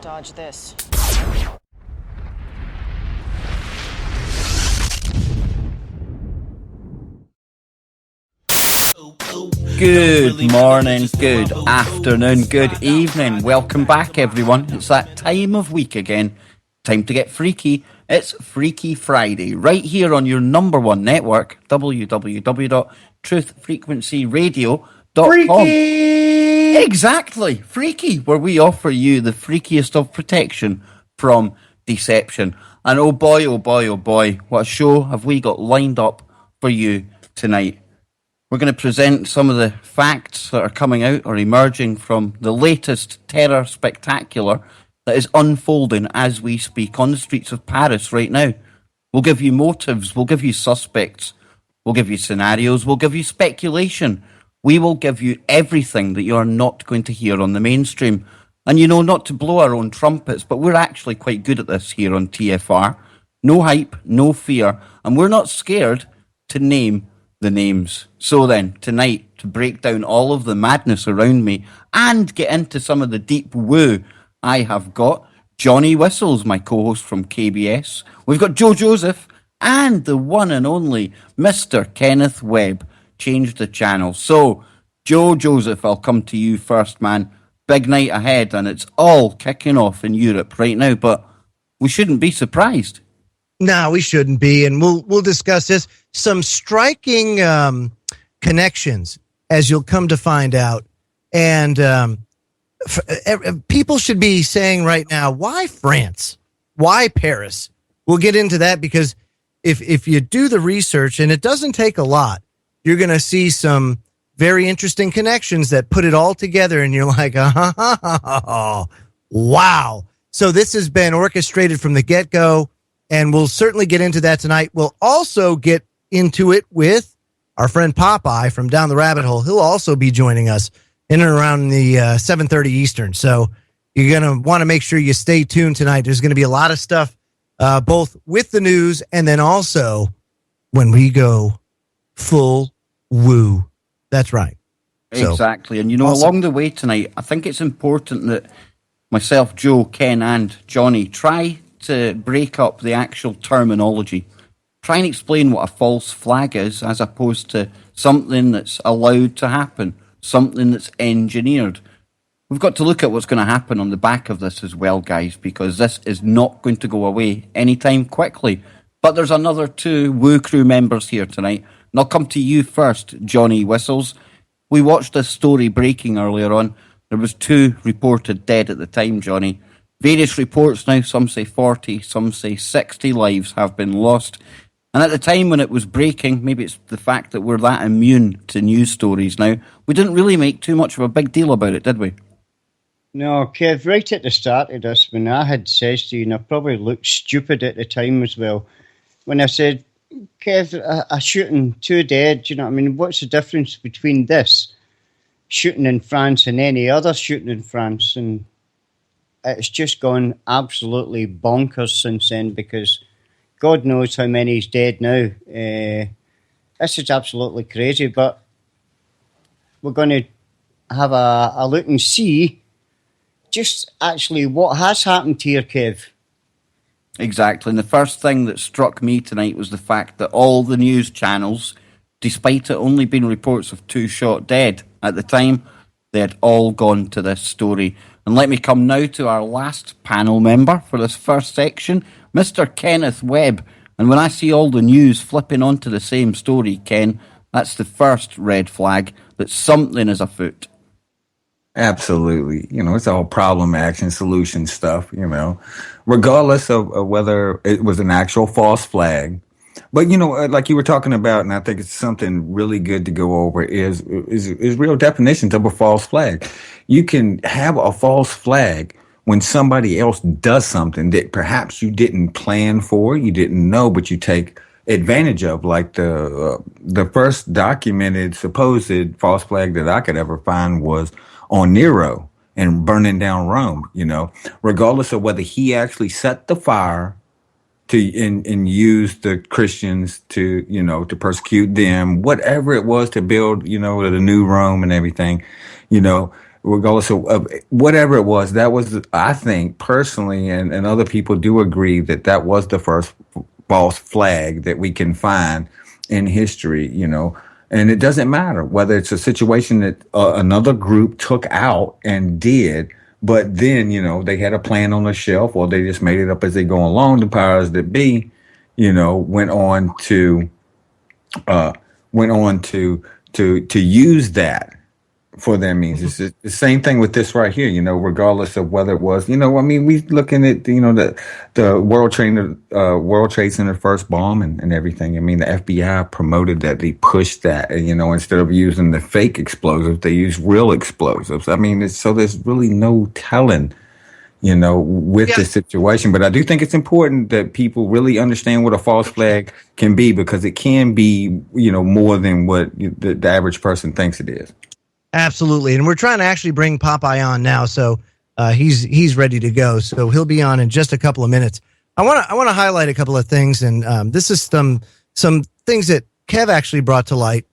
Dodge this. Good morning, good afternoon, good evening. Welcome back, everyone. It's that time of week again. Time to get freaky. It's Freaky Friday, right here on your number one network, www.truthfrequencyradio.com. Freaky! Exactly, freaky, where we offer you the freakiest of protection from deception. And oh boy, oh boy, oh boy, what a show have we got lined up for you tonight. We're going to present some of the facts that are coming out or emerging from the latest terror spectacular that is unfolding as we speak on the streets of Paris right now. We'll give you motives, we'll give you suspects, we'll give you scenarios, we'll give you speculation. We will give you everything that you are not going to hear on the mainstream. And you know, not to blow our own trumpets, but we're actually quite good at this here on TFR. No hype, no fear, and we're not scared to name the names. So then, tonight, to break down all of the madness around me and get into some of the deep woo, I have got Johnny Whistles, my co-host from KBS. We've got Joe Joseph and the one and only Mr. Kenneth Webb. Change the channel. So, Joe Joseph, I'll come to you first, man. Big night ahead, and it's all kicking off in Europe right now, but we shouldn't be surprised. No, we shouldn't be, and we'll discuss this. Some striking connections, as you'll come to find out, and people should be saying right now, why France? Why Paris? We'll get into that because if you do the research, and it doesn't take a lot, you're going to see some very interesting connections that put it all together, and you're like, oh, wow. So this has been orchestrated from the get-go, and we'll certainly get into that tonight. We'll also get into it with our friend Popeye from Down the Rabbit Hole. He'll also be joining us in and around the 7:30 Eastern. So you're going to want to make sure you stay tuned tonight. There's going to be a lot of stuff, both with the news and then also when we go full woo. That's right. Exactly. So, and you know, awesome. Along the way tonight, I think it's important that myself, Joe, Ken, and Johnny try to break up the actual terminology. Try and explain what a false flag is as opposed to something that's allowed to happen, something that's engineered. We've got to look at what's going to happen on the back of this as well, guys, because this is not going to go away anytime quickly. But there's another two Woo Crew members here tonight. And I'll come to you first, Johnny Whistles. We watched this story breaking earlier on. There was 2 reported dead at the time, Johnny. Various reports now, some say 40, some say 60 lives have been lost. And at the time when it was breaking, maybe it's the fact that we're that immune to news stories now, we didn't really make too much of a big deal about it, did we? No, Kev, right at the start of this, when I had said to you, and I probably looked stupid at the time as well, when I said, Kev, a shooting, 2 dead, you know what I mean? What's the difference between this shooting in France and any other shooting in France? And it's just gone absolutely bonkers since then because God knows how many's dead now. This is absolutely crazy, but we're going to have a look and see just actually what has happened here, Kev. Exactly. And the first thing that struck me tonight was the fact that all the news channels, despite it only being reports of 2 shot dead at the time, they had all gone to this story. And let me come now to our last panel member for this first section, Mr. Kenneth Webb. And when I see all the news flipping onto the same story, Ken, that's the first red flag that something is afoot. Absolutely. You know, it's all problem, action, solution stuff, you know, regardless of whether it was an actual false flag. But, you know, like you were talking about, and I think it's something really good to go over, is real definitions of a false flag. You can have a false flag when somebody else does something that perhaps you didn't plan for, you didn't know, but you take advantage of, like the first documented supposed false flag that I could ever find was on Nero and burning down Rome, you know, regardless of whether he actually set the fire to and use the Christians to, you know, to persecute them, whatever it was to build, you know, the new Rome and everything, you know, regardless of whatever it was, that was, I think personally, and other people do agree that that was the first false flag that we can find in history, you know. And it doesn't matter whether it's a situation that another group took out and did, but then, you know, they had a plan on the shelf or they just made it up as they go along. The powers that be, you know, uh, went on to use that for their means. It's the same thing with this right here, you know, regardless of whether it was, you know, I mean, we looking at, you know, the World Trade Center first bomb and everything. I mean, the FBI promoted that, they pushed that, and, you know, instead of using the fake explosives, they use real explosives. I mean, so there's really no telling, you know, with the situation. But I do think it's important that people really understand what a false flag can be, because it can be, you know, more than what the average person thinks it is. Absolutely. And we're trying to actually bring Popeye on now. So he's ready to go. So he'll be on in just a couple of minutes. I want to highlight a couple of things. And this is some things that Kev actually brought to light.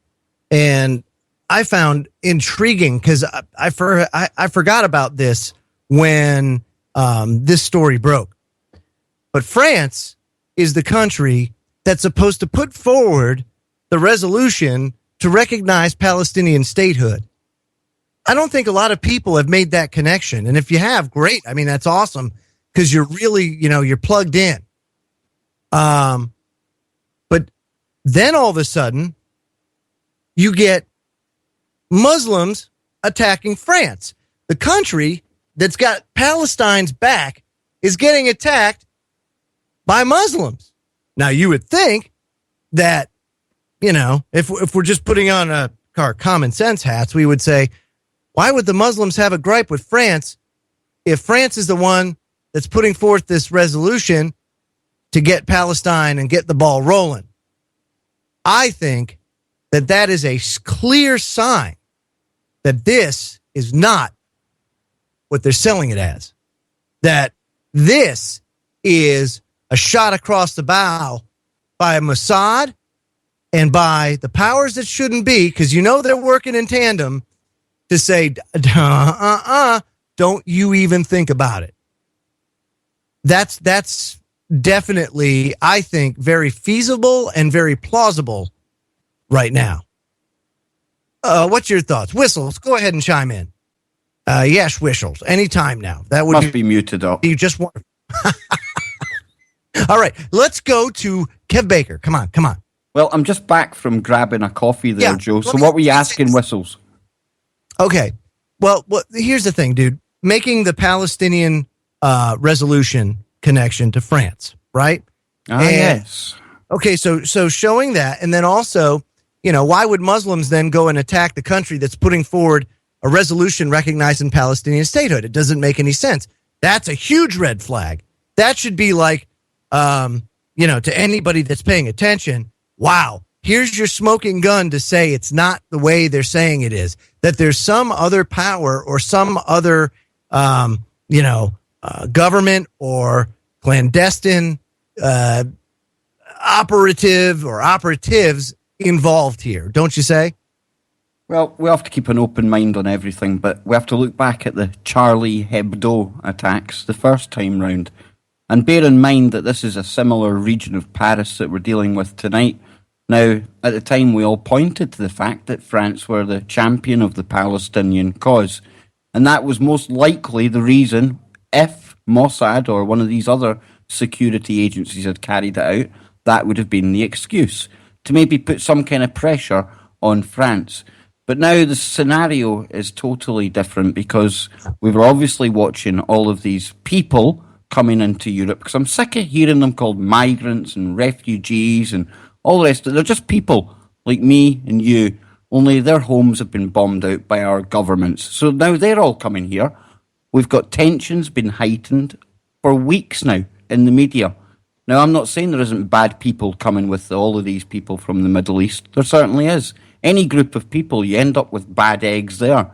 And I found intriguing because I forgot about this when this story broke. But France is the country that's supposed to put forward the resolution to recognize Palestinian statehood. I don't think a lot of people have made that connection. And if you have, great. I mean, that's awesome because you're really, you know, you're plugged in. But then all of a sudden, you get Muslims attacking France. The country that's got Palestine's back is getting attacked by Muslims. Now, you would think that, you know, if we're just putting on our common sense hats, we would say, why would the Muslims have a gripe with France if France is the one that's putting forth this resolution to get Palestine and get the ball rolling? I think that is a clear sign that this is not what they're selling it as. That this is a shot across the bow by Mossad and by the powers that shouldn't be, because you know they're working in tandem to say, don't you even think about it. That's definitely, I think, very feasible and very plausible right now. What's your thoughts? Whistles, go ahead and chime in. Yes, Whistles, anytime now. That would Must be muted up. You just want. All right, let's go to Kev Baker. Come on. Well, I'm just back from grabbing a coffee there, Joe. So what were you asking, Whistles? Okay. Well, here's the thing, dude. Making the Palestinian resolution connection to France, right? Yes. Okay, so showing that, and then also, you know, why would Muslims then go and attack the country that's putting forward a resolution recognizing Palestinian statehood? It doesn't make any sense. That's a huge red flag. That should be like, you know, to anybody that's paying attention, wow, here's your smoking gun to say it's not the way they're saying it is, that there's some other power or some other, government or clandestine operative or operatives involved here, don't you say? Well, we have to keep an open mind on everything, but we have to look back at the Charlie Hebdo attacks the first time round. And bear in mind that this is a similar region of Paris that we're dealing with tonight. Now, at the time, we all pointed to the fact that France were the champion of the Palestinian cause. And that was most likely the reason, if Mossad or one of these other security agencies had carried it out, that would have been the excuse, to maybe put some kind of pressure on France. But now the scenario is totally different, because we were obviously watching all of these people coming into Europe, because I'm sick of hearing them called migrants and refugees and all the rest. They're just people like me and you, only their homes have been bombed out by our governments. So now they're all coming here. We've got tensions been heightened for weeks now in the media. Now, I'm not saying there isn't bad people coming with all of these people from the Middle East. There certainly is. Any group of people, you end up with bad eggs there.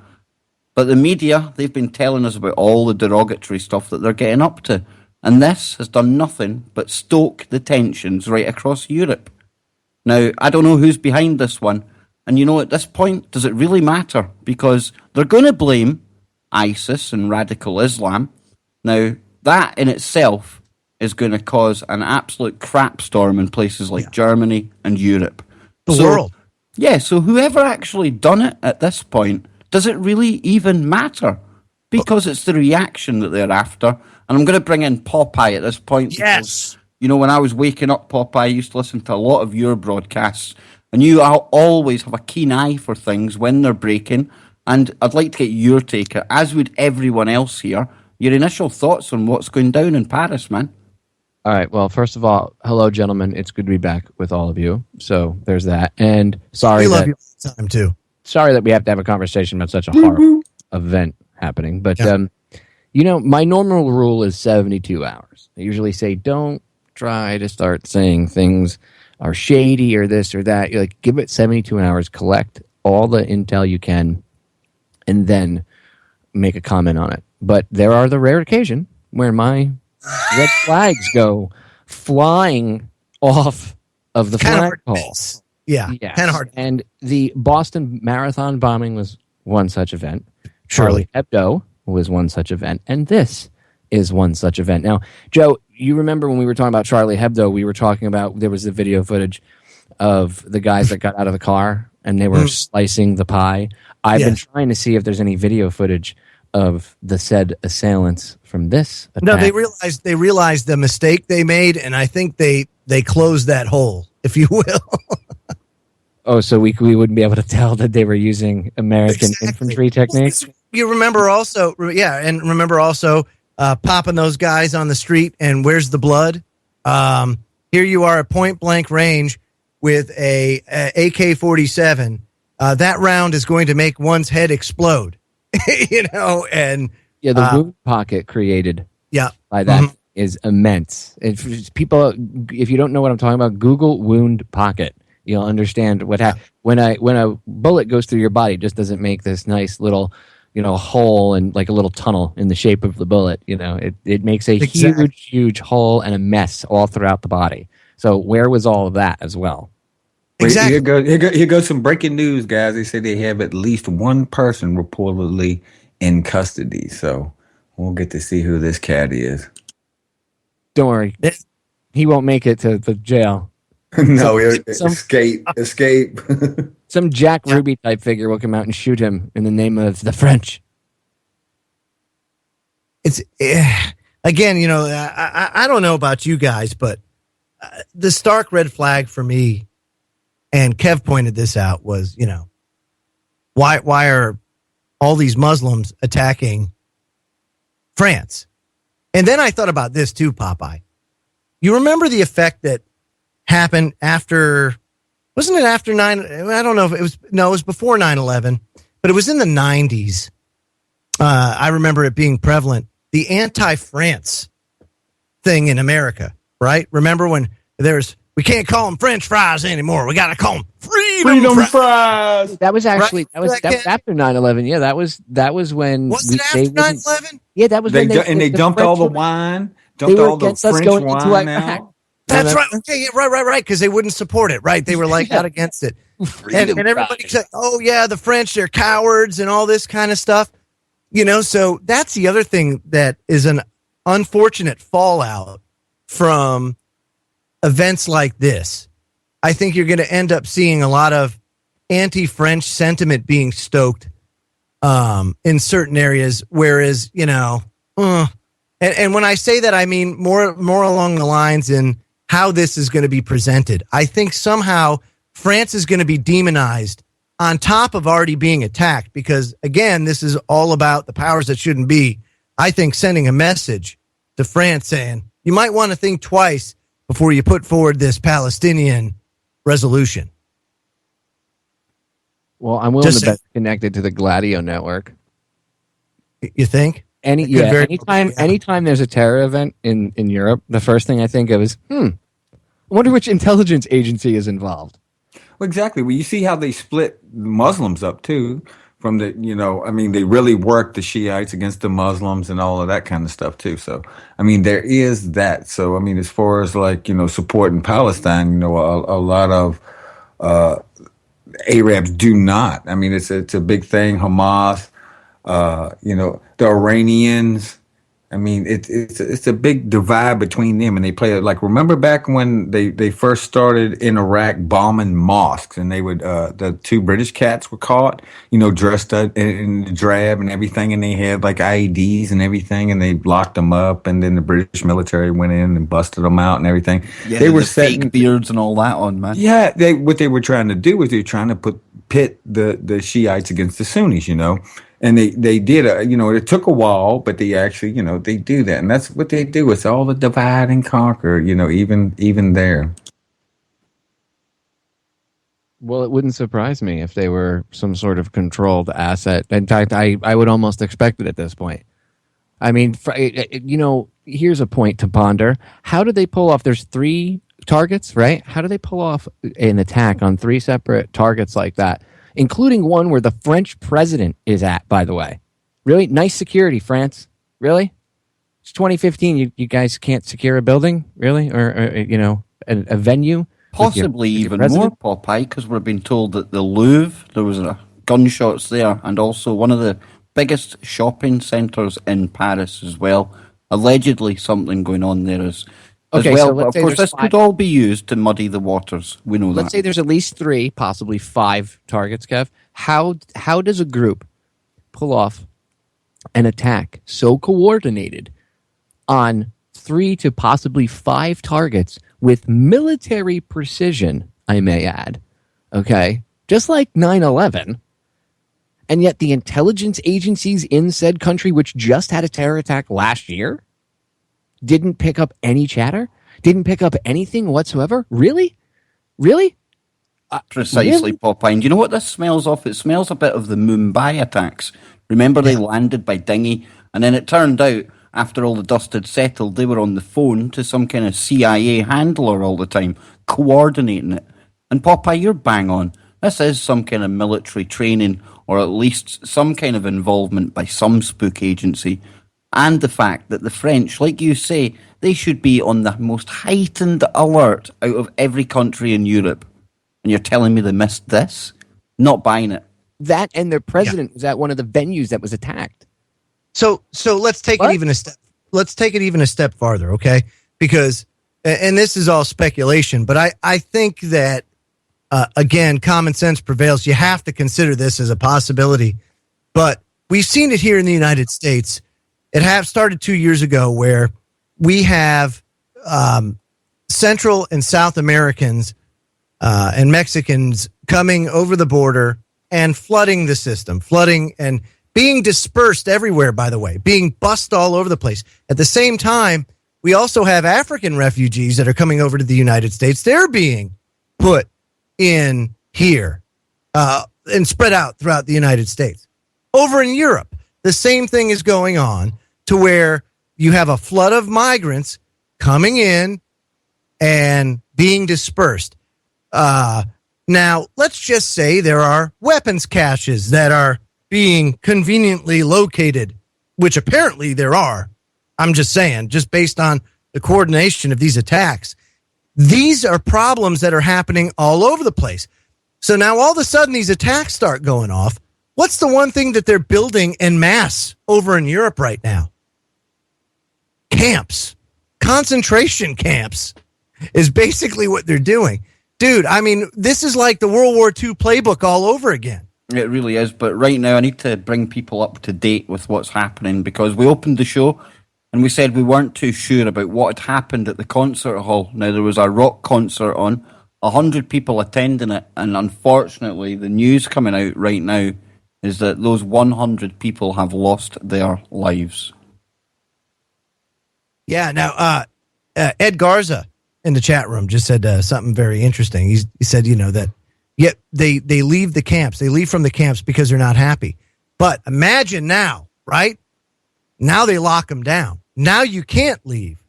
But the media, they've been telling us about all the derogatory stuff that they're getting up to. And this has done nothing but stoke the tensions right across Europe. Now, I don't know who's behind this one. And you know, at this point, does it really matter? Because they're going to blame ISIS and radical Islam. Now, that in itself is going to cause an absolute crap storm in places like Germany and Europe. The world. Yeah, so whoever actually done it at this point, does it really even matter? Because it's the reaction that they're after. And I'm going to bring in Popeye at this point. Yes. Because, you know, when I was waking up, Popeye, I used to listen to a lot of your broadcasts. And you always have a keen eye for things when they're breaking. And I'd like to get your take, as would everyone else here, your initial thoughts on what's going down in Paris, man. All right. Well, first of all, hello, gentlemen. It's good to be back with all of you. So there's that. And sorry We love you all the time, too. sorry that we have to have a conversation about such a horrible event happening. But, you know, my normal rule is 72 hours. I usually say, don't try to start saying things are shady or this or that. You're like, give it 72 hours, collect all the intel you can, and then make a comment on it. But there are the rare occasion where my red flags go flying off of the flagpole. Yeah, Yes. kind of hard. And the Boston Marathon bombing was one such event. Charlie Hebdo was one such event. And this is one such event. Now, Joe, you remember when we were talking about Charlie Hebdo, we were talking about, there was the video footage of the guys that got out of the car and they were slicing the pie. I've been trying to see if there's any video footage of the said assailants from this attack. No, they realized the mistake they made, and I think they closed that hole, if you will. Oh, so we wouldn't be able to tell that they were using American infantry techniques? You remember also, remember also popping those guys on the street, and where's the blood? Here you are at point blank range with a AK-47. That round is going to make one's head explode. You know, and the wound pocket created by that is immense. If you don't know what I'm talking about, Google wound pocket. You'll understand what happens when a bullet goes through your body. It just doesn't make this nice little, hole and like a little tunnel in the shape of the bullet. It makes a huge hole and a mess all throughout the body. So where was all of that as well? Exactly. Here goes some breaking news, guys. They say they have at least one person reportedly in custody. So we'll get to see who this cat is. Don't worry. He won't make it to the jail. No, escape. Some Jack Ruby type figure will come out and shoot him in the name of the French. It's again, I don't know about you guys, but the stark red flag for me, and Kev pointed this out, was, why are all these Muslims attacking France? And then I thought about this too, Popeye. You remember the effect that happened after, wasn't it after I don't know if it was before 9/11, but it was in the 90s. I remember it being prevalent. The anti-France thing in America, right? Remember when we can't call them French fries anymore. We got to call them freedom fries. That was actually that was after 9/11. Yeah, that was when. Was it after 9/11? Yeah, that was when they dumped all the wine, dumped all the French wine out. That's right. Okay, yeah, right. Because they wouldn't support it. Right? They were like out against it, and everybody said, "Oh yeah, the French, they're cowards," and all this kind of stuff. So that's the other thing that is an unfortunate fallout from events like this. I think you're going to end up seeing a lot of anti-French sentiment being stoked in certain areas, whereas, and when I say that, I mean more along the lines in how this is going to be presented. I think somehow France is going to be demonized on top of already being attacked because, again, this is all about the powers that shouldn't be. I think sending a message to France saying, you might want to think twice before you put forward this Palestinian resolution. Well, I'm willing to bet connected to the Gladio network. You think? Anytime there's a terror event in Europe, the first thing I think of is, I wonder which intelligence agency is involved. Well, exactly. Well, you see how they split Muslims up too. From the, they really work the Shiites against the Muslims and all of that kind of stuff too. So, there is that. So, as far as supporting Palestine, a lot of Arabs do not. It's a big thing. Hamas, The Iranians. I mean, it's a big divide between them, and they play it like, remember back when they first started in Iraq bombing mosques, and they would the two British cats were caught, dressed up in the drab and everything, and they had like IEDs and everything, and they locked them up, and then the British military went in and busted them out and everything. Yeah, they were the fake beards and all that on, man. Yeah, what they were trying to do was they were trying to pit the Shiites against the Sunnis, And they did, it took a while, but they actually, they do that. And that's what they do. It's all the divide and conquer, even there. Well, it wouldn't surprise me if they were some sort of controlled asset. In fact, I would almost expect it at this point. I mean, here's a point to ponder. How did they pull off? There's 3 targets, right? How do they pull off an attack on 3 separate targets like that? Including one where the French president is at, by the way. Really? Nice security, France. Really? It's 2015. You guys can't secure a building? Really? Or a venue? Possibly even more, Popeye, because we're being told that the Louvre, there was gunshots there, and also one of the biggest shopping centres in Paris as well. Allegedly something going on there as well. So but of course, this could all be used to muddy the waters. We know that. Let's say there's at least 3, possibly 5 targets, Kev. How does a group pull off an attack so coordinated on 3 to possibly 5 targets with military precision, I may add, okay? Just like 9/11, and yet the intelligence agencies in said country, which just had a terror attack last year, didn't pick up any chatter? Didn't pick up anything whatsoever? Really? Really? Precisely, really? Popeye. And you know what this smells of? It smells a bit of the Mumbai attacks. Remember they landed by dinghy, and then it turned out, after all the dust had settled, they were on the phone to some kind of CIA handler all the time, coordinating it. And Popeye, you're bang on. This is some kind of military training, or at least some kind of involvement by some spook agency. And the fact that the French, like you say, they should be on the most heightened alert out of every country in Europe. And you're telling me they missed this? Not buying it. That and their president was at one of the venues that was attacked. So let's take it even a step. Let's take it even a step farther, okay? Because, and this is all speculation, but I think that again, common sense prevails. You have to consider this as a possibility. But we've seen it here in the United States. It started 2 years ago, where we have Central and South Americans and Mexicans coming over the border and flooding the system, flooding and being dispersed everywhere, by the way, being bussed all over the place. At the same time, we also have African refugees that are coming over to the United States. They're being put in here and spread out throughout the United States. Over in Europe, the same thing is going on, to where you have a flood of migrants coming in and being dispersed. Now, let's just say there are weapons caches that are being conveniently located, which apparently there are. I'm just saying, just based on the coordination of these attacks. These are problems that are happening all over the place. So now all of a sudden these attacks start going off. What's the one thing that they're building en masse over in Europe right now? Camps. Concentration camps is basically what they're doing. Dude, I mean, this is like the World War II playbook all over again. It really is, but right now I need to bring people up to date with what's happening, because we opened the show and we said we weren't too sure about what had happened at the concert hall. Now, there was a rock concert on, 100 people attending it, and unfortunately the news coming out right now is that those 100 people have lost their lives. Yeah, now, Ed Garza in the chat room just said something very interesting. He said, that yet they leave the camps. They leave from the camps because they're not happy. But imagine now, right? Now they lock them down. Now you can't leave.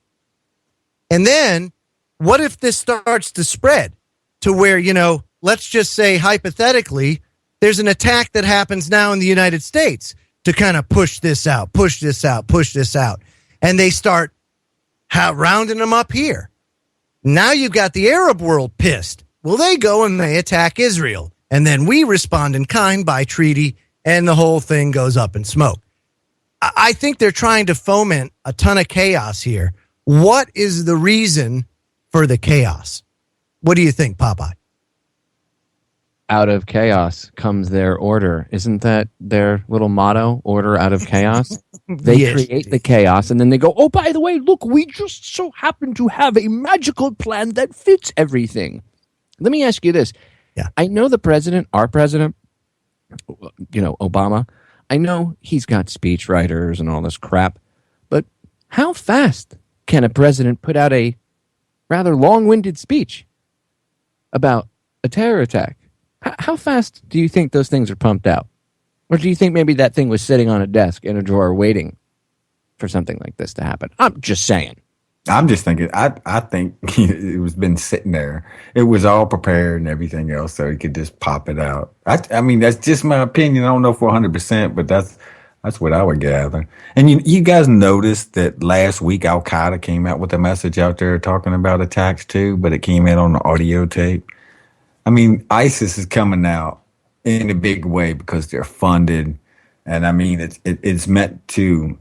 And then what if this starts to spread to where, let's just say hypothetically, there's an attack that happens now in the United States to kind of push this out. And they start rounding them up here. Now you've got the Arab world pissed. Well, they go and they attack Israel. And then we respond in kind by treaty and the whole thing goes up in smoke. I think they're trying to foment a ton of chaos here. What is the reason for the chaos? What do you think, Popeye? Out of chaos comes their order. Isn't that their little motto? Order out of chaos. They Yes. create the chaos, and then they go, oh, by the way, look, we just so happen to have a magical plan that fits everything. Let me ask you this. Yeah. I know the president, our president, Obama, I know he's got speech writers and all this crap, but how fast can a president put out a rather long-winded speech about a terror attack? How fast do you think those things are pumped out? Or do you think maybe that thing was sitting on a desk in a drawer waiting for something like this to happen? I'm just saying. I'm just thinking, I think it was been sitting there. It was all prepared and everything else, so he could just pop it out. I mean, that's just my opinion. I don't know for 100%, but that's what I would gather. And you guys noticed that last week Al Qaeda came out with a message out there talking about attacks too, but it came in on the audio tape. I mean, ISIS is coming out in a big way because they're funded, and I mean, it's meant to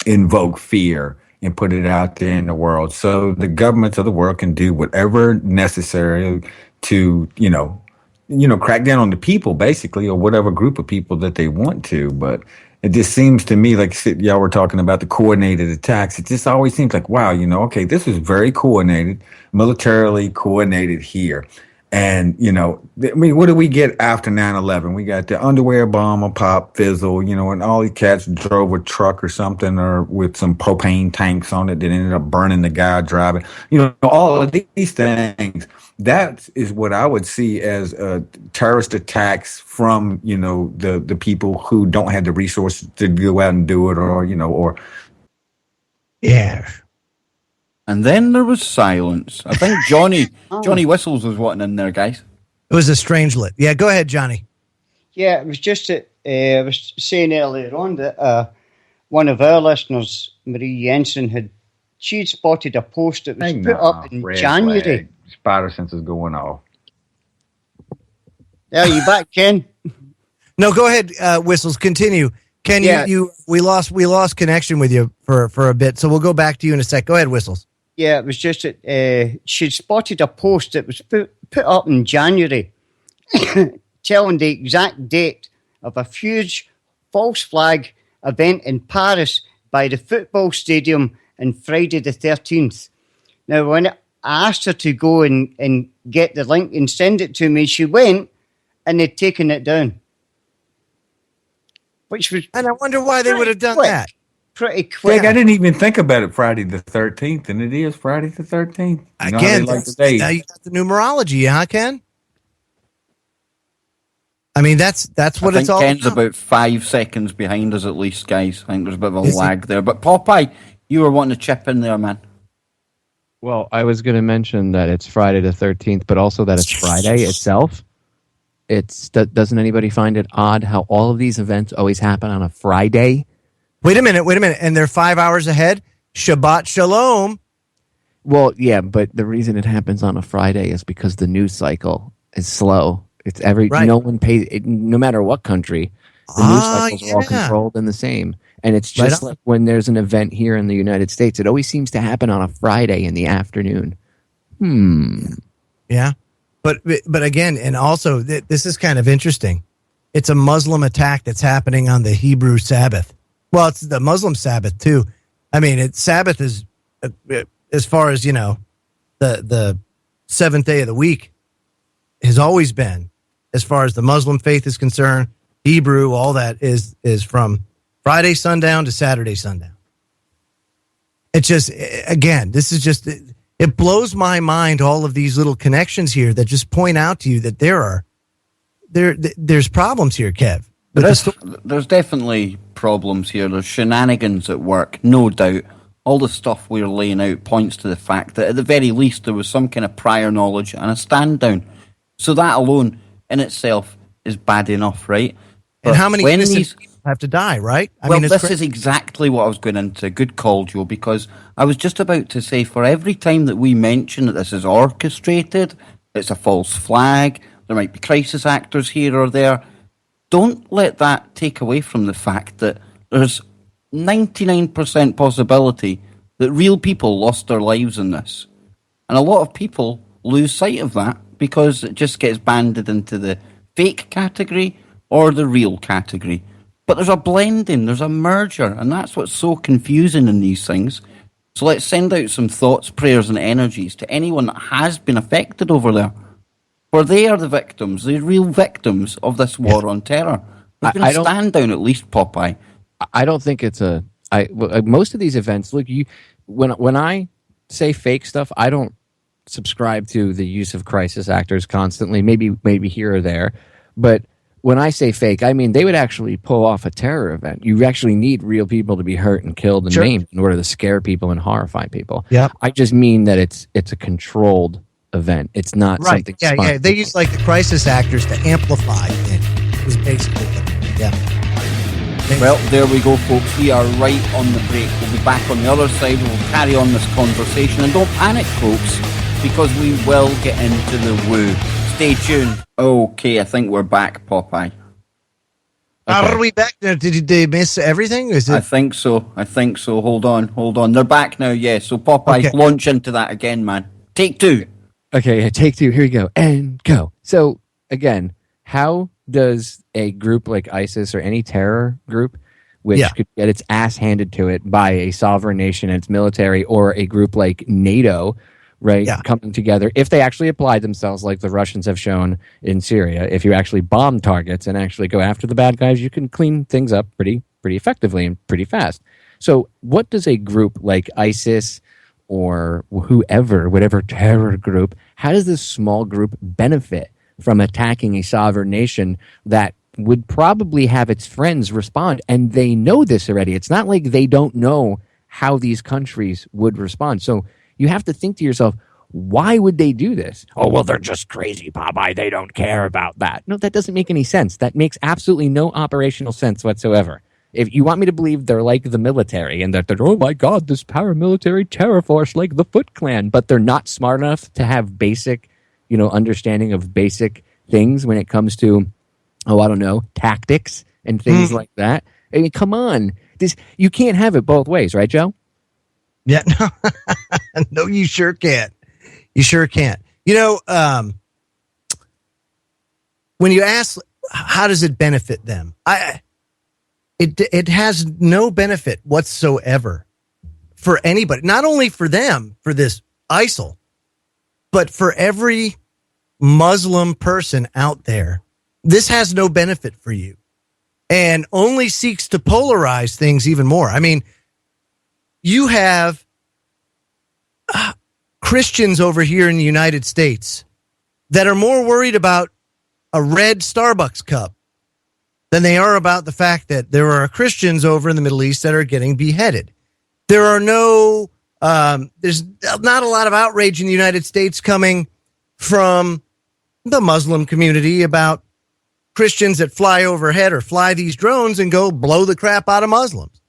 invoke fear and put it out there in the world. So the governments of the world can do whatever necessary to, crack down on the people, basically, or whatever group of people that they want to. But it just seems to me, like y'all were talking about the coordinated attacks, it just always seems like, wow, okay, this was very coordinated, militarily coordinated here. And, I mean, what did we get after 9/11? We got the underwear bomb, a pop, fizzle, and all these cats drove a truck or something or with some propane tanks on it that ended up burning the guy driving. All of these things, that is what I would see as terrorist attacks from, the people who don't have the resources to go out and do it or. Yeah. And then there was silence. I think Johnny Whistles was wanting in there, guys. It was a strangelet. Yeah, go ahead, Johnny. Yeah, it was just that I was saying earlier on that one of our listeners, Marie Jensen, she'd spotted a post that was put up in January. Flag. Spider sense is going off. Are you back, Ken? No, go ahead, Whistles. Continue. Ken, Yeah. we lost connection with you for a bit, so we'll go back to you in a sec. Go ahead, Whistles. Yeah, it was just that she'd spotted a post that was put up in January telling the exact date of a huge false flag event in Paris by the football stadium on Friday the 13th. Now, when I asked her to go and get the link and send it to me, she went and they'd taken it down. Which was And I wonder why they would have done quick. that. Pretty quick. Greg, I didn't even think about it Friday the 13th, and it is Friday the 13th. Again, now you got the numerology, huh, Ken? I mean, that's what it's all Ken's about. about 5 seconds behind us at least, guys. I think there's a bit of a lag there. But Popeye, you were wanting to chip in there, man. Well, I was going to mention that it's Friday the 13th, but also that it's Friday itself. Doesn't anybody find it odd how all of these events always happen on a Friday? Wait a minute. And they're 5 hours ahead? Shabbat shalom. Well, yeah, but the reason it happens on a Friday is because the news cycle is slow. It's Right. no one pays it, no matter what country. The news cycles are all controlled and the same. And it's just like when there's an event here in the United States, it always seems to happen on a Friday in the afternoon. Yeah. But again, and also this is kind of interesting. It's a Muslim attack that's happening on the Hebrew Sabbath. Well, it's the Muslim Sabbath too. I mean, Sabbath is as far as the seventh day of the week has always been, as far as the Muslim faith is concerned. Hebrew, all that is from Friday sundown to Saturday sundown. It's just, again, this is just. It blows my mind, all of these little connections here that just point out to you that there's problems here, Kev. There's definitely problems here. There's shenanigans at work, no doubt. All the stuff we're laying out points to the fact that at the very least there was some kind of prior knowledge and a stand down. So that alone in itself is bad enough, right? But and how many innocent people have to die, right? This is exactly what I was going into. Good call, Joe, because I was just about to say, for every time that we mention that this is orchestrated, it's a false flag, there might be crisis actors here or there, don't let that take away from the fact that there's 99% possibility that real people lost their lives in this. And a lot of people lose sight of that because it just gets banded into the fake category or the real category. But there's a blending, there's a merger, and that's what's so confusing in these things. So let's send out some thoughts, prayers, and energies to anyone that has been affected over there. For they are the victims, the real victims of this war on terror. There's been a stand down at least, Popeye. I don't think it's most of these events. Look, when I say fake stuff, I don't subscribe to the use of crisis actors constantly. Maybe here or there, but when I say fake, I mean they would actually pull off a terror event. You actually need real people to be hurt and killed and maimed in order to scare people and horrify people. Yeah, I just mean that it's a controlled event. It's not something. Yeah. They use like the crisis actors to amplify it. Is basically Well, there we go, folks. We are right on the break. We'll be back on the other side. We'll carry on this conversation. And don't panic, folks, because we will get into the woo. Stay tuned. Okay, I think we're back, Popeye. Okay. Are we back now? Did they miss everything? Is it? I think so. Hold on. They're back now, yeah. So, Popeye, launch into that again, man. Take two. Okay, take two. Here we go. And go. So, again, how does a group like ISIS or any terror group, which could get its ass handed to it by a sovereign nation and its military, or a group like NATO, right, coming together, if they actually apply themselves like the Russians have shown in Syria, if you actually bomb targets and actually go after the bad guys, you can clean things up pretty effectively and pretty fast. So what does a group like ISIS or whatever terror group, how does this small group benefit from attacking a sovereign nation that would probably have its friends respond? And they know this already. It's not like they don't know how these countries would respond. So you have to think to yourself, why would they do this? Oh, well, they're just crazy, Popeye. They don't care about that. No, that doesn't make any sense. That makes absolutely no operational sense whatsoever. If you want me to believe they're like the military and that they're, oh my God, this paramilitary terror force like the Foot Clan, but they're not smart enough to have basic, understanding of basic things when it comes to, tactics and things like that. I mean, come on. You can't have it both ways, right, Joe? Yeah, no, no, you sure can't. You sure can't. When you ask, how does it benefit them? It has no benefit whatsoever for anybody. Not only for them, for this ISIL, but for every Muslim person out there. This has no benefit for you, and only seeks to polarize things even more. I mean, you have Christians over here in the United States that are more worried about a red Starbucks cup than they are about the fact that there are Christians over in the Middle East that are getting beheaded. There's not a lot of outrage in the United States coming from the Muslim community about Christians that fly overhead or fly these drones and go blow the crap out of Muslims.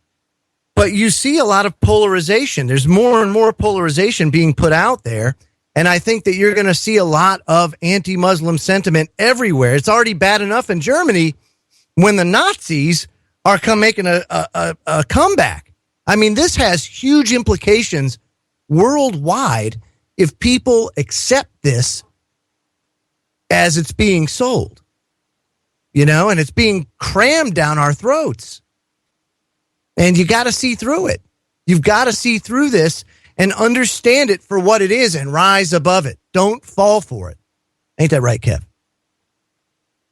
But you see a lot of polarization. There's more and more polarization being put out there. And I think that you're going to see a lot of anti-Muslim sentiment everywhere. It's already bad enough in Germany when the Nazis are making a comeback. I mean, this has huge implications worldwide if people accept this as it's being sold, and it's being crammed down our throats. And you got to see through it. You've got to see through this and understand it for what it is and rise above it. Don't fall for it. Ain't that right, Kev?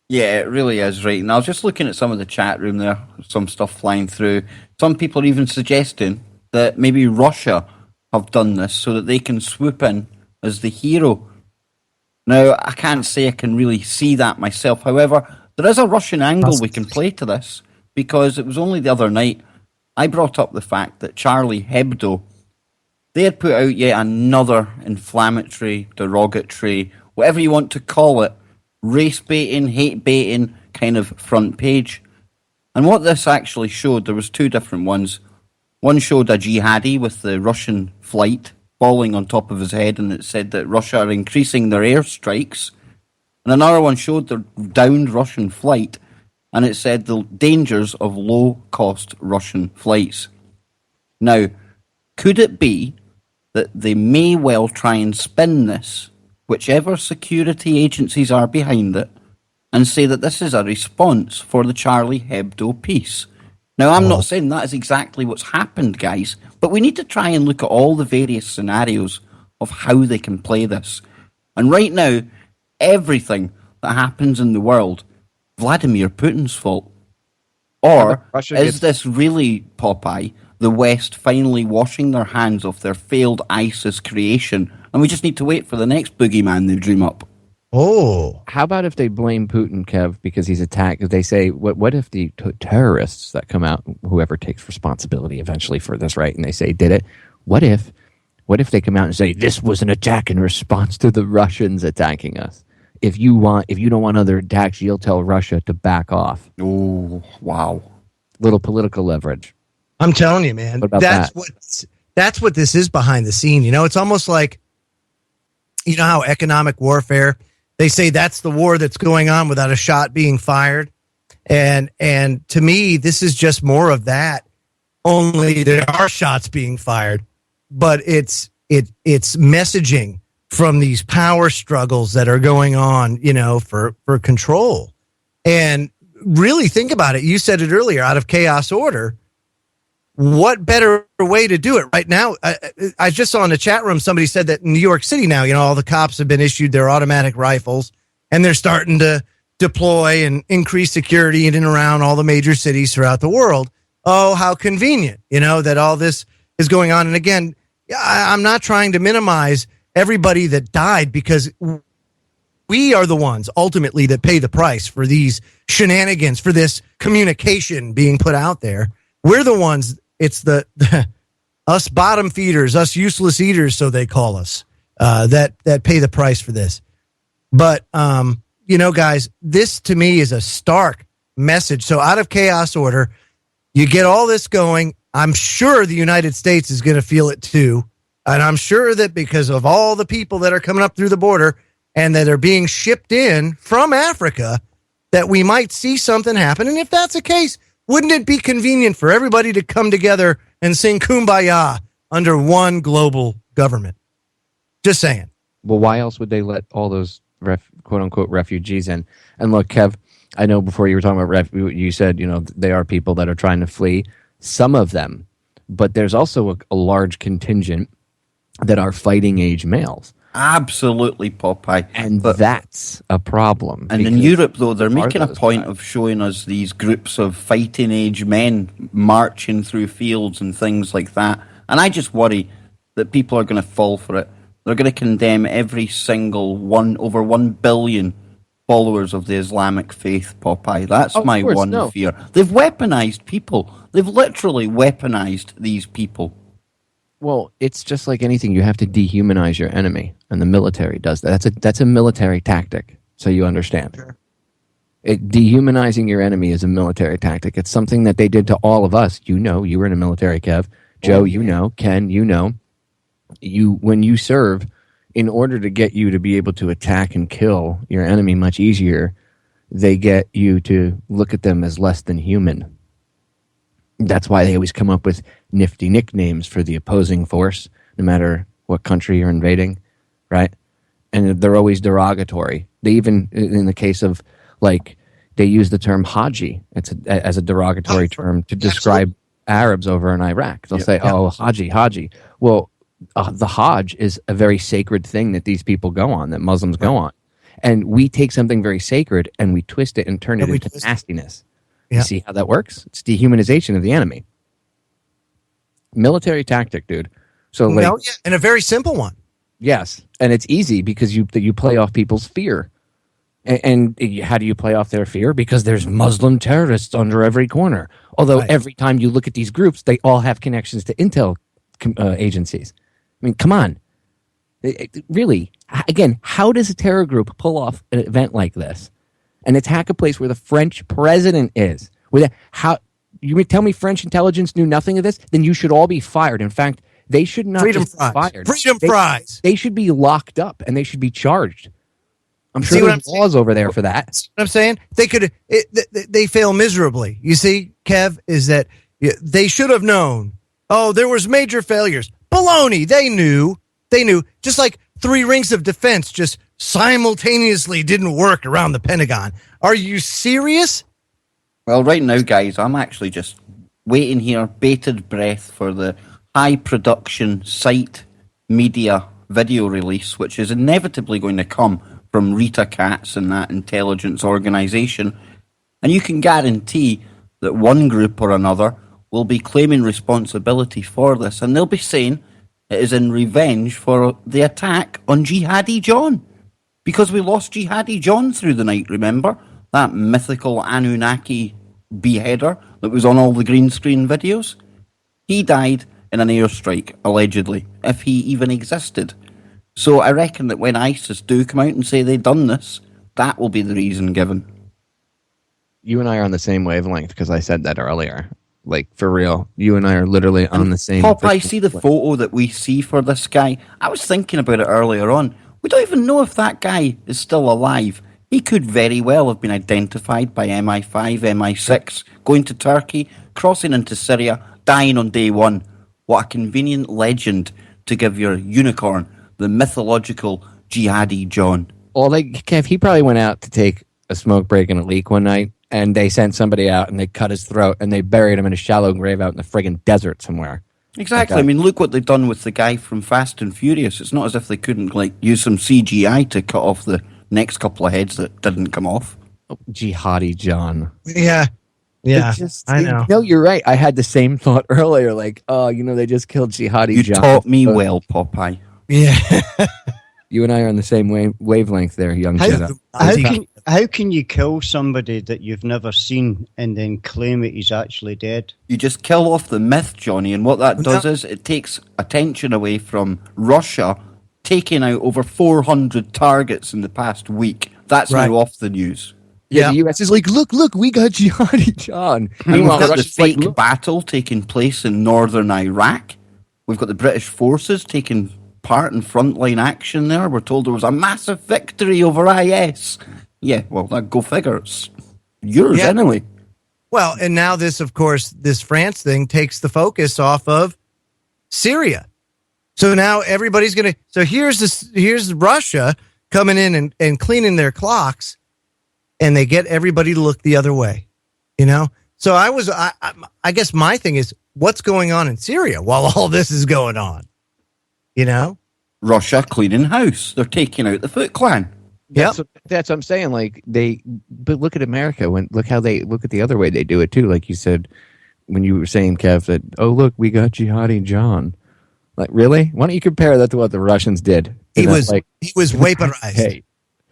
Yeah, it really is right. And I was just looking at some of the chat room there, some stuff flying through. Some people are even suggesting that maybe Russia have done this so that they can swoop in as the hero. Now, I can't say I can really see that myself. However, there is a Russian angle we can play to this, because it was only the other night I brought up the fact that Charlie Hebdo, they had put out yet another inflammatory, derogatory, whatever you want to call it, race baiting, hate baiting kind of front page. And what this actually showed, there was two different ones. One showed a jihadi with the Russian flight falling on top of his head, and it said that Russia are increasing their airstrikes. And another one showed the downed Russian flight, and it said the dangers of low-cost Russian flights. Now, could it be that they may well try and spin this, whichever security agencies are behind it, and say that this is a response for the Charlie Hebdo piece? Now, I'm not saying that is exactly what's happened, guys, but we need to try and look at all the various scenarios of how they can play this. And right now, everything that happens in the world, Vladimir Putin's fault. Or is this really, Popeye, the West finally washing their hands of their failed ISIS creation, and we just need to wait for the next boogeyman they dream up? Oh, How about if they blame Putin, Kev, because he's attacked? They say, what if the terrorists that come out, whoever takes responsibility eventually for this, right? And they say, did it? What if they come out and say, this was an attack in response to the Russians attacking us? If you don't want other attacks, you'll tell Russia to back off. Oh, wow. Little political leverage. I'm telling you, man. What about That's what this is behind the scene. You know, it's almost like, you know how economic warfare, they say that's the war that's going on without a shot being fired. And to me, this is just more of that. Only there are shots being fired, but it's messaging from these power struggles that are going on, you know, for control. And really think about it. You said it earlier, out of chaos order. What better way to do it right now? I just saw in the chat room, somebody said that in New York City now, you know, all the cops have been issued their automatic rifles and they're starting to deploy and increase security in and around all the major cities throughout the world. Oh, how convenient, you know, that all this is going on. And again, I'm not trying to minimize everybody that died, because we are the ones ultimately that pay the price for these shenanigans, for this communication being put out there. We're the ones, it's the us bottom feeders, us useless eaters, so they call us, that pay the price for this. But, you know, guys, this to me is a stark message. So out of chaos order, you get all this going. I'm sure the United States is going to feel it too. And I'm sure that because of all the people that are coming up through the border and that are being shipped in from Africa, that we might see something happen. And if that's the case, wouldn't it be convenient for everybody to come together and sing Kumbaya under one global government? Just saying. Well, why else would they let all those quote-unquote refugees in? And look, Kev, I know before you were talking about you said, you know, they are people that are trying to flee. Some of them. But there's also a large contingent that are fighting age males. Absolutely, Popeye. And that's a problem. And in Europe, though, they're making a point of showing us these groups of fighting age men marching through fields and things like that. And I just worry that people are going to fall for it. They're going to condemn every single over 1 billion followers of the Islamic faith, Popeye. That's my one fear. They've weaponized people. They've literally weaponized these people. Well, it's just like anything. You have to dehumanize your enemy, and the military does that. That's a military tactic, so you understand. Sure. Dehumanizing your enemy is a military tactic. It's something that they did to all of us. You know, you were in a military, Kev. Joe, you know. Ken, you know. When you serve, in order to get you to be able to attack and kill your enemy much easier, they get you to look at them as less than human. That's why they always come up with nifty nicknames for the opposing force, no matter what country you're invading, right? And they're always derogatory. They even, in the case of, like, they use the term Haji as a derogatory term to describe Arabs over in Iraq. They'll say, oh, Haji. Well, the Hajj is a very sacred thing that these people go on, that Muslims go on. And we take something very sacred and we twist it and turn it into nastiness. You see how that works? It's dehumanization of the enemy. Military tactic, dude. So, and a very simple one. Yes, and it's easy because you play off people's fear. And how do you play off their fear? Because there's Muslim terrorists under every corner. Although every time you look at these groups, they all have connections to intel agencies. I mean, come on. Really, again, how does a terror group pull off an event like this and attack a place where the French president is? You tell me French intelligence knew nothing of this? Then you should all be fired. In fact, they should not be fired. Freedom fries. They should be locked up and they should be charged. I'm sure See what there's I'm laws over there for that. See what I'm saying? They fail miserably. You see, Kev, is that they should have known. Oh, there was major failures. Baloney. They knew. Just like 3 rings of defense just simultaneously didn't work around the Pentagon. Are you serious? Well, right now, guys, I'm actually just waiting here, bated breath, for the high production site media video release, which is inevitably going to come from Rita Katz and that intelligence organization. And you can guarantee that one group or another will be claiming responsibility for this, and they'll be saying it is in revenge for the attack on Jihadi John. Because we lost Jihadi John through the night, remember? That mythical Anunnaki beheader that was on all the green screen videos? He died in an airstrike, allegedly, if he even existed. So I reckon that when ISIS do come out and say they've done this, that will be the reason given. You and I are on the same wavelength because I said that earlier. Like, for real. You and I are literally on the same... Popeye, see the photo that we see for this guy? I was thinking about it earlier on. We don't even know if that guy is still alive. He could very well have been identified by MI5, MI6, going to Turkey, crossing into Syria, dying on day one. What a convenient legend to give your unicorn the mythological Jihadi John. Well, Kev, he probably went out to take a smoke break and a leak one night, and they sent somebody out and they cut his throat and they buried him in a shallow grave out in the friggin' desert somewhere. Exactly. I mean, look what they've done with the guy from Fast and Furious. It's not as if they couldn't use some CGI to cut off the next couple of heads that didn't come off. Oh, Jihadi John. Yeah. I know. No, you're right. I had the same thought earlier. Like, oh, they just killed Jihadi John. You taught me well, Popeye. Yeah. You and I are on the same wavelength there, young Jedi. How can you kill somebody that you've never seen and then claim that he's actually dead? You just kill off the myth, Johnny, and what that does is it takes attention away from Russia taking out over 400 targets in the past week. That's now off the news. Yeah, the US is like, look, we got Jihadi John. And we've got the fake battle taking place in northern Iraq. We've got the British forces taking part in frontline action there. We're told there was a massive victory over IS. Yeah, well, that go figure. It's yours anyway. Well, and now this France thing takes the focus off of Syria. So now everybody's going to... So here's Russia coming in and cleaning their clocks, and they get everybody to look the other way, So I guess my thing is, what's going on in Syria while all this is going on? Russia cleaning house. They're taking out the Foot Clan. That's what I'm saying. Like but look at America. Look at the other way they do it too. Like you said when you were saying, Kev, that look, we got Jihadi John. Like, really? Why don't you compare that to what the Russians did? He was vaporized. Hey,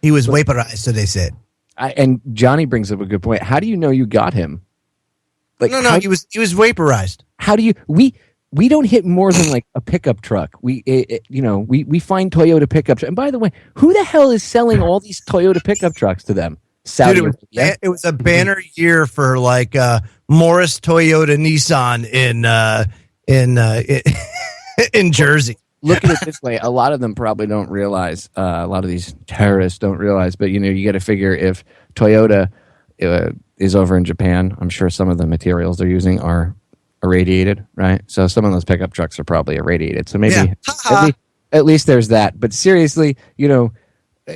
he was vaporized. So they said. And Johnny brings up a good point. How do you know you got him? Like, no, he was vaporized. How do you we don't hit more than like a pickup truck. We find Toyota pickup trucks. And by the way, who the hell is selling all these Toyota pickup trucks to them? Saudi Arabia. It was a banner year for like Morris, Toyota, Nissan in Jersey. Look at it this way: a lot of them probably don't realize. A lot of these terrorists don't realize. But you got to figure if Toyota is over in Japan, I'm sure some of the materials they're using are irradiated, right? So some of those pickup trucks are probably irradiated. So maybe at least there's that. But seriously,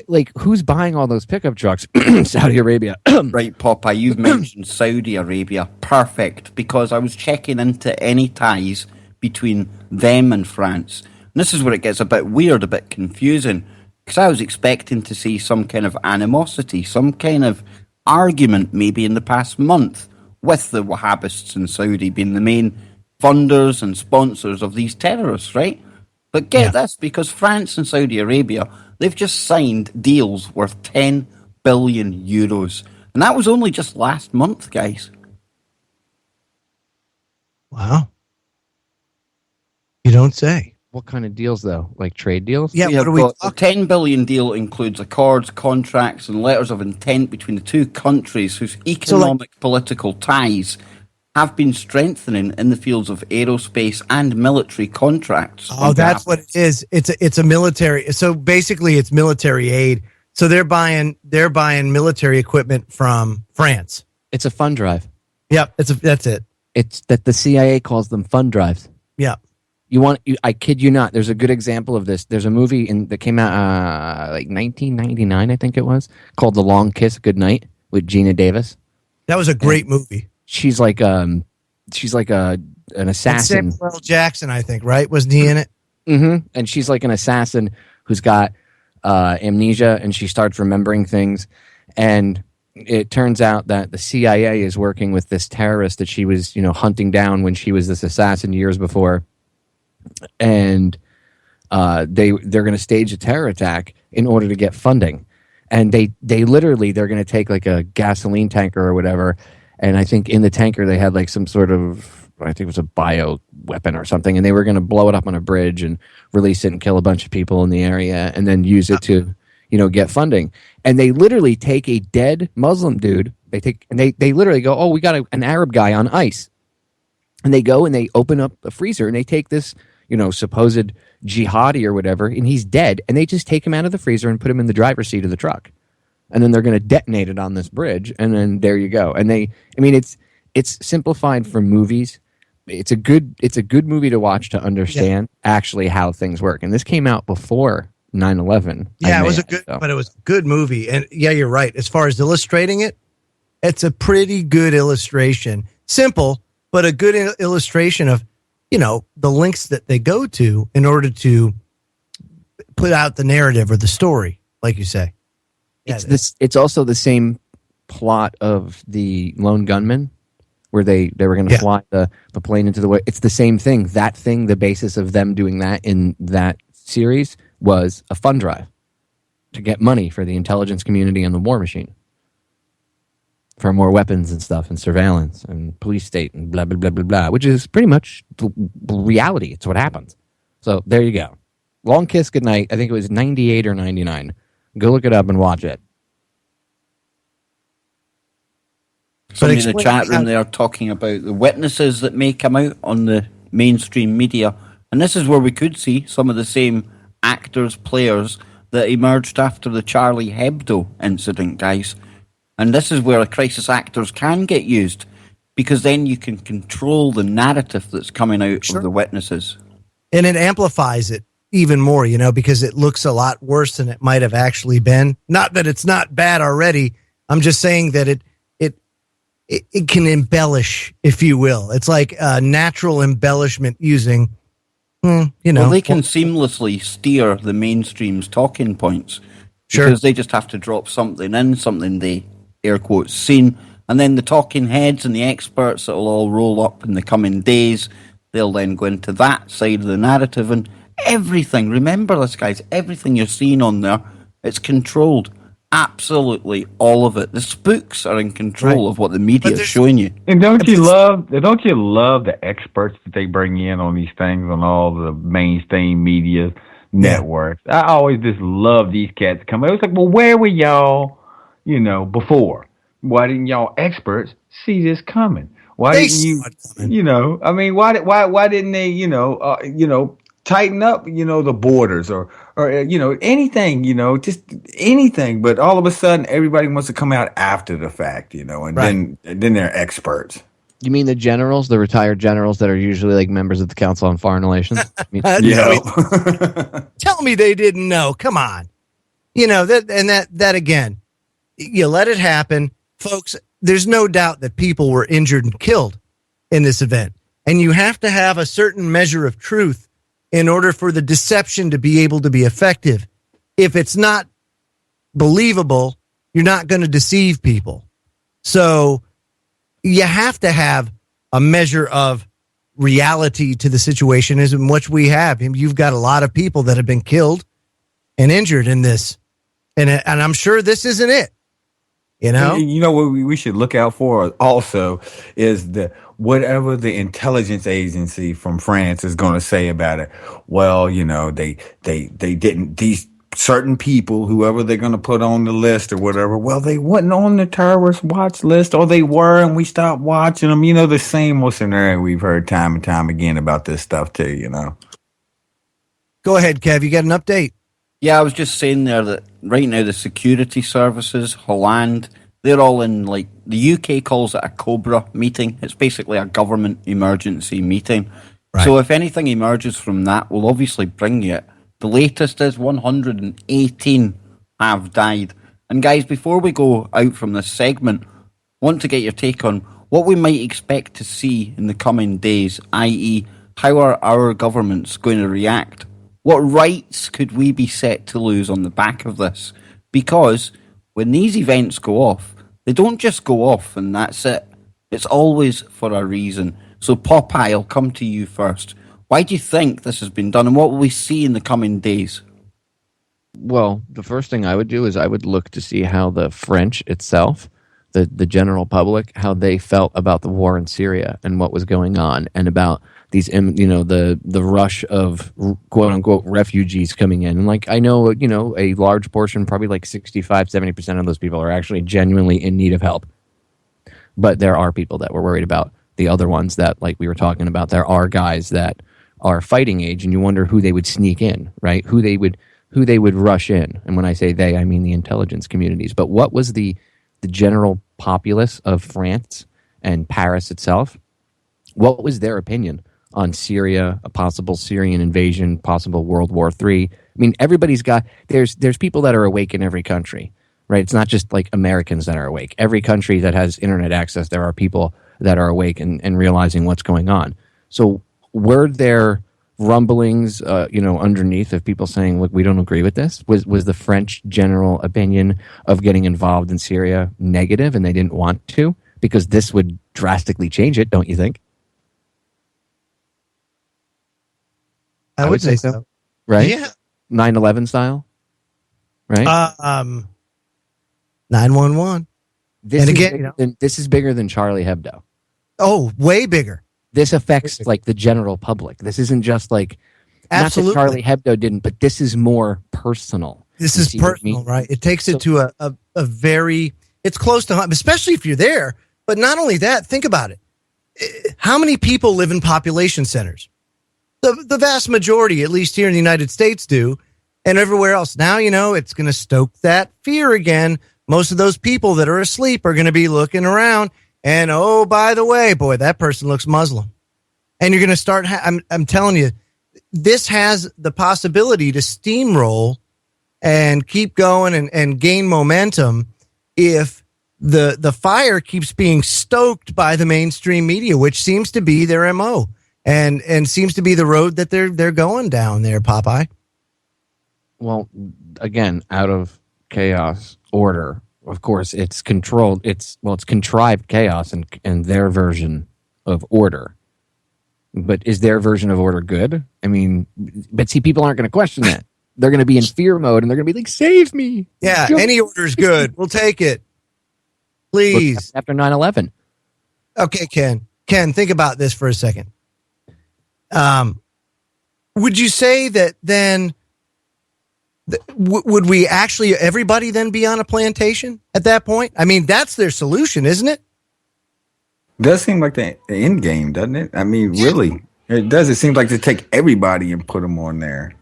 like, who's buying all those pickup trucks? Saudi Arabia. Right, Popeye, you've mentioned Saudi Arabia. Perfect, because I was checking into any ties between them and France. And this is where it gets a bit weird, a bit confusing, because I was expecting to see some kind of animosity, some kind of argument maybe in the past month, with the Wahhabists in Saudi being the main funders and sponsors of these terrorists, right? But get this, because France and Saudi Arabia, they've just signed deals worth 10 billion euros. And that was only just last month, guys. Wow. You don't say. What kind of deals, though? Like trade deals? Yeah, the 10 billion deal includes accords, contracts, and letters of intent between the two countries whose economic, political ties have been strengthening in the fields of aerospace and military contracts. Oh, that's what it is. It's a military. So basically, it's military aid So they're buying military equipment from France. It's a fund drive. Yep, that's it. It's that the CIA calls them fund drives. Yeah. I kid you not. There's a good example of this. There's a movie that came out like 1999, I think it was, called The Long Kiss Goodnight with Gina Davis. That was a great movie. She's like an assassin. Samuel L. Jackson, I think, right? Wasn't he in it? Mm-hmm. And she's like an assassin who's got amnesia, and she starts remembering things. And it turns out that the CIA is working with this terrorist that she was, hunting down when she was this assassin years before. And they're going to stage a terror attack in order to get funding. And they're going to take like a gasoline tanker or whatever. And I think in the tanker they had like some sort of, I think it was a bio weapon or something. And they were going to blow it up on a bridge and release it and kill a bunch of people in the area and then use it to, get funding. And they literally take a dead Muslim dude. They literally go, oh, we got an Arab guy on ice. And they go and they open up a freezer and they take this, supposed jihadi or whatever, and he's dead. And they just take him out of the freezer and put him in the driver's seat of the truck. And then they're going to detonate it on this bridge. And then there you go. And it's simplified for movies. It's a good movie to watch to understand actually how things work. And this came out before 9/11. Yeah, it was but it was a good movie. And yeah, you're right. As far as illustrating it, it's a pretty good illustration. Simple, but a good illustration of, the links that they go to in order to put out the narrative or the story, like you say. Yeah, it's also the same plot of the Lone Gunman, where they were going to fly the plane into the way. It's the same thing. That thing, the basis of them doing that in that series was a fund drive to get money for the intelligence community and the war machine for more weapons and stuff and surveillance and police state and blah, blah, blah, blah, blah, which is pretty much the reality. It's what happens. So there you go. Long Kiss Goodnight. I think it was 98 or 99. Go look it up and watch it. Somebody in the chat room there talking about the witnesses that may come out on the mainstream media. And this is where we could see some of the same actors, players that emerged after the Charlie Hebdo incident, guys. And this is where crisis actors can get used, because then you can control the narrative that's coming out of the witnesses. And it amplifies it even more, because it looks a lot worse than it might have actually been. Not that it's not bad already. I'm just saying that it can embellish, if you will. It's like a natural embellishment using, Well, they can seamlessly steer the mainstream's talking points. Because they just have to drop something they air quotes seen, and then the talking heads and the experts that will all roll up in the coming days, they'll then go into that side of the narrative, and everything, remember this, guys, everything you're seeing on there, it's controlled. Absolutely all of it. The spooks are in control of what the media is showing you. And don't you love the experts that they bring in on these things on all the mainstream media networks? I always just love these cats coming. It was like, well, where were y'all, before? Why didn't y'all experts see this coming? Why didn't you, why didn't they, tighten up, the borders or anything, just anything. But all of a sudden, everybody wants to come out after the fact, and then they're experts. You mean the generals, the retired generals that are usually like members of the Council on Foreign Relations? Tell me they didn't know. Come on. That again, you let it happen. Folks, there's no doubt that people were injured and killed in this event. And you have to have a certain measure of truth in order for the deception to be able to be effective. If it's not believable, you're not going to deceive people. So you have to have a measure of reality to the situation, is in which we have. You've got a lot of people that have been killed and injured in this. And I'm sure this isn't it. What we should look out for also is whatever the intelligence agency from France is going to say about it. Well, they didn't, these certain people, whoever they're going to put on the list or whatever, well, they wasn't on the terrorist watch list, or they were and we stopped watching them. The same old scenario we've heard time and time again about this stuff too, Go ahead, Kev. You got an update? Yeah, I was just saying there that right now the security services, Holland, they're all in, like, the UK calls it a COBRA meeting. It's basically a government emergency meeting. Right. So if anything emerges from that, we'll obviously bring you it. The latest is 118 have died. And guys, before we go out from this segment, I want to get your take on what we might expect to see in the coming days, i.e., how are our governments going to react? What rights could we be set to lose on the back of this? Because when these events go off, they don't just go off and that's it. It's always for a reason. So Popeye, I'll come to you first. Why do you think this has been done and what will we see in the coming days? Well, the first thing I would do is I would look to see how the French itself, the general public, how they felt about the war in Syria and what was going on, and about these, the rush of quote unquote refugees coming in. And like, I know, a large portion, probably like 65-70% of those people are actually genuinely in need of help. But there are people that we're worried about. The other ones that, like we were talking about, there are guys that are fighting age, and you wonder who they would sneak in, right? Who they would rush in. And when I say they, I mean the intelligence communities. But what was the general populace of France and Paris itself? What was their opinion on Syria, a possible Syrian invasion, possible World War III? I mean, everybody's got, there's people that are awake in every country, right? It's not just like Americans that are awake. Every country that has internet access, there are people that are awake and realizing what's going on. So were there rumblings, underneath of people saying, look, we don't agree with this? Was the French general opinion of getting involved in Syria negative and they didn't want to? Because this would drastically change it, don't you think? I would say so. Right? Yeah. 9/11 style? Right? 911. This is bigger than Charlie Hebdo. Oh, way bigger. This affects like the general public. This isn't just like, absolutely. Not that Charlie Hebdo didn't, but this is more personal. This is personal, right? It takes it to a very, it's close to home, especially if you're there. But not only that, think about it. How many people live in population centers? The vast majority, at least here in the United States, do, and everywhere else. Now, it's going to stoke that fear again. Most of those people that are asleep are going to be looking around. And, oh, by the way, boy, that person looks Muslim. And you're going to start, I'm telling you, this has the possibility to steamroll and keep going and gain momentum if the fire keeps being stoked by the mainstream media, which seems to be their MO and seems to be the road that they're going down there, Popeye. Well, again, out of chaos, order. Of course, it's controlled. It's contrived chaos and their version of order. But is their version of order good? I mean, but see, people aren't going to question that. They're going to be in fear mode and they're going to be like, save me. Yeah, any order is good. We'll take it. Please. After 9/11. Okay, Ken, think about this for a second. Would you say that then would we actually, everybody then be on a plantation at that point? I mean, that's their solution, isn't it? Does seem like the end game, doesn't it? I mean, really, it does. It seems like to take everybody and put them on there.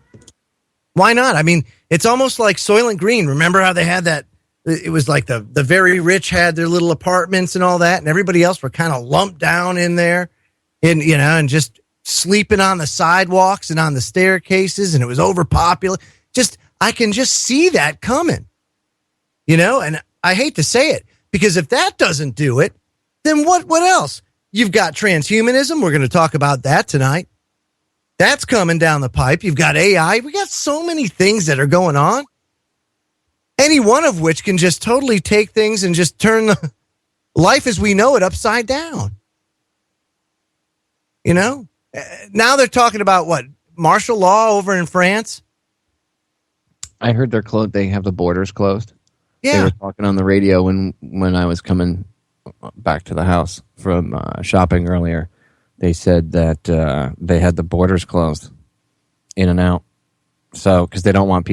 Why not? I mean, it's almost like Soylent Green. Remember how they had that? It was like the very rich had their little apartments and all that, and everybody else were kind of lumped down in there, and just sleeping on the sidewalks and on the staircases, and it was overpopulated. I can just see that coming, and I hate to say it, because if that doesn't do it, then what else? You've got transhumanism. We're going to talk about that tonight. That's coming down the pipe. You've got AI. We got so many things that are going on, any one of which can just totally take things and just turn the life as we know it upside down. Now they're talking about what? Martial law over in France? I heard they're closed. They have the borders closed. Yeah. They were talking on the radio when I was coming back to the house from shopping earlier. They said that they had the borders closed, in and out. So, because they don't want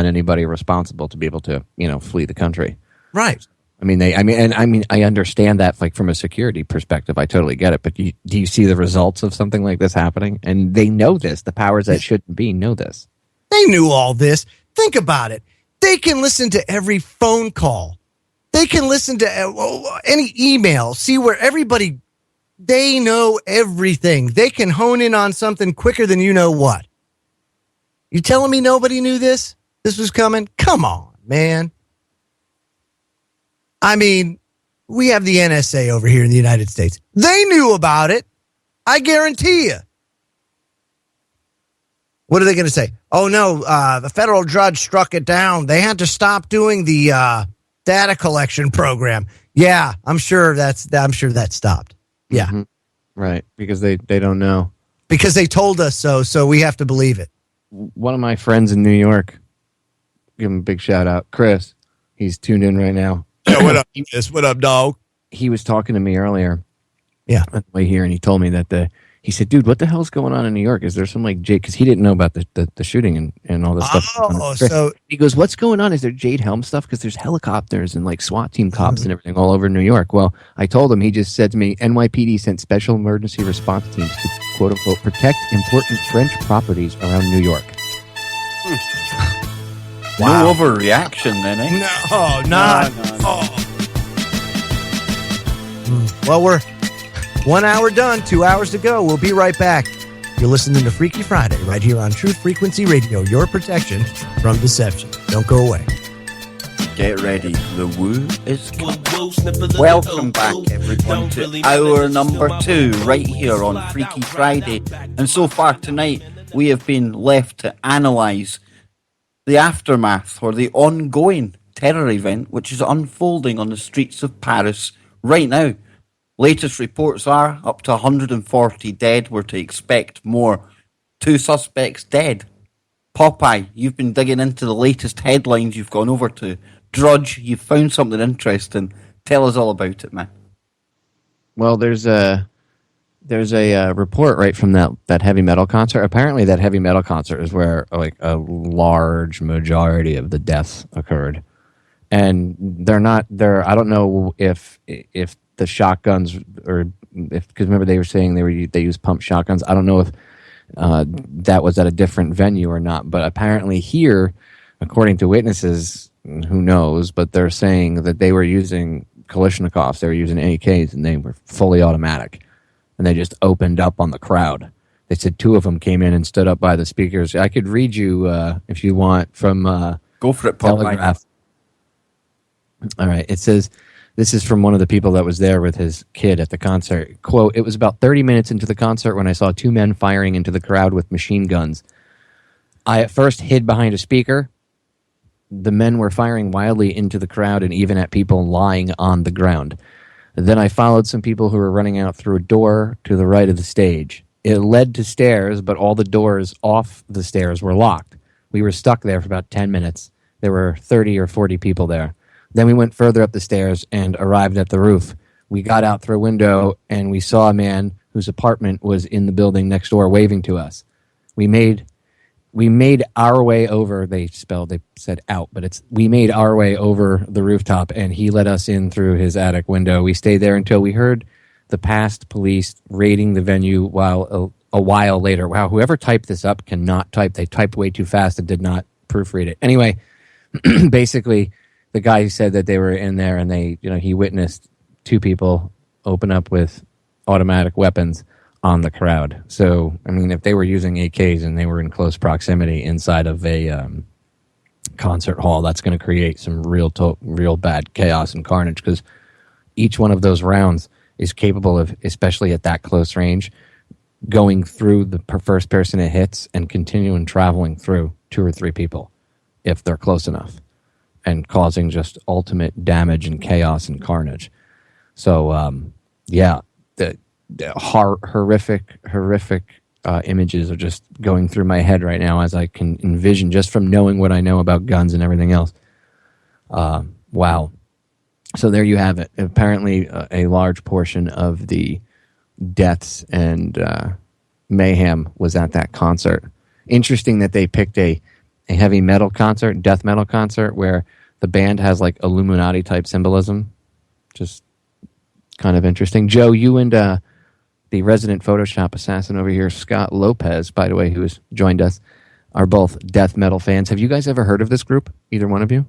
anybody responsible to be able to, flee the country. Right. I understand that, like, from a security perspective. I totally get it. But do you see the results of something like this happening? And they know this. The powers that shouldn't be know this. They knew all this. Think about it. They can listen to every phone call. They can listen to any email, see where everybody, they know everything. They can hone in on something quicker than you know what. You telling me nobody knew this? This was coming? Come on, man. I mean, we have the NSA over here in the United States. They knew about it. I guarantee you. What are they going to say? Oh, no, the federal judge struck it down. They had to stop doing the data collection program. Yeah, I'm sure that stopped. Yeah. Mm-hmm. Right, because they don't know. Because they told us so we have to believe it. One of my friends in New York, give him a big shout out, Chris. He's tuned in right now. Yeah, what up, Chris? What up, dog? He was talking to me earlier. Yeah. On the way here, and he told me that he said, dude, what the hell's going on in New York? Is there some like Jade? Because he didn't know about the shooting and all this stuff. Oh, so he goes, what's going on? Is there Jade Helm stuff? Because there's helicopters and like SWAT team cops and everything all over New York. Well, I told him, he just said to me, NYPD sent special emergency response teams to quote unquote protect important French properties around New York. Wow. No overreaction then, eh? No, not. No. Oh. Well, we're 1 hour done, 2 hours to go. We'll be right back. You're listening to Freaky Friday right here on Truth Frequency Radio, your protection from deception. Don't go away. Get ready. The woo is coming. Welcome back, everyone, to hour number 2 right here on Freaky Friday. And so far tonight, we have been left to analyse the aftermath or the ongoing terror event which is unfolding on the streets of Paris right now. Latest reports are up to 140 dead. We're to expect more. 2 suspects dead. Popeye, you've been digging into the latest headlines. You've gone over to Drudge. You've found something interesting. Tell us all about it, man. Well, there's a report right from that heavy metal concert. Apparently, that heavy metal concert is where like a large majority of the deaths occurred, and they're not there. I don't know if the shotguns or because remember they were saying they use pump shotguns. I don't know if that was at a different venue or not, but apparently here, according to witnesses, who knows? But they're saying that they were using Kalashnikovs, they were using AKs, and they were fully automatic. And they just opened up on the crowd. They said 2 of them came in and stood up by the speakers. I could read you, if you want, from Go for it, Telegraph. All right. It says, this is from one of the people that was there with his kid at the concert. Quote, it was about 30 minutes into the concert when I saw 2 men firing into the crowd with machine guns. I at first hid behind a speaker. The men were firing wildly into the crowd and even at people lying on the ground. Then I followed some people who were running out through a door to the right of the stage. It led to stairs, but all the doors off the stairs were locked. We were stuck there for about 10 minutes. There were 30 or 40 people there. Then we went further up the stairs and arrived at the roof. We got out through a window and we saw a man whose apartment was in the building next door waving to us. We made our way over, they said out, but we made our way over the rooftop and he let us in through his attic window. We stayed there until we heard the past police raiding the venue a while later. Wow, whoever typed this up cannot type. They typed way too fast and did not proofread it. Anyway, basically, the guy said that they were in there and he witnessed 2 people open up with automatic weapons on the crowd. So, I mean, if they were using AKs and they were in close proximity inside of a concert hall, that's going to create some real bad chaos and carnage because each one of those rounds is capable of, especially at that close range, going through the first person it hits and continuing traveling through 2 or 3 people if they're close enough and causing just ultimate damage and chaos and carnage. So, yeah, the horrific images are just going through my head right now as I can envision just from knowing what I know about guns and everything else. Wow. So there you have it. Apparently a large portion of the deaths and mayhem was at that concert. Interesting that they picked a heavy metal concert, death metal concert, where the band has like Illuminati type symbolism. Just kind of interesting. Joe, you and the resident Photoshop assassin over here, Scott Lopez, by the way, who has joined us, are both death metal fans. Have you guys ever heard of this group? Either one of you?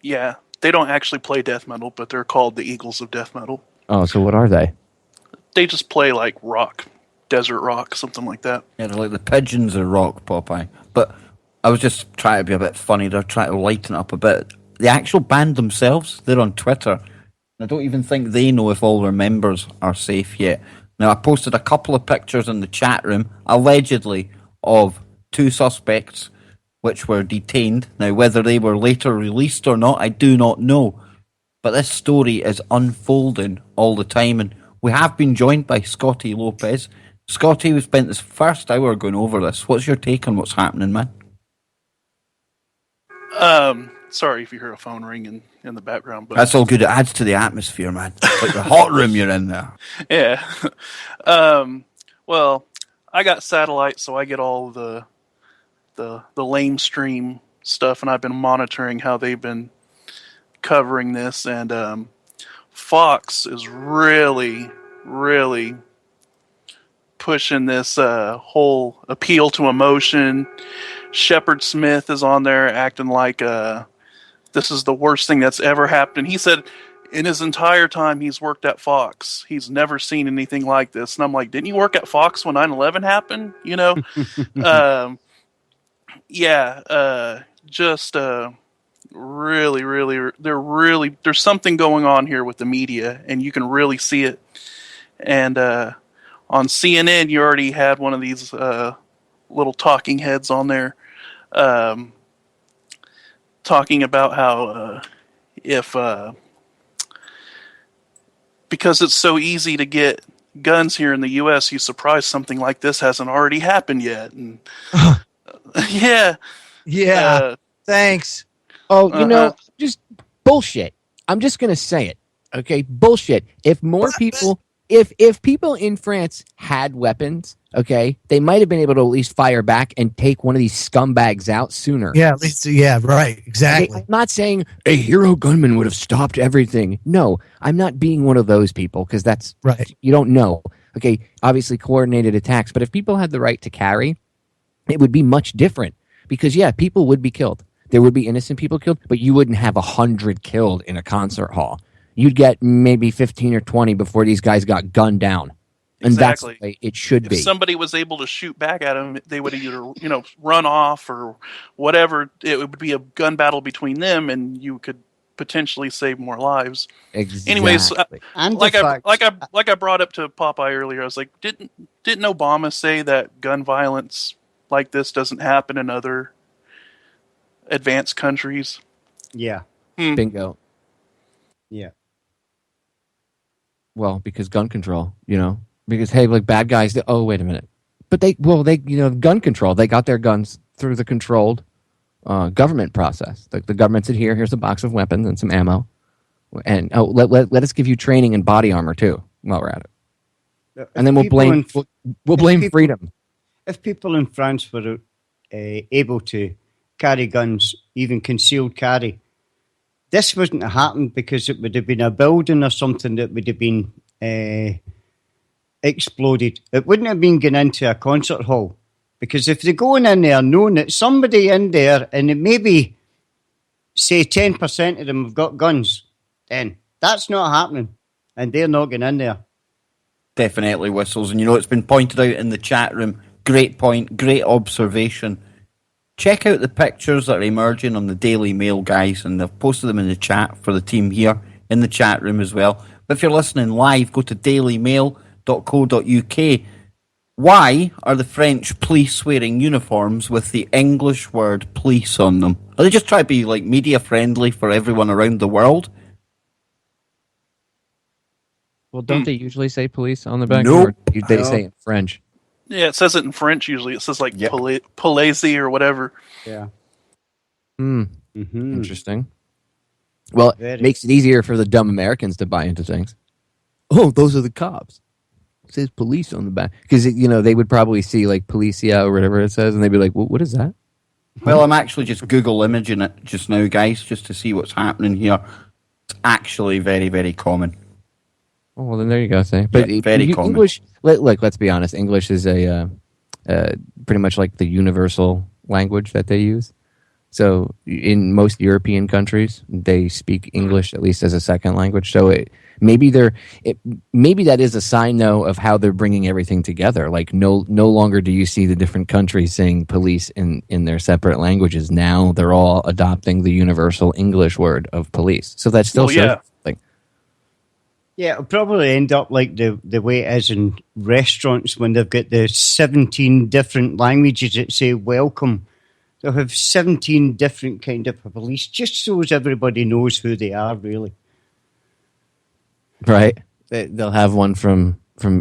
Yeah. They don't actually play death metal, but they're called the Eagles of Death Metal. Oh, so what are they? They just play like rock, desert rock, something like that. Yeah, they're like the pigeons of rock, Popeye. But I was just trying to be a bit funny. They're trying to lighten it up a bit. The actual band themselves, they're on Twitter. I don't even think they know if all their members are safe yet. Now, I posted a couple of pictures in the chat room, allegedly, of 2 suspects which were detained. Now, whether they were later released or not, I do not know. But this story is unfolding all the time, and we have been joined by Scotty Lopez. Scotty, we spent this first hour going over this. What's your take on what's happening, man? Sorry if you hear a phone ring in the background, but That's all good. It adds to the atmosphere, man. It's like the hot room you're in there. yeah. Well, I got satellite, so I get all the lame stream stuff, and I've been monitoring how they've been covering this, and Fox is really pushing this whole appeal to emotion. Shepard Smith is on there acting like this is the worst thing that's ever happened. He said in his entire time he's worked at Fox, he's never seen anything like this. And I'm like, didn't you work at Fox when 9/11 happened? You know? Really, there's something going on here with the media, and you can really see it. And on CNN, you already had one of these little talking heads on there talking about how if because it's so easy to get guns here in the U.S., he's surprised something like this hasn't already happened yet. And Yeah. Thanks. Oh, you know, just bullshit. I'm just going to say it. Okay, bullshit. If more people, if people in France had weapons, okay, they might have been able to at least fire back and take one of these scumbags out sooner. Yeah, at least, yeah, right, exactly. Okay, I'm not saying a hero gunman would have stopped everything. No, I'm not being one of those people, because that's right. You don't know. Okay, obviously coordinated attacks, but if people had the right to carry, it would be much different. Because yeah, people would be killed. There would be innocent people killed, but you wouldn't have 100 killed in a concert hall. You'd get maybe 15 or 20 before these guys got gunned down. And exactly. That's the way it should be. If somebody was able to shoot back at them, they would either, run off or whatever. It would be a gun battle between them, and you could potentially save more lives. Exactly. Anyways, And like the fact- I brought up to Popeye earlier, I was like, didn't Obama say that gun violence like this doesn't happen in other advanced countries? Yeah. Bingo. Yeah. Well, because gun control, because hey, like bad guys. Oh, wait a minute, but they gun control. They got their guns through the controlled government process. The government said, here's a box of weapons and some ammo, and let us give you training and body armor too while we're at it, and then we'll blame freedom. If people in France were able to carry guns, even concealed carry, this wouldn't have happened, because it would have been a building or something that would have been exploded. It wouldn't have been going into a concert hall, because if they're going in there knowing that somebody in there, and it maybe say 10% of them have got guns, then that's not happening, and they're not going in there. Definitely whistles. And it's been pointed out in the chat room. Great point, great observation. Check out the pictures that are emerging on the Daily Mail, guys, and they've posted them in the chat for the team here in the chat room as well. But if you're listening live, go to dailymail.co.uk. Why are the French police wearing uniforms with the English word police on them? Are they just trying to be like media friendly for everyone around the world? Well, don't they usually say police on the back? Nope. Or they say it in French. Yeah, it says it in French usually. It says like Yep. Polizei or whatever. Yeah. Interesting. Well, Very. it makes it easier for the dumb Americans to buy into things. Oh, those are the cops. It says police on the back. Because, they would probably see like Policia or whatever it says, and they'd be like, what is that? Well, I'm actually just Google imaging it just now, guys, just to see what's happening here. It's actually very, very common. Oh, well, then there you go. Say, but very common. English. Look, let's be honest. English is a pretty much like the universal language that they use. So in most European countries, they speak English at least as a second language. So maybe that is a sign though of how they're bringing everything together. Like no longer do you see the different countries saying police in their separate languages. Now they're all adopting the universal English word of police. So that still shows something. Yeah, it'll probably end up like the way it is in restaurants when they've got the 17 different languages that say welcome. They'll have 17 different kind of police, just so as everybody knows who they are, really. Right. They'll have one from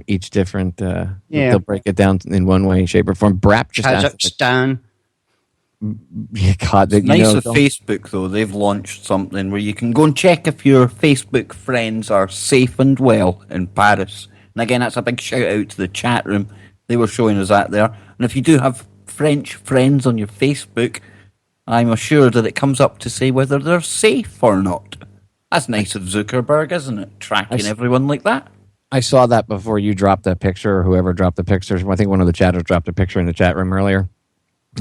each different... They'll break it down in one way, shape, or form. Brap just Kazakhstan. God, nice of Facebook, though. They've launched something where you can go and check if your Facebook friends are safe and well in Paris. And again, that's a big shout out to the chat room. They were showing us that there. And if you do have French friends on your Facebook, I'm assured that it comes up to say whether they're safe or not. That's nice of Zuckerberg, isn't it? Tracking everyone like that. I saw that before you dropped that picture, or whoever dropped the pictures. I think one of the chatters dropped a picture in the chat room earlier.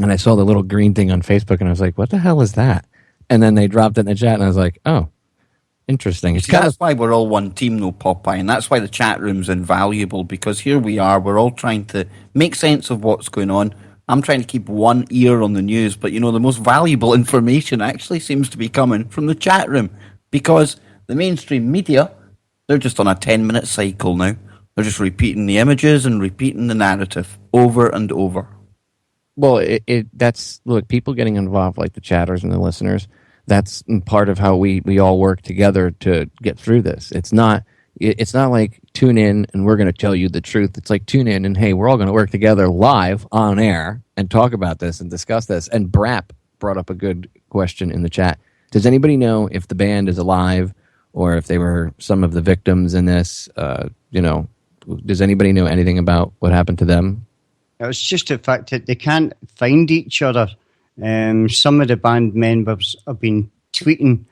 And I saw the little green thing on Facebook, and I was like, what the hell is that? And then they dropped it in the chat, and I was like, oh, interesting. That's why we're all one team, though, Popeye, and that's why the chat room's invaluable, because here we are, we're all trying to make sense of what's going on. I'm trying to keep one ear on the news, but, the most valuable information actually seems to be coming from the chat room, because the mainstream media, they're just on a 10-minute cycle now. They're just repeating the images and repeating the narrative over and over. Well, that's look, people getting involved, like the chatters and the listeners, that's part of how we all work together to get through this. It's not like tune in and we're going to tell you the truth. It's like tune in and, hey, we're all going to work together live on air and talk about this and discuss this. And Brap brought up a good question in the chat. Does anybody know if the band is alive or if they were some of the victims in this? Does anybody know anything about what happened to them? It's just the fact that they can't find each other. Some of the band members have been tweeting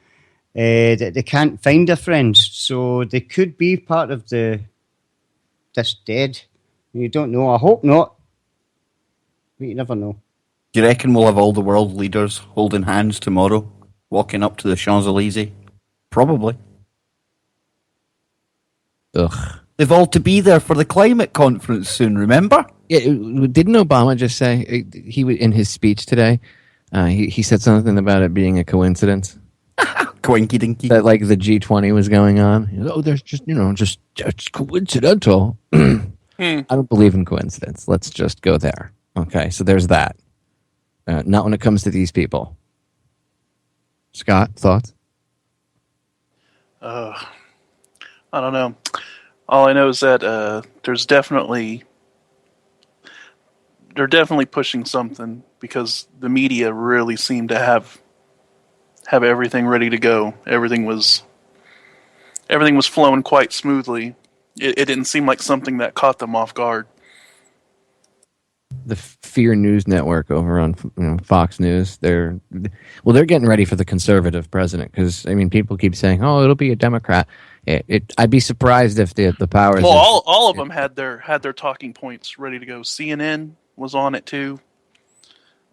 that they can't find their friends, so they could be part of this dead. You don't know. I hope not, but you never know. Do you reckon we'll have all the world leaders holding hands tomorrow, walking up to the Champs-Elysees? Probably. Ugh. They've all to be there for the climate conference soon, remember? Yeah, didn't Obama just say he in his speech today? He said something about it being a coincidence. Coinky dinky. That like the G20 was going on. Oh, there's just it's coincidental. I don't believe in coincidence. Let's just go there. Okay, so there's that. Not when it comes to these people. Scott, thoughts? I don't know. All I know is that they're definitely pushing something, because the media really seemed to have everything ready to go. Everything was flowing quite smoothly. It didn't seem like something that caught them off guard. The Fear News Network over on Fox News, they're getting ready for the conservative president, because people keep saying, oh, it'll be a Democrat. I'd be surprised if the powers. Well, all of them had their talking points ready to go. CNN was on it too.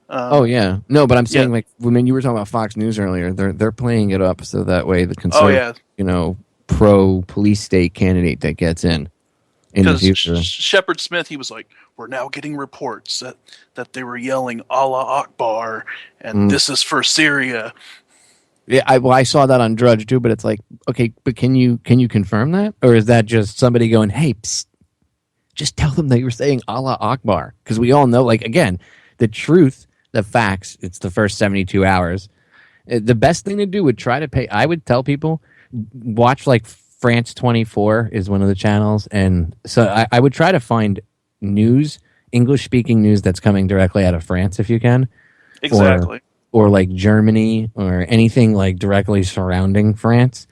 Oh yeah, no, but I'm saying like when you were talking about Fox News earlier, they're playing it up so that way the conservative, pro police state candidate that gets in the future. Shepard Smith, he was like, we're now getting reports that they were yelling Allah Akbar and this is for Syria. Yeah, I saw that on Drudge too, but it's like, okay, but can you confirm that, or is that just somebody going, hey, psst, just tell them that you were saying Allah Akbar, because we all know, like, again, the truth, the facts. It's the first 72 hours. The best thing to do would try to pay. I would tell people watch like France 24 is one of the channels, and so I would try to find news, English speaking news that's coming directly out of France if you can, exactly. Or like Germany or anything like directly surrounding France.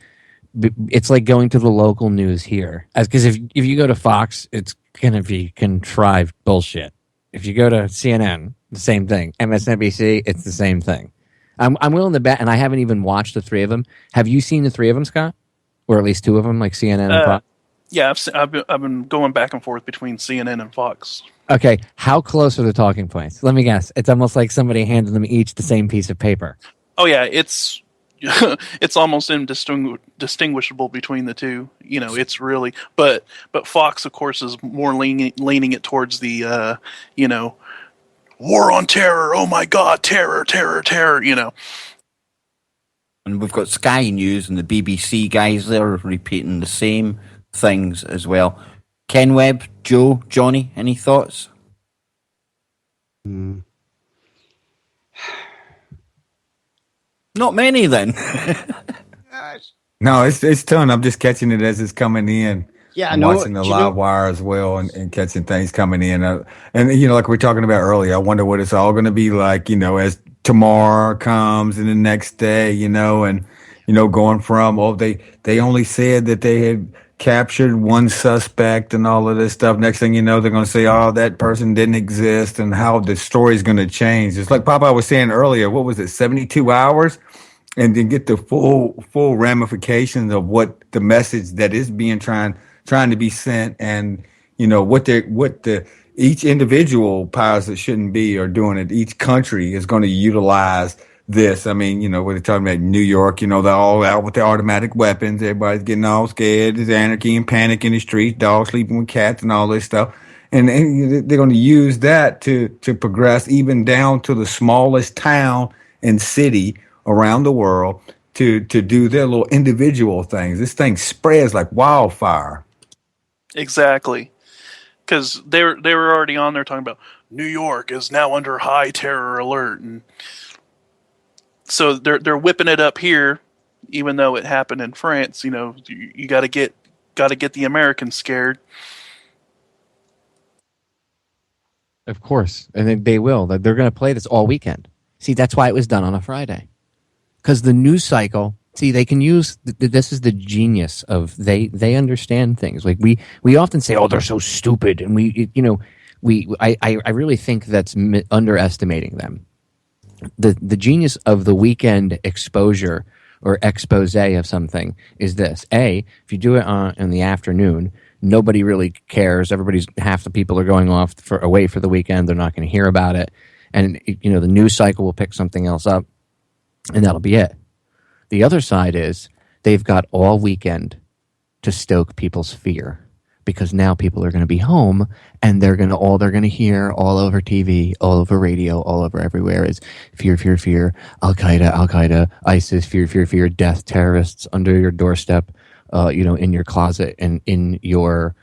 It's like going to the local news here, because if you go to Fox, it's gonna be contrived bullshit. If you go to CNN, the same thing. MSNBC, it's the same thing. I'm willing to bet, and I haven't even watched the three of them. Have you seen the three of them, Scott? Or at least two of them, like CNN and Fox? Yeah, I've been going back and forth between CNN and Fox. Okay, how close are the talking points? Let me guess. It's almost like somebody handed them each the same piece of paper. Oh yeah, it's it's almost indistinguishable between the two. It's really, but Fox, of course, is more leaning it towards the war on terror. Oh my God, terror, terror, terror. And we've got Sky News and the BBC guys there repeating the same things as well. Ken Webb, Joe, Johnny, any thoughts? Not many then. No, it's ton. I'm just catching it as it's coming in. Yeah, I I'm know. watching the live wire as well and catching things coming in. And like we were talking about earlier, I wonder what it's all going to be like, as tomorrow comes and the next day, and, going from, they only said that they had captured one suspect and all of this stuff. Next thing you know, they're going to say, oh, that person didn't exist and how the story's going to change. It's like Papa was saying earlier, what was it, 72 hours? And then get the full ramifications of what the message that is being trying to be sent, and what the each individual powers that shouldn't be are doing it. Each country is going to utilize this. I mean, we're talking about New York. They're all out with their automatic weapons. Everybody's getting all scared. There's anarchy and panic in the streets. Dogs sleeping with cats and all this stuff. And they're going to use that to progress even down to the smallest town and city around the world to do their little individual things. This thing spreads like wildfire. Exactly, because they were already on there talking about New York is now under high terror alert, and so they're whipping it up here, even though it happened in France. You got to get the Americans scared. Of course, and they will. They're going to play this all weekend. See, that's why it was done on a Friday. Because the news cycle, see, they can use this is the genius of they understand things. Like we often say, oh, they're so stupid, and I really think that's underestimating them. The genius of the weekend exposure or expose of something is this: A, if you do it in the afternoon, nobody really cares. Half the people are going off away for the weekend. They're not going to hear about it, and the news cycle will pick something else up. And that'll be it. The other side is they've got all weekend to stoke people's fear, because now people are going to be home and they're going to hear all over TV, all over radio, all over everywhere is fear, fear, fear, Al Qaeda, ISIS, fear, fear, fear, death, terrorists under your doorstep, in your closet and in your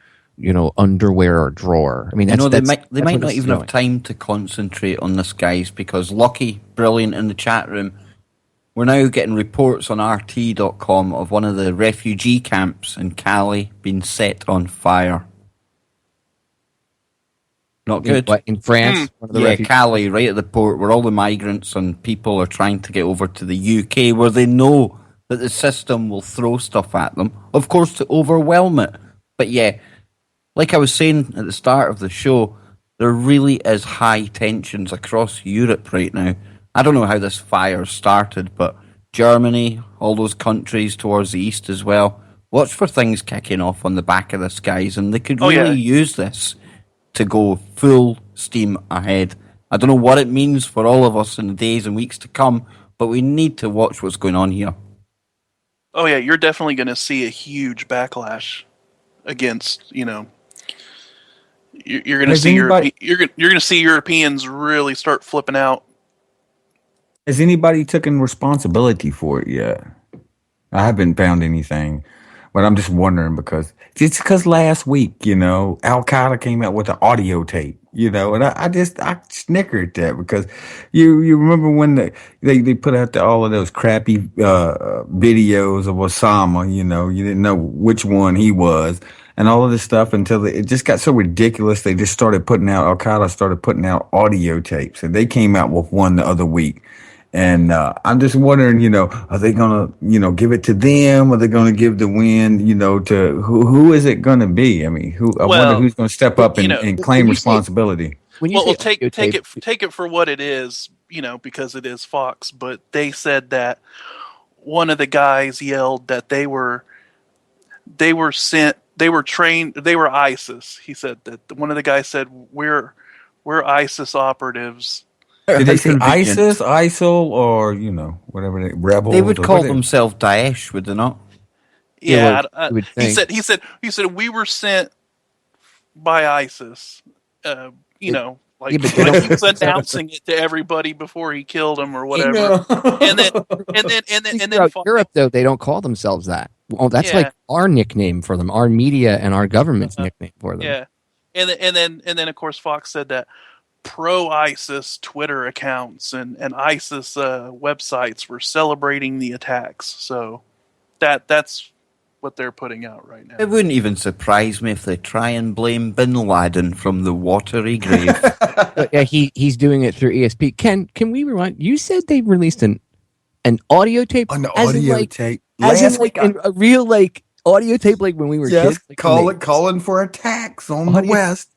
underwear or drawer. I mean, they might not even have time to concentrate on this, guys, because Lucky, brilliant in the chat room, we're now getting reports on RT.com of one of the refugee camps in Cali being set on fire. Not good. In France? Cali, right at the port, where all the migrants and people are trying to get over to the UK, where they know that the system will throw stuff at them, of course, to overwhelm it. But yeah, like I was saying at the start of the show, there really is high tensions across Europe right now. I don't know how this fire started, but Germany, all those countries towards the east as well, watch for things kicking off on the back of this, guys, and they could really use this to go full steam ahead. I don't know what it means for all of us in the days and weeks to come, but we need to watch what's going on here. Oh yeah, you're definitely going to see a huge backlash against, you're going to see you're going to see Europeans really start flipping out. Has anybody taken responsibility for it yet? I haven't found anything, but I'm just wondering because last week, Al Qaeda came out with an audio tape, and I snickered that because you remember when they put out all of those crappy videos of Osama, you didn't know which one he was and all of this stuff until it just got so ridiculous. They just Al Qaeda started putting out audio tapes, and they came out with one the other week. And I'm just wondering, are they going to, give it to them? Are they going to give the win, to who is it going to be? I mean, I wonder who's going to step up and claim responsibility. Take it for what it is, because it is Fox. But they said that one of the guys yelled that they were trained, they were ISIS. He said that one of the guys said, we're we're ISIS operatives. Did they say Convenient. ISIS, ISIL, or whatever they rebels? They would or call what they- themselves Daesh, would they not? Yeah, you would he think. said we were sent by ISIS. You know, like, Yeah, but they like don't- he was announcing it to everybody before he killed him or whatever. know. And then Throughout Europe, though, they don't call themselves that. Well, that's Yeah. like our nickname for them, our media and our government's nickname for them. Yeah, and then of course Fox said that pro-ISIS Twitter accounts and ISIS websites were celebrating the attacks. So that's what they're putting out right now. It wouldn't even surprise me if they try and blame Bin Laden from the watery grave. But, yeah, he's doing it through ESP. Can we rewind? You said they released an audio tape On the as in, audio like, tape. as in Last like week, a real like audio tape, like when we were yes, kids. Like, calling for attacks on the Audio- West.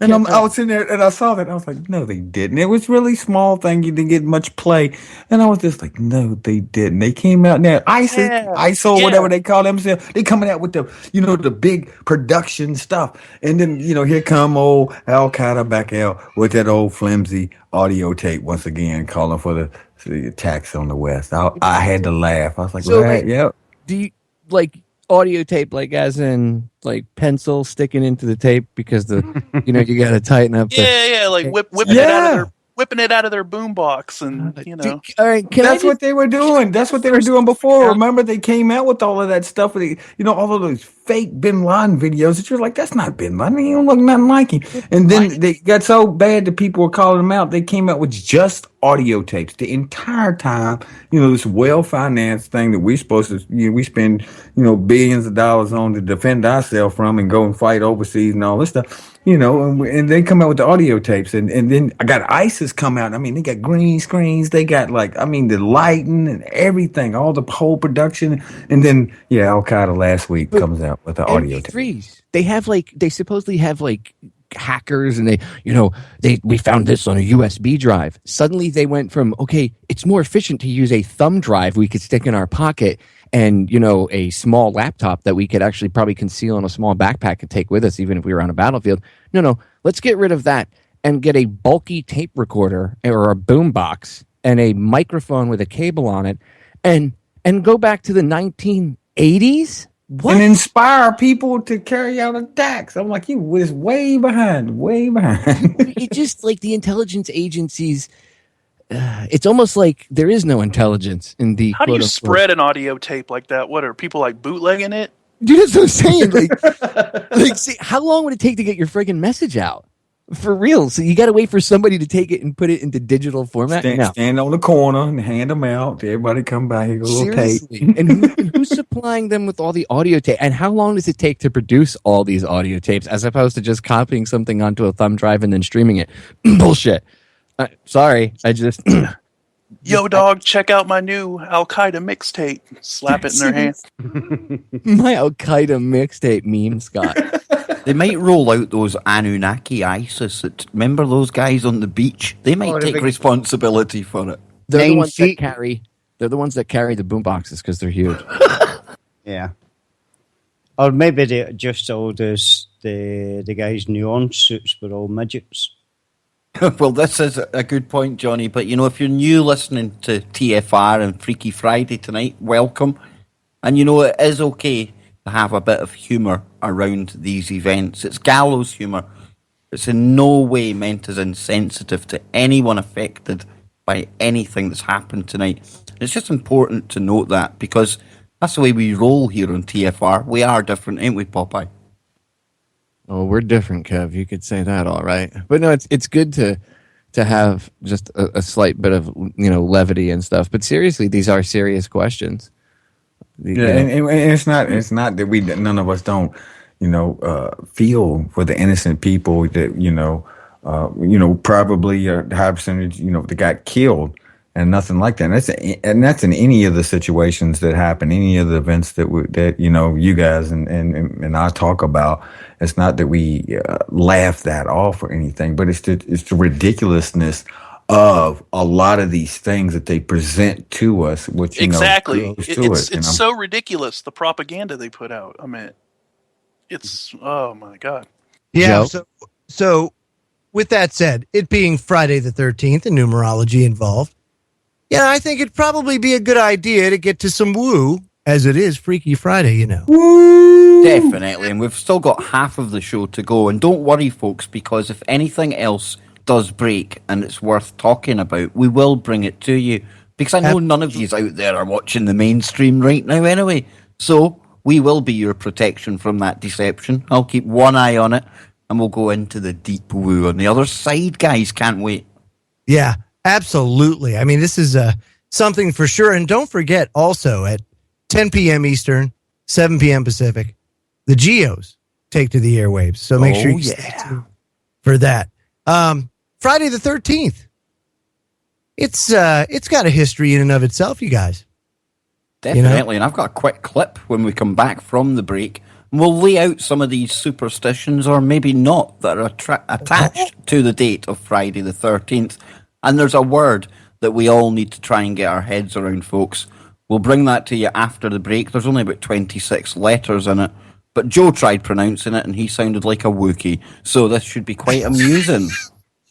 And I was in there and I saw that. I was like, no, they didn't. It was really small thing. You didn't get much play. And I was just like, no, they didn't. They came out now. ISIL, whatever they call themselves. They coming out with the big production stuff. And then, here come old Al Qaeda back out with that old flimsy audio tape once again, calling for the attacks on the West. I had to laugh. I was like, So, right, wait, yep. do you like audio tape, like as in like pencil sticking into the tape because you got to tighten up. Yeah, like whipping it out of their boombox, and All right, That's what they were doing. That's what they were doing before. Remember, they came out with all of that stuff. All of those fake Bin Laden videos that you're like, that's not Bin Laden. He don't look nothing like him. And then they got so bad that people were calling them out. They came out with just audio tapes the entire time. This well-financed thing that we're supposed to, we spend, billions of dollars on to defend ourselves from and go and fight overseas and all this stuff. And they come out with the audio tapes, and then I got ISIS come out. I mean, they got green screens, they got the lighting and everything, all the whole production, and then Al Qaeda last week comes out with the audio tape. MP3s. They supposedly have like hackers, and we found this on a USB drive. Suddenly they went from, okay, it's more efficient to use a thumb drive we could stick in our pocket and a small laptop that we could actually probably conceal in a small backpack and take with us even if we were on a battlefield. No, let's get rid of that and get a bulky tape recorder or a boom box and a microphone with a cable on it and go back to the 1980s. What? And inspire people to carry out attacks. I'm like, you was way behind. It just like the intelligence agencies. It's almost like there is no intelligence in the. How do you spread an audio tape like that? What are people like bootlegging it? Dude, that's what I'm saying. See, how long would it take to get your friggin' message out? For real. So you got to wait for somebody to take it and put it into digital format. Stand on the corner and hand them out. Everybody come by here, a little tape. And who's supplying them with all the audio tape? And how long does it take to produce all these audio tapes as opposed to just copying something onto a thumb drive and then streaming it? Bullshit. Sorry, I just. Yo, dog, check out my new Al Qaeda mixtape. Slap it in their hand. My Al Qaeda mixtape meme, Scott. They might roll out those Anunnaki ISIS. Remember those guys on the beach? They might take responsibility for it. They're the ones that carry. They're the ones that carry the boom boxes because they're huge. Yeah. Or maybe they just all those the guys' neon suits were all midgets. Well, this is a good point, Johnny. But if you're new listening to TFR and Freaky Friday tonight, welcome. And it is okay to have a bit of humour around these events. It's gallows humour. It's in no way meant as insensitive to anyone affected by anything that's happened tonight. It's just important to note that because that's the way we roll here on TFR. We are different, ain't we, Popeye? Oh, we're different, Kev. You could say that, all right. But no, it's good to have just a slight bit of levity and stuff. But seriously, these are serious questions. And it's not that none of us don't feel for the innocent people that probably a high percentage that got killed and nothing like that. And that's in any of the situations that happen, any of the events that you guys and I talk about. It's not that we laugh that off or anything, but it's the ridiculousness of a lot of these things that they present to us, which exactly it's so ridiculous, the propaganda they put out. I mean, it's oh my god. Yeah. Joe? So with that said, it being Friday the 13th and numerology involved, yeah, I think it'd probably be a good idea to get to some woo, as it is Freaky Friday, you know. Definitely, and we've still got half of the show to go. And don't worry, folks, because if anything else does break and it's worth talking about, we will bring it to you. Because I know none of you out there are watching the mainstream right now anyway. So we will be your protection from that deception. I'll keep one eye on it, and we'll go into the deep woo on the other side, guys. Can't wait. Yeah, absolutely. I mean, this is something for sure. And don't forget also at 10 p.m. Eastern, 7 p.m. Pacific, the Geos take to the airwaves. So make sure you stay tuned for that. Friday the 13th. It's got a history in and of itself, you guys. Definitely, You know? and I've got a quick clip when we come back from the break. We'll lay out some of these superstitions, or maybe not, that are attached to the date of Friday the 13th. And there's a word that we all need to try and get our heads around, folks. We'll bring that to you after the break. There's only about 26 letters in it. But Joe tried pronouncing it, and he sounded like a Wookiee. So this should be quite amusing.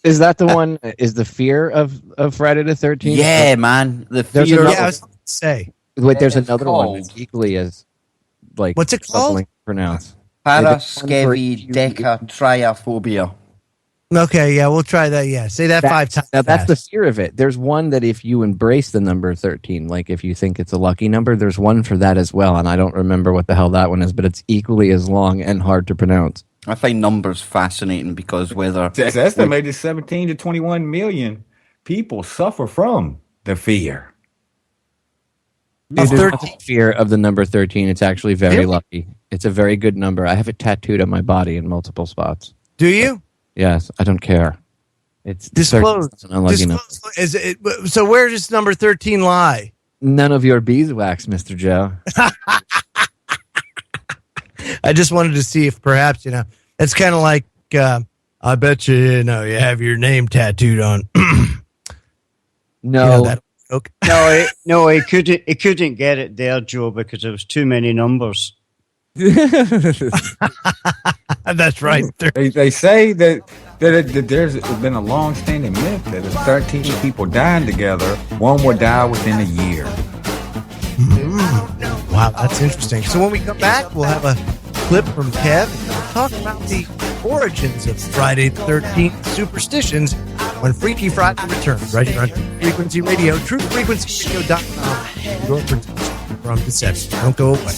Is that the one? Is the fear of Friday the 13th? Yeah, man. The There's fear another- Yeah, I was going to say. Wait, there's It's another one called- that's equally as like What's it called? troubling to pronounce. Paraskevidecatriaphobia. Okay, yeah, we'll try that. Yeah, say that 5 times. Now that's the fast. fear of it. There's one that if you embrace the number 13, like if you think it's a lucky number, there's one for that as well. And I don't remember what the hell that one is, but it's equally as long and hard to pronounce. I find numbers fascinating because whether It's estimated 17 to 21 million people suffer from the fear. It is not the fear of the number 13. It's actually very lucky. It's a very good number. I have it tattooed on my body in multiple spots. Do you? Yes, I don't care. It's Disclose. 13 is an unlucky number. Is it, so where does number 13 lie? None of your beeswax, Mr. Joe. I just wanted to see if perhaps, it's kind of like, I bet you have your name tattooed on. No. That joke. No, he couldn't get it there, Joe, because there was too many numbers. That's right. They say that there's been a long-standing myth that if 13 people dying together, one will die within a year. Wow, that's interesting. So when we come back, we'll have a clip from Kev and we'll talk about the origins of Friday the 13th superstitions when Freaky Friday returns right here on Truth Frequency Radio, truthfrequencyradio.com. Your protection from deception. Don't go away.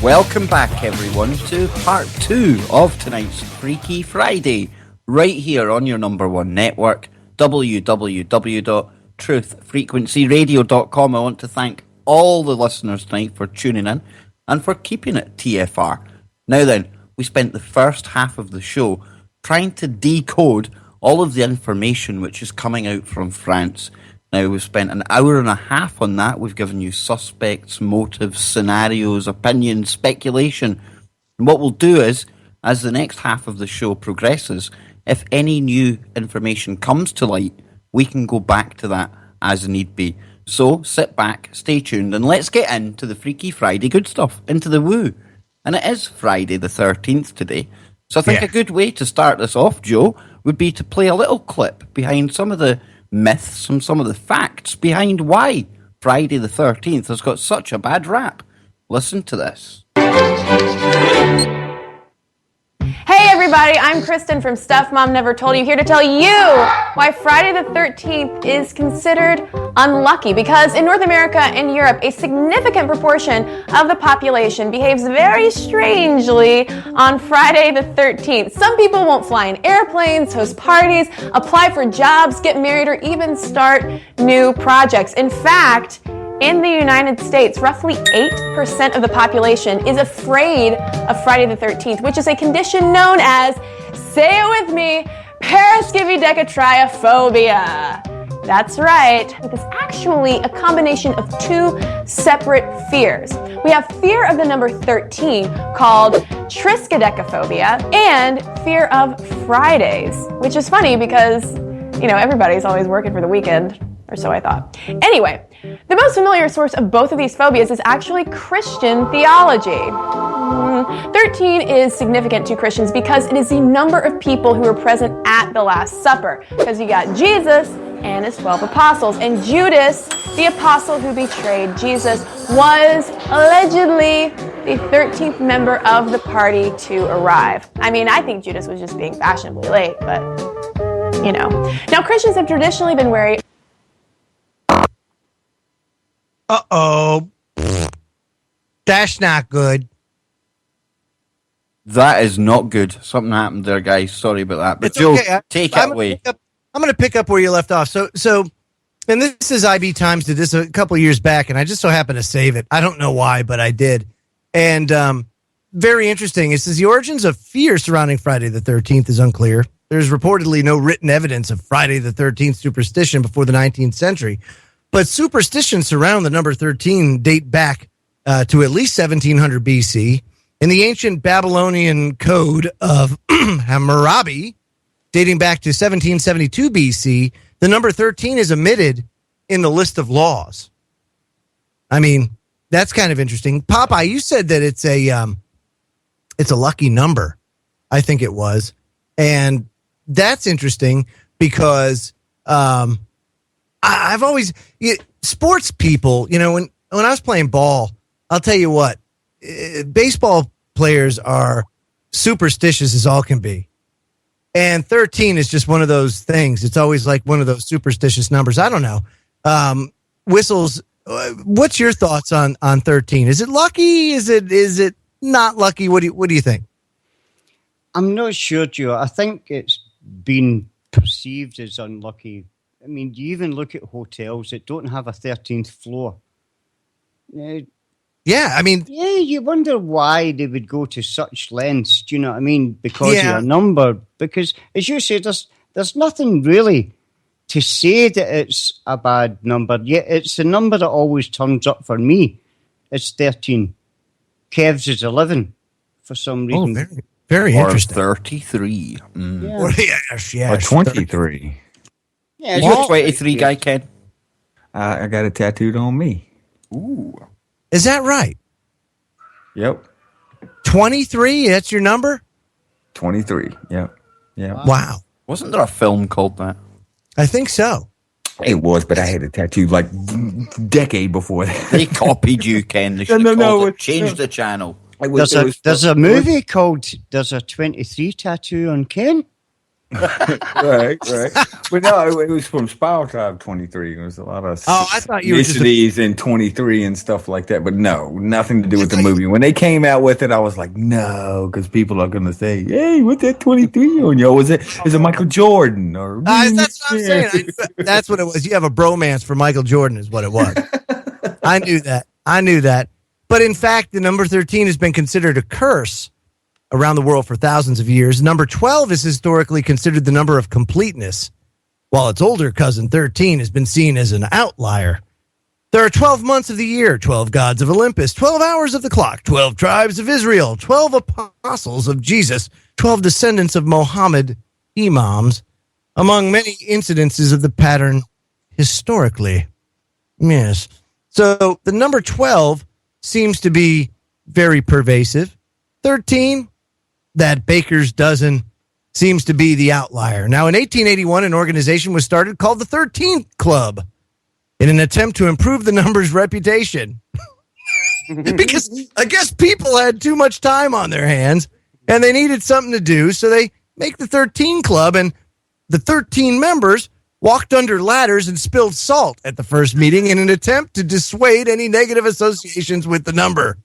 Welcome back, everyone, to part 2 of tonight's Freaky Friday, right here on your number one network, www.truthfrequencyradio.com. I want to thank all the listeners tonight for tuning in and for keeping it TFR. Now then, we spent the first half of the show trying to decode all of the information which is coming out from France. Now, we've spent an hour and a half on that. We've given you suspects, motives, scenarios, opinions, speculation. And what we'll do is, as the next half of the show progresses, if any new information comes to light, we can go back to that as need be. So, sit back, stay tuned, and let's get into the Freaky Friday good stuff, into the woo. And it is Friday the 13th today. So I think a good way to start this off, Joe, would be to play a little clip behind some of the myths and some of the facts behind why Friday the 13th has got such a bad rap. Listen to this. Hey everybody, I'm Kristen from Stuff Mom Never Told You, here to tell you why Friday the 13th is considered unlucky. Because in North America and Europe, a significant proportion of the population behaves very strangely on Friday the 13th. Some people won't fly in airplanes, host parties, apply for jobs, get married, or even start new projects. In fact, in the United States, roughly 8% of the population is afraid of Friday the 13th, which is a condition known as, say it with me, paraskevidecatriaphobia. That's right. It is actually a combination of two separate fears. We have fear of the number 13, called triskaidekaphobia, and fear of Fridays, which is funny because, everybody's always working for the weekend. Or so I thought. Anyway, the most familiar source of both of these phobias is actually Christian theology. 13 is significant to Christians because it is the number of people who were present at the Last Supper. Because you got Jesus and his 12 apostles. And Judas, the apostle who betrayed Jesus, was allegedly the 13th member of the party to arrive. I mean, I think Judas was just being fashionably late, but, you know. Now, Christians have traditionally been wary. Uh-oh. That's not good. That is not good. Something happened there, guys. Sorry about that. But It's Joe, okay. take it away. I'm going to pick up where you left off. So, and this is IB Times did this a couple of years back, and I just so happened to save it. I don't know why, but I did. And very interesting. It says the origins of fear surrounding Friday the 13th is unclear. There's reportedly no written evidence of Friday the 13th superstition before the 19th century. But superstitions surround the number 13 date back to at least 1700 BC. In the ancient Babylonian code of Hammurabi, dating back to 1772 BC, the number 13 is omitted in the list of laws. I mean, that's kind of interesting. Popeye, you said that it's a lucky number. I think it was. And that's interesting because I've always sports people, you know, when I was playing ball, I'll tell you what, baseball players are superstitious as all can be. And 13 is just one of those things. It's always like one of those superstitious numbers. I don't know. Whistles, what's your thoughts on 13? Is it lucky? Is it not lucky? What do you think? I'm not sure, Joe. I think it's been perceived as unlucky. I mean, you even look at hotels that don't have a 13th floor. Yeah, I mean... Yeah, you wonder why they would go to such lengths, do you know what I mean? Because of a number. Because, as you say, there's nothing really to say that it's a bad number. Yet it's the number that always turns up for me. It's 13. Kev's is 11 for some reason. Oh, very, very interesting. 33. Yeah. Or 23. Yeah, you're a 23 guy, Ken. I got it tattooed on me. Ooh. Is that right? Yep. 23? That's your number? 23. Yep. Yeah. Wow. Wasn't there a film called that? I think so. It was, but I had it tattooed like a decade before that. They copied you, Ken. They should change the channel. There's a movie called There's a 23 Tattoo on Ken. right. But no, it was from Spiral Tribe 23. There was a lot of I thought you were just in 23 and stuff like that. But no, nothing to do with the movie. When they came out with it, I was like, no, because people are going to say, hey, what's that 23 on you? Is it Michael Jordan? Or that's what I'm saying. That's what it was. You have a bromance for Michael Jordan is what it was. I knew that. But in fact, the number 13 has been considered a curse around the world for thousands of years. Number 12 is historically considered the number of completeness, while its older cousin 13 has been seen as an outlier. There are 12 months of the year, 12 gods of Olympus, 12 hours of the clock, 12 tribes of Israel, 12 apostles of Jesus, 12 descendants of Mohammed, imams, among many incidences of the pattern historically. Yes. So the number 12 seems to be very pervasive. 13, that baker's dozen, seems to be the outlier. Now, in 1881, an organization was started called the 13th Club in an attempt to improve the number's reputation. Because I guess people had too much time on their hands and they needed something to do, so they make the 13 Club, and the 13 members walked under ladders and spilled salt at the first meeting in an attempt to dissuade any negative associations with the number.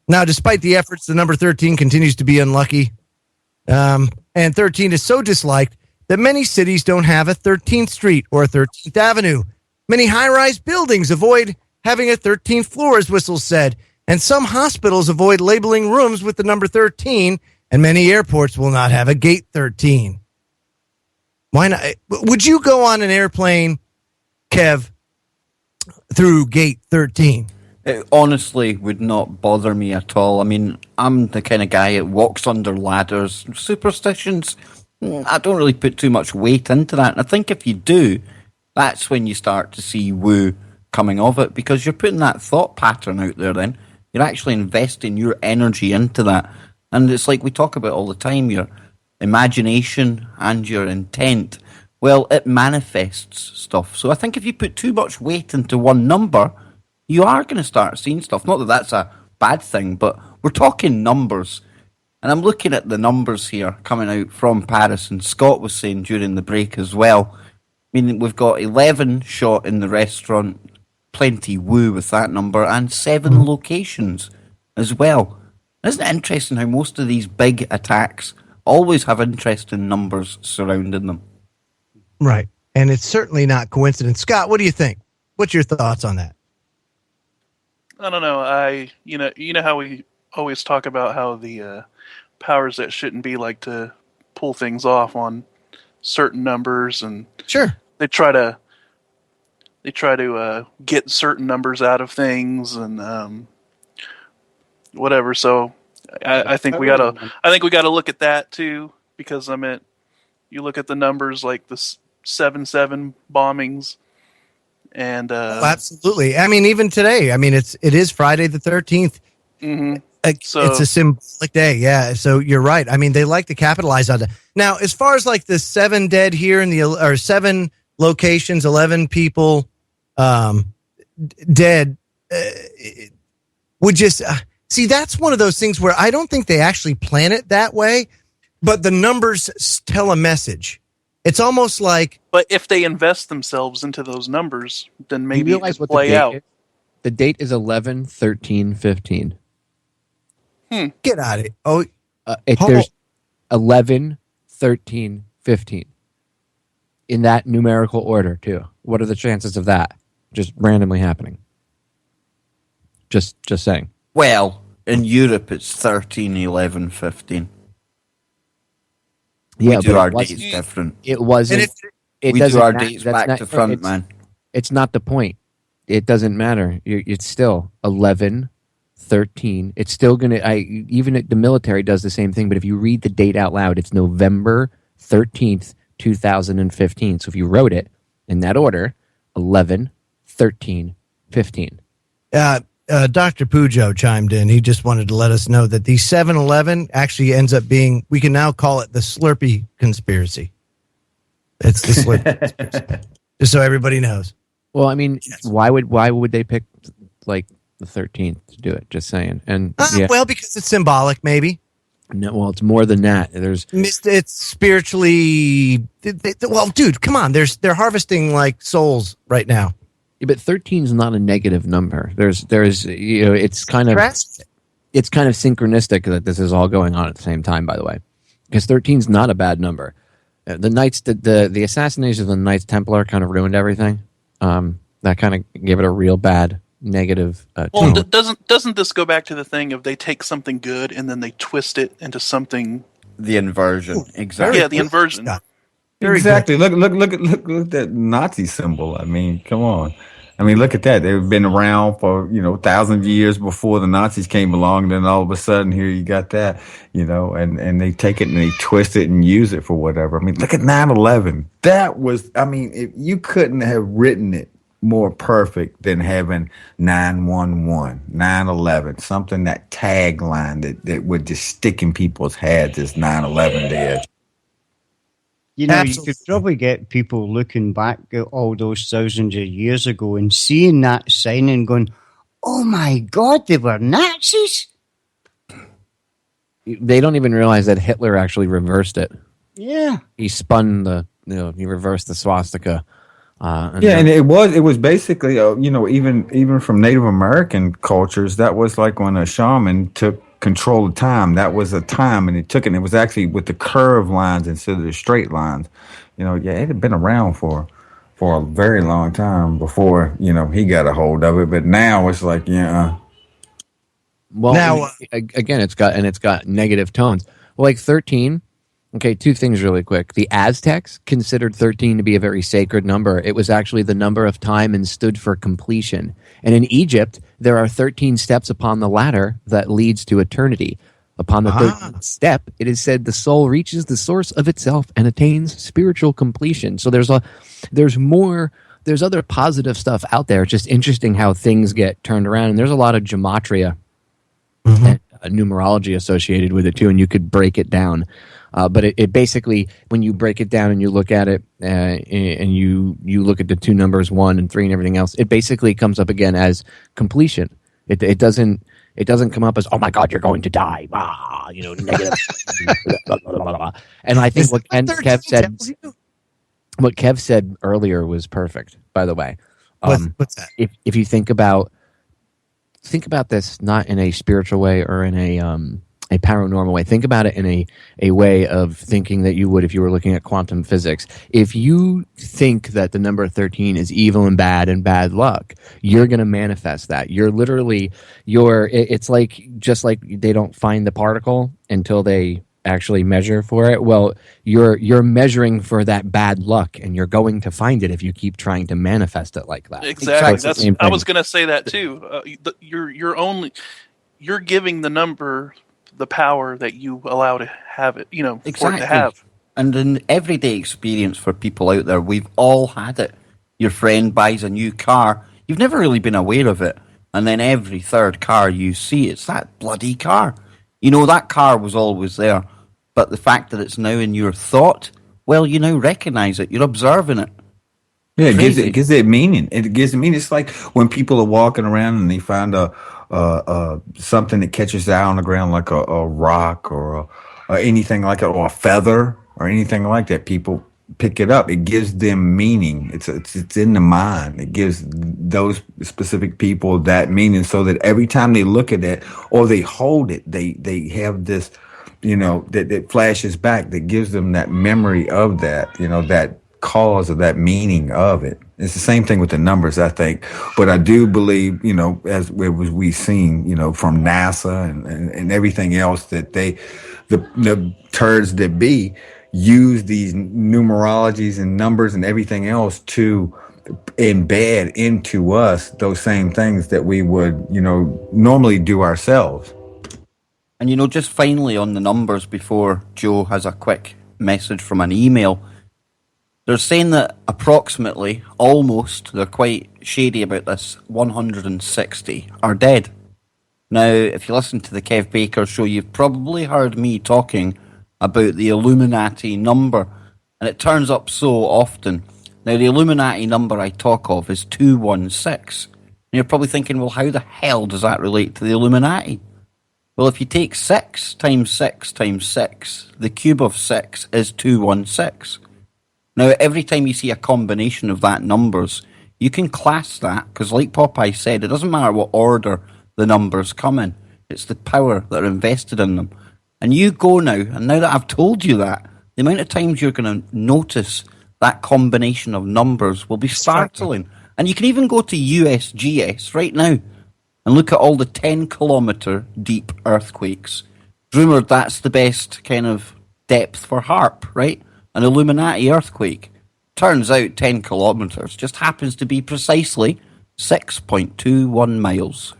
Now, despite the efforts, the number 13 continues to be unlucky. And 13 is so disliked that many cities don't have a 13th Street or a 13th Avenue. Many high-rise buildings avoid having a 13th floor, as Whistles said, and some hospitals avoid labeling rooms with the number 13, and many airports will not have a gate 13. Why not? Would you go on an airplane, Kev, through gate 13? It honestly would not bother me at all. I mean, I'm the kind of guy that walks under ladders. Superstitions, I don't really put too much weight into that. And I think if you do, that's when you start to see woo coming of it, because you're putting that thought pattern out there then. You're actually investing your energy into that. And it's like we talk about all the time, your imagination and your intent. Well, it manifests stuff. So I think if you put too much weight into one number, you are going to start seeing stuff. Not that that's a bad thing, but we're talking numbers. And I'm looking at the numbers here coming out from Paris, and Scott was saying during the break as well. I mean, we've got 11 shot in the restaurant, plenty woo with that number, and 7 locations as well. Isn't it interesting how most of these big attacks always have interesting numbers surrounding them? Right. And it's certainly not coincidence. Scott, what do you think? What's your thoughts on that? I don't know. You know how we always talk about how the powers that shouldn't be like to pull things off on certain numbers, and Sure. they try to get certain numbers out of things and whatever. So I think we gotta look at that too, because you look at the numbers like the 7/7 bombings, and Absolutely. I mean, even today, I mean, it is Friday the 13th. mm-hmm. It's a symbolic day. Yeah. So you're right. I mean, they like to capitalize on that. Now, as far as like the 7 dead here or 7 locations, 11 people dead, would just see, that's one of those things where I don't think they actually plan it that way, but the numbers tell a message. It's almost like, but if they invest themselves into those numbers, then maybe you realize it could what play out. Is? The date is 11/13/15. Get out of it. Oh, There's 11, 13, 15 in that numerical order too. What are the chances of that just randomly happening? Just saying. Well, in Europe, it's 13, 11, 15. Yeah, we do but our dates different. It wasn't. We do our dates back to front, man. It's not the point. It doesn't matter. It's still 11, 13. It's still going to, even the military does the same thing, but if you read the date out loud, it's November 13th, 2015. So if you wrote it in that order, 11, 13, 15. Dr. Pujo chimed in. He just wanted to let us know that the 7-Eleven actually ends up being, we can now call it the Slurpee conspiracy. It's the Slurpee conspiracy. Just so everybody knows. Well, I mean, why would they pick like the 13th to do it? Just saying. And well, because it's symbolic, maybe. No, well, it's more than that. It's spiritually. Well, dude, come on. They're harvesting like souls right now. Yeah, but 13 is not a negative number. There's it's kind of synchronistic that this is all going on at the same time. By the way, because 13 is not a bad number. The Knights, the assassination of the Knights Templar kind of ruined everything. That kind of gave it a real bad negative. Well, doesn't this go back to the thing of they take something good and then they twist it into something? The inversion, exactly. Yeah, the inversion. Exactly. Look at that Nazi symbol. I mean, come on. I mean, look at that. They've been around for, thousands of years before the Nazis came along. Then all of a sudden here you got that, and they take it and they twist it and use it for whatever. I mean, look at 9/11. That was, you couldn't have written it more perfect than having 9/11, 9/11, something, that tagline that would just stick in people's heads as 9/11 did. You could probably get people looking back at all those thousands of years ago and seeing that sign and going, oh my God, they were Nazis? They don't even realize that Hitler actually reversed it. Yeah. He spun he reversed the swastika. And it was basically, even from Native American cultures, that was like when a shaman took control of time. That was a time, and it was actually with the curved lines instead of the straight lines. It had been around for a very long time before, he got a hold of it. But now it's like, yeah. Well, now again, it's got negative tones. Well, like 13. Okay, 2 things really quick. The Aztecs considered 13 to be a very sacred number. It was actually the number of time and stood for completion. And in Egypt, there are 13 steps upon the ladder that leads to eternity. Upon the 13th step, it is said the soul reaches the source of itself and attains spiritual completion. So there's other positive stuff out there. It's just interesting how things get turned around. And there's a lot of gematria and numerology associated with it too, and you could break it down. But it basically, when you break it down and you look at it and you look at the two numbers 1 and 3 and everything else, it basically comes up again as completion. It doesn't come up as, oh my God, you're going to die. Negative. And I think what Kev said earlier was perfect, by the way. What's that? If you think about this not in a spiritual way or in a paranormal way. Think about it in a way of thinking that you would if you were looking at quantum physics. If you think that the number 13 is evil and bad luck, you're going to manifest that. It's like, just like they don't find the particle until they actually measure for it. Well, you're measuring for that bad luck, and you're going to find it if you keep trying to manifest it like that. Exactly. I was going to say that too. You're giving the number the power that you allow to have it, Exactly. for it to have. And in everyday experience for people out there, we've all had it. Your friend buys a new car, you've never really been aware of it, and then every third car you see, it's that bloody car. That car was always there, but the fact that it's now in your thought, well, you now recognize it, you're observing it. Yeah, it gives it meaning. It gives it meaning. It's like when people are walking around and they find something that catches their eye on the ground, like a rock or anything like it, or a feather or anything like that. People pick it up. It gives them meaning. It's in the mind. It gives those specific people that meaning, so that every time they look at it or they hold it, they have this, that flashes back, that gives them that memory of that, that cause of that meaning of it. It's the same thing with the numbers, I think. But I do believe, as we've seen, from NASA and everything else, that the turds that be use these numerologies and numbers and everything else to embed into us those same things that we would, normally do ourselves. And just finally on the numbers, before Joe has a quick message from an email, they're saying that approximately, almost, they're quite shady about this, 160 are dead. Now, if you listen to the Kev Baker show, you've probably heard me talking about the Illuminati number, and it turns up so often. Now, the Illuminati number I talk of is 216. And you're probably thinking, well, how the hell does that relate to the Illuminati? Well, if you take 6 times 6 times 6, the cube of 6 is 216. Now, every time you see a combination of that numbers, you can class that, because like Popeye said, it doesn't matter what order the numbers come in. It's the power that are invested in them. And you go now, and now that I've told you that, the amount of times you're going to notice that combination of numbers will be startling. And you can even go to USGS right now and look at all the 10-kilometre deep earthquakes. Rumoured that's the best kind of depth for HARP, right? An Illuminati earthquake. Turns out 10 kilometres just happens to be precisely 6.21 miles.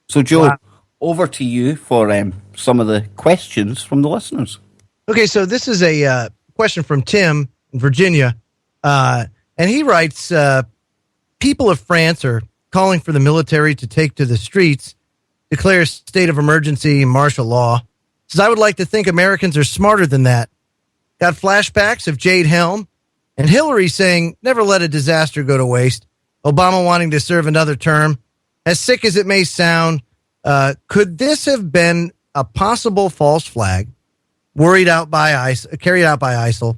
So, Joe, over to you for some of the questions from the listeners. Okay, so this is a question from Tim in Virginia. And he writes, people of France are calling for the military to take to the streets, declare state of emergency and martial law. Says, I would like to think Americans are smarter than that. Got flashbacks of Jade Helm and Hillary saying, never let a disaster go to waste. Obama wanting to serve another term. As sick as it may sound, could this have been a possible false flag carried out by ISIL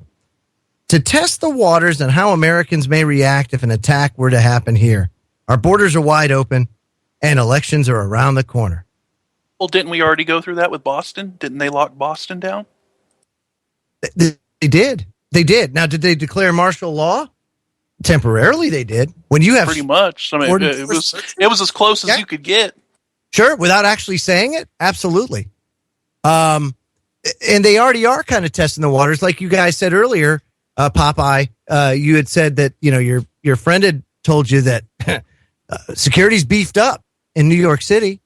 to test the waters on how Americans may react if an attack were to happen here? Our borders are wide open and elections are around the corner. Well, didn't we already go through that with Boston? Didn't they lock Boston down? They did. They did. Now, did they declare martial law? Temporarily, they did. When you have pretty much. I mean, it was as close as you could get. Sure, without actually saying it, absolutely. And they already are kind of testing the waters, like you guys said earlier. Popeye, you had said that your friend had told you that security's beefed up in New York City.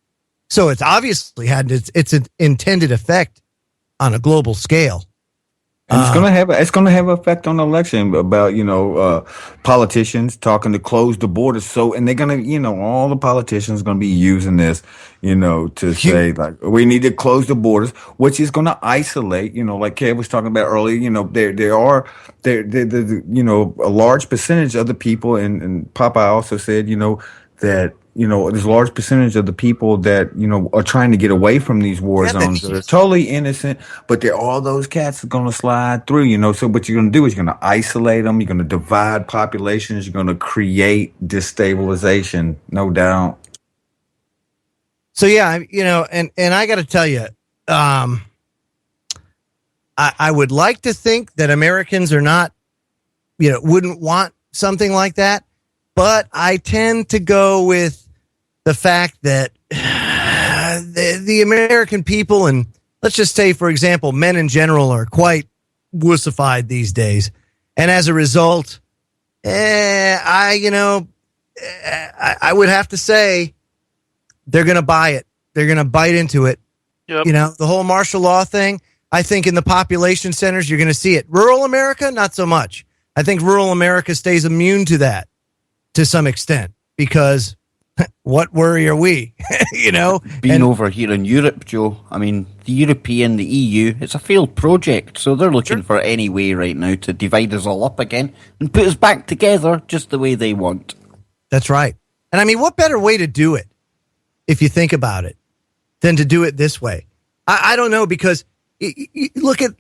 So it's obviously had its intended effect on a global scale. And it's gonna have an effect on the election about politicians talking to close the borders. So and they're gonna all the politicians gonna be using this to say like we need to close the borders, which is gonna isolate. Like Kev was talking about earlier. There are a large percentage of the people, and Popeye also said that. There's a large percentage of the people that, are trying to get away from these war zones that are totally innocent, but there are all those cats that are going to slide through, So what you're going to do is you're going to isolate them. You're going to divide populations. You're going to create destabilization, no doubt. So, yeah, and I got to tell you, I would like to think that Americans are not, wouldn't want something like that. But I tend to go with the fact that the American people, and let's just say, for example, men in general, are quite wussified these days. And as a result, I would have to say they're going to buy it. They're going to bite into it. Yep. The whole martial law thing, I think in the population centers, you're going to see it. Rural America, not so much. I think rural America stays immune to that. To some extent, because what worry are we? Being over here in Europe, Joe, I mean, the EU, it's a failed project, so they're looking for any way right now to divide us all up again and put us back together just the way they want. That's right. And I mean, what better way to do it, if you think about it, than to do it this way? I don't know, because look at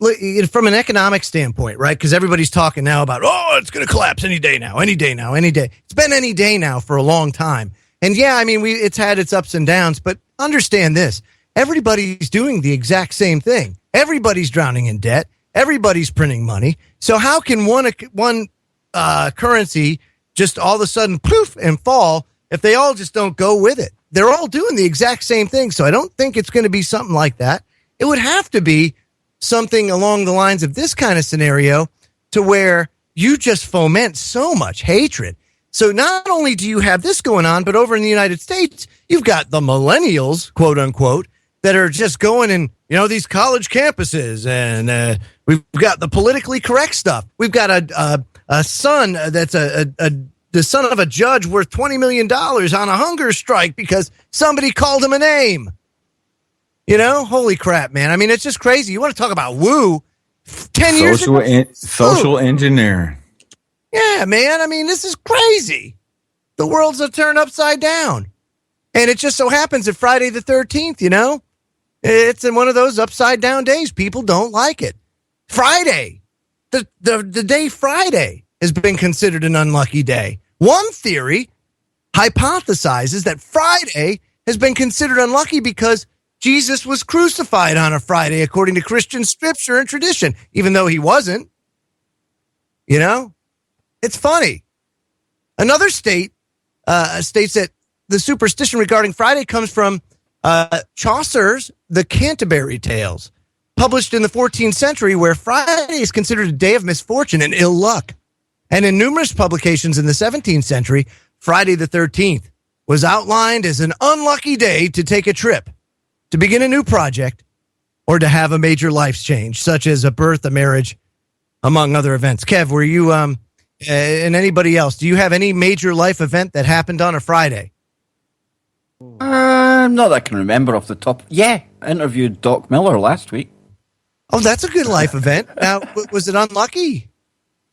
from an economic standpoint, right? Because everybody's talking now about, it's going to collapse any day now. It's been any day now for a long time. And yeah, I mean, it's had its ups and downs, but understand this. Everybody's doing the exact same thing. Everybody's drowning in debt. Everybody's printing money. So how can one currency just all of a sudden poof and fall if they all just don't go with it? They're all doing the exact same thing. So I don't think it's going to be something like that. It would have to be something along the lines of this kind of scenario, to where you just foment so much hatred. So not only do you have this going on, but over in the United States, you've got the millennials, quote unquote, that are just going in, these college campuses, and we've got the politically correct stuff. We've got a son that's the son of a judge worth $20 million on a hunger strike because somebody called him a name. Holy crap, man. I mean, it's just crazy. You want to talk about woo? 10 years ago? Social engineering. Yeah, man. I mean, this is crazy. The world's turned upside down. And it just so happens that Friday the 13th, it's in one of those upside down days. People don't like it. Friday, the day Friday has been considered an unlucky day. One theory hypothesizes that Friday has been considered unlucky because Jesus was crucified on a Friday, according to Christian scripture and tradition, even though he wasn't. It's funny. Another state states that the superstition regarding Friday comes from Chaucer's The Canterbury Tales, published in the 14th century, where Friday is considered a day of misfortune and ill luck. And in numerous publications in the 17th century, Friday the 13th was outlined as an unlucky day to take a trip, to begin a new project, or to have a major life change, such as a birth, a marriage, among other events. Kev, were you, and anybody else, do you have any major life event that happened on a Friday? Not that I can remember off the top. Yeah, I interviewed Doc Miller last week. Oh, that's a good life event. Now, was it unlucky?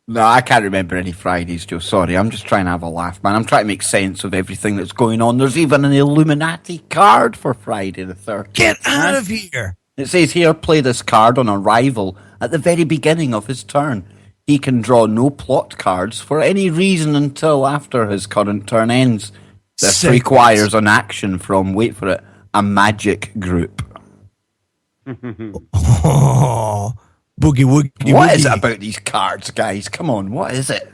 No, I can't remember any Fridays, Joe. Sorry, I'm just trying to have a laugh, man. I'm trying to make sense of everything that's going on. There's even an Illuminati card for Friday the 13th. Get out of here. It says here, play this card on arrival at the very beginning of his turn. He can draw no plot cards for any reason until after his current turn ends. This requires an action from, wait for it, a magic group. Oh, boogie woogie. What is it about these cards, guys? Come on, what is it?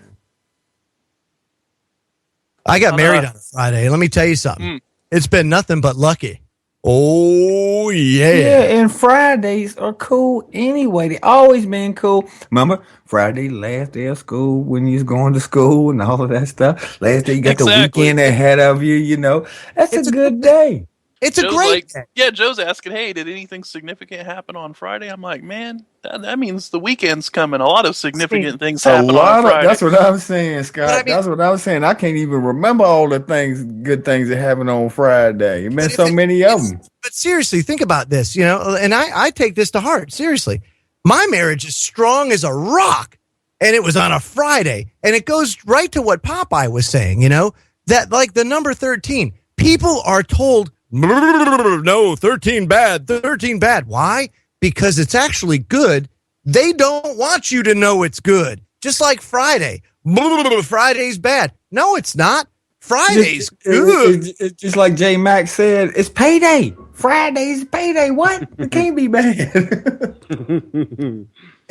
I got married on a Friday. Let me tell you something. It's been nothing but lucky. Oh, yeah. Yeah, and Fridays are cool anyway. They always been cool. Remember, Friday, last day of school, when you was going to school and all of that stuff. Last day, you got the weekend ahead of you, That's a good day. It's a Joe's great like, day. yeah, Joe's asking, hey, did anything significant happen on Friday? I'm like, man, that means the weekend's coming. A lot of significant things A happen on a lot of Friday. that's what I'm saying, Scott. But I mean- That's what I was saying. I can't even remember all the good things that happened on Friday. It been But so many of them. But seriously, think about this, and I take this to heart. Seriously, my marriage is strong as a rock, and it was on a Friday, and it goes right to what Popeye was saying, that like the number 13, people are told, no, 13 bad, 13 bad. Why? Because it's actually good. They don't want you to know it's good. Just like Friday. Friday's bad. No, it's not. Friday's good. It's just like J Max said, it's payday. Friday's payday. What? It can't be bad.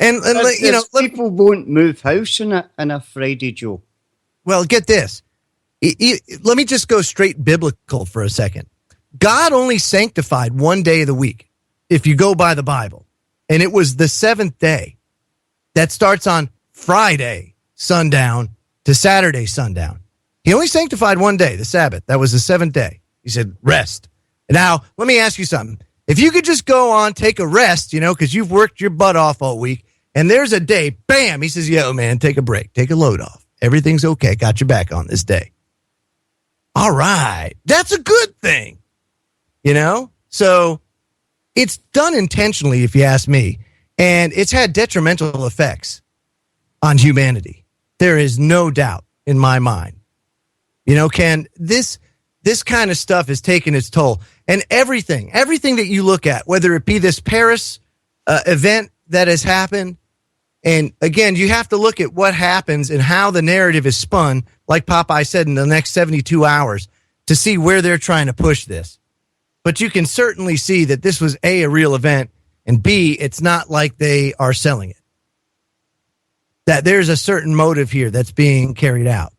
and people won't move house on a Friday, Joe. Well, get this. Let me just go straight biblical for a second. God only sanctified one day of the week, if you go by the Bible, and it was the seventh day. That starts on Friday sundown to Saturday sundown. He only sanctified one day, the Sabbath. That was the seventh day. He said, rest. Now, let me ask you something. If you could just go on, take a rest, because you've worked your butt off all week, and there's a day, bam, he says, yo, man, take a break, take a load off. Everything's okay. Got your back on this day. All right. That's a good thing. So it's done intentionally, if you ask me, and it's had detrimental effects on humanity. There is no doubt in my mind. Ken, this kind of stuff has taken its toll, and everything that you look at, whether it be this Paris event that has happened, and again, you have to look at what happens and how the narrative is spun, like Popeye said, in the next 72 hours to see where they're trying to push this. But you can certainly see that this was A, a real event, and B, it's not like they are selling it. That there's a certain motive here that's being carried out.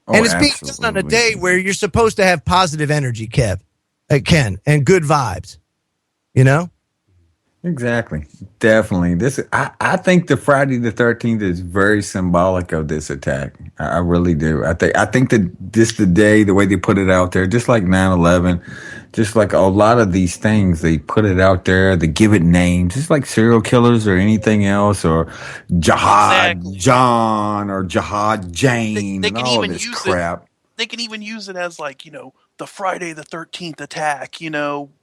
And it's being done on a day where you're supposed to have positive energy, Ken, and good vibes, Exactly. Definitely. I think the Friday the 13th is very symbolic of this attack. I really do. I think that this the day, the way they put it out there, just like 9/11, just like a lot of these things, they put it out there, they give it names, just like serial killers or anything else, or Jihad John or Jihad Jane, they and can all even this use crap. They can even use it as like, the Friday the 13th attack,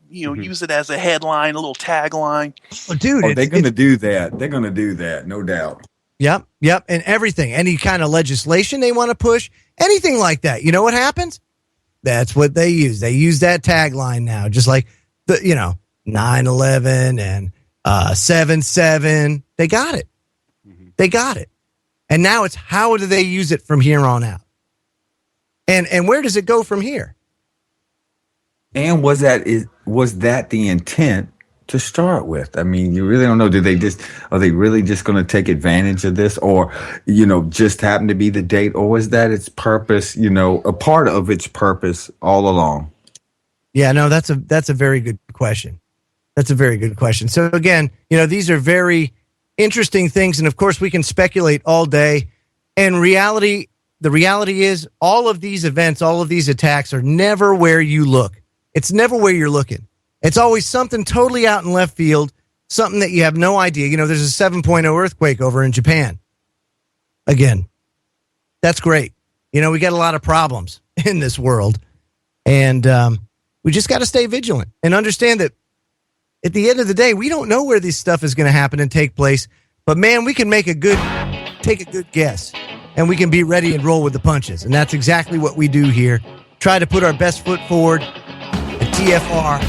use it as a headline, a little tagline. Oh, dude. They're going to do that. They're going to do that, no doubt. Yep. And everything, any kind of legislation they want to push, anything like that. You know what happens? That's what they use. They use that tagline now, just like 9/11 and 7/7. They got it. They got it. And now it's how do they use it from here on out? And where does it go from here? And was that the intent to start with? I mean, you really don't know. Are they really just going to take advantage of this, or just happen to be the date, or was that its purpose? A part of its purpose all along. Yeah, no, that's a very good question. That's a very good question. So again, these are very interesting things, and of course, we can speculate all day. And the reality is, all of these events, all of these attacks are never where you look. It's never where you're looking. It's always something totally out in left field, something that you have no idea. There's a 7.0 earthquake over in Japan. Again, that's great. We got a lot of problems in this world, and we just got to stay vigilant and understand that at the end of the day, we don't know where this stuff is going to happen and take place, but man, we can take a good guess, and we can be ready and roll with the punches. And that's exactly what we do here. Try to put our best foot forward. TFR.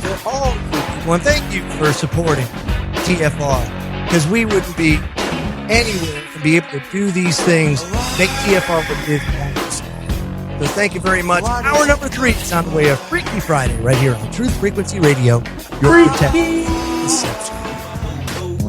For all of you people, and thank you for supporting TFR, because we wouldn't be anywhere to be able to do these things, make TFR what it is. So thank you very much. Hour number 3 is on the way of Freaky Friday right here on Truth Frequency Radio. Your protection.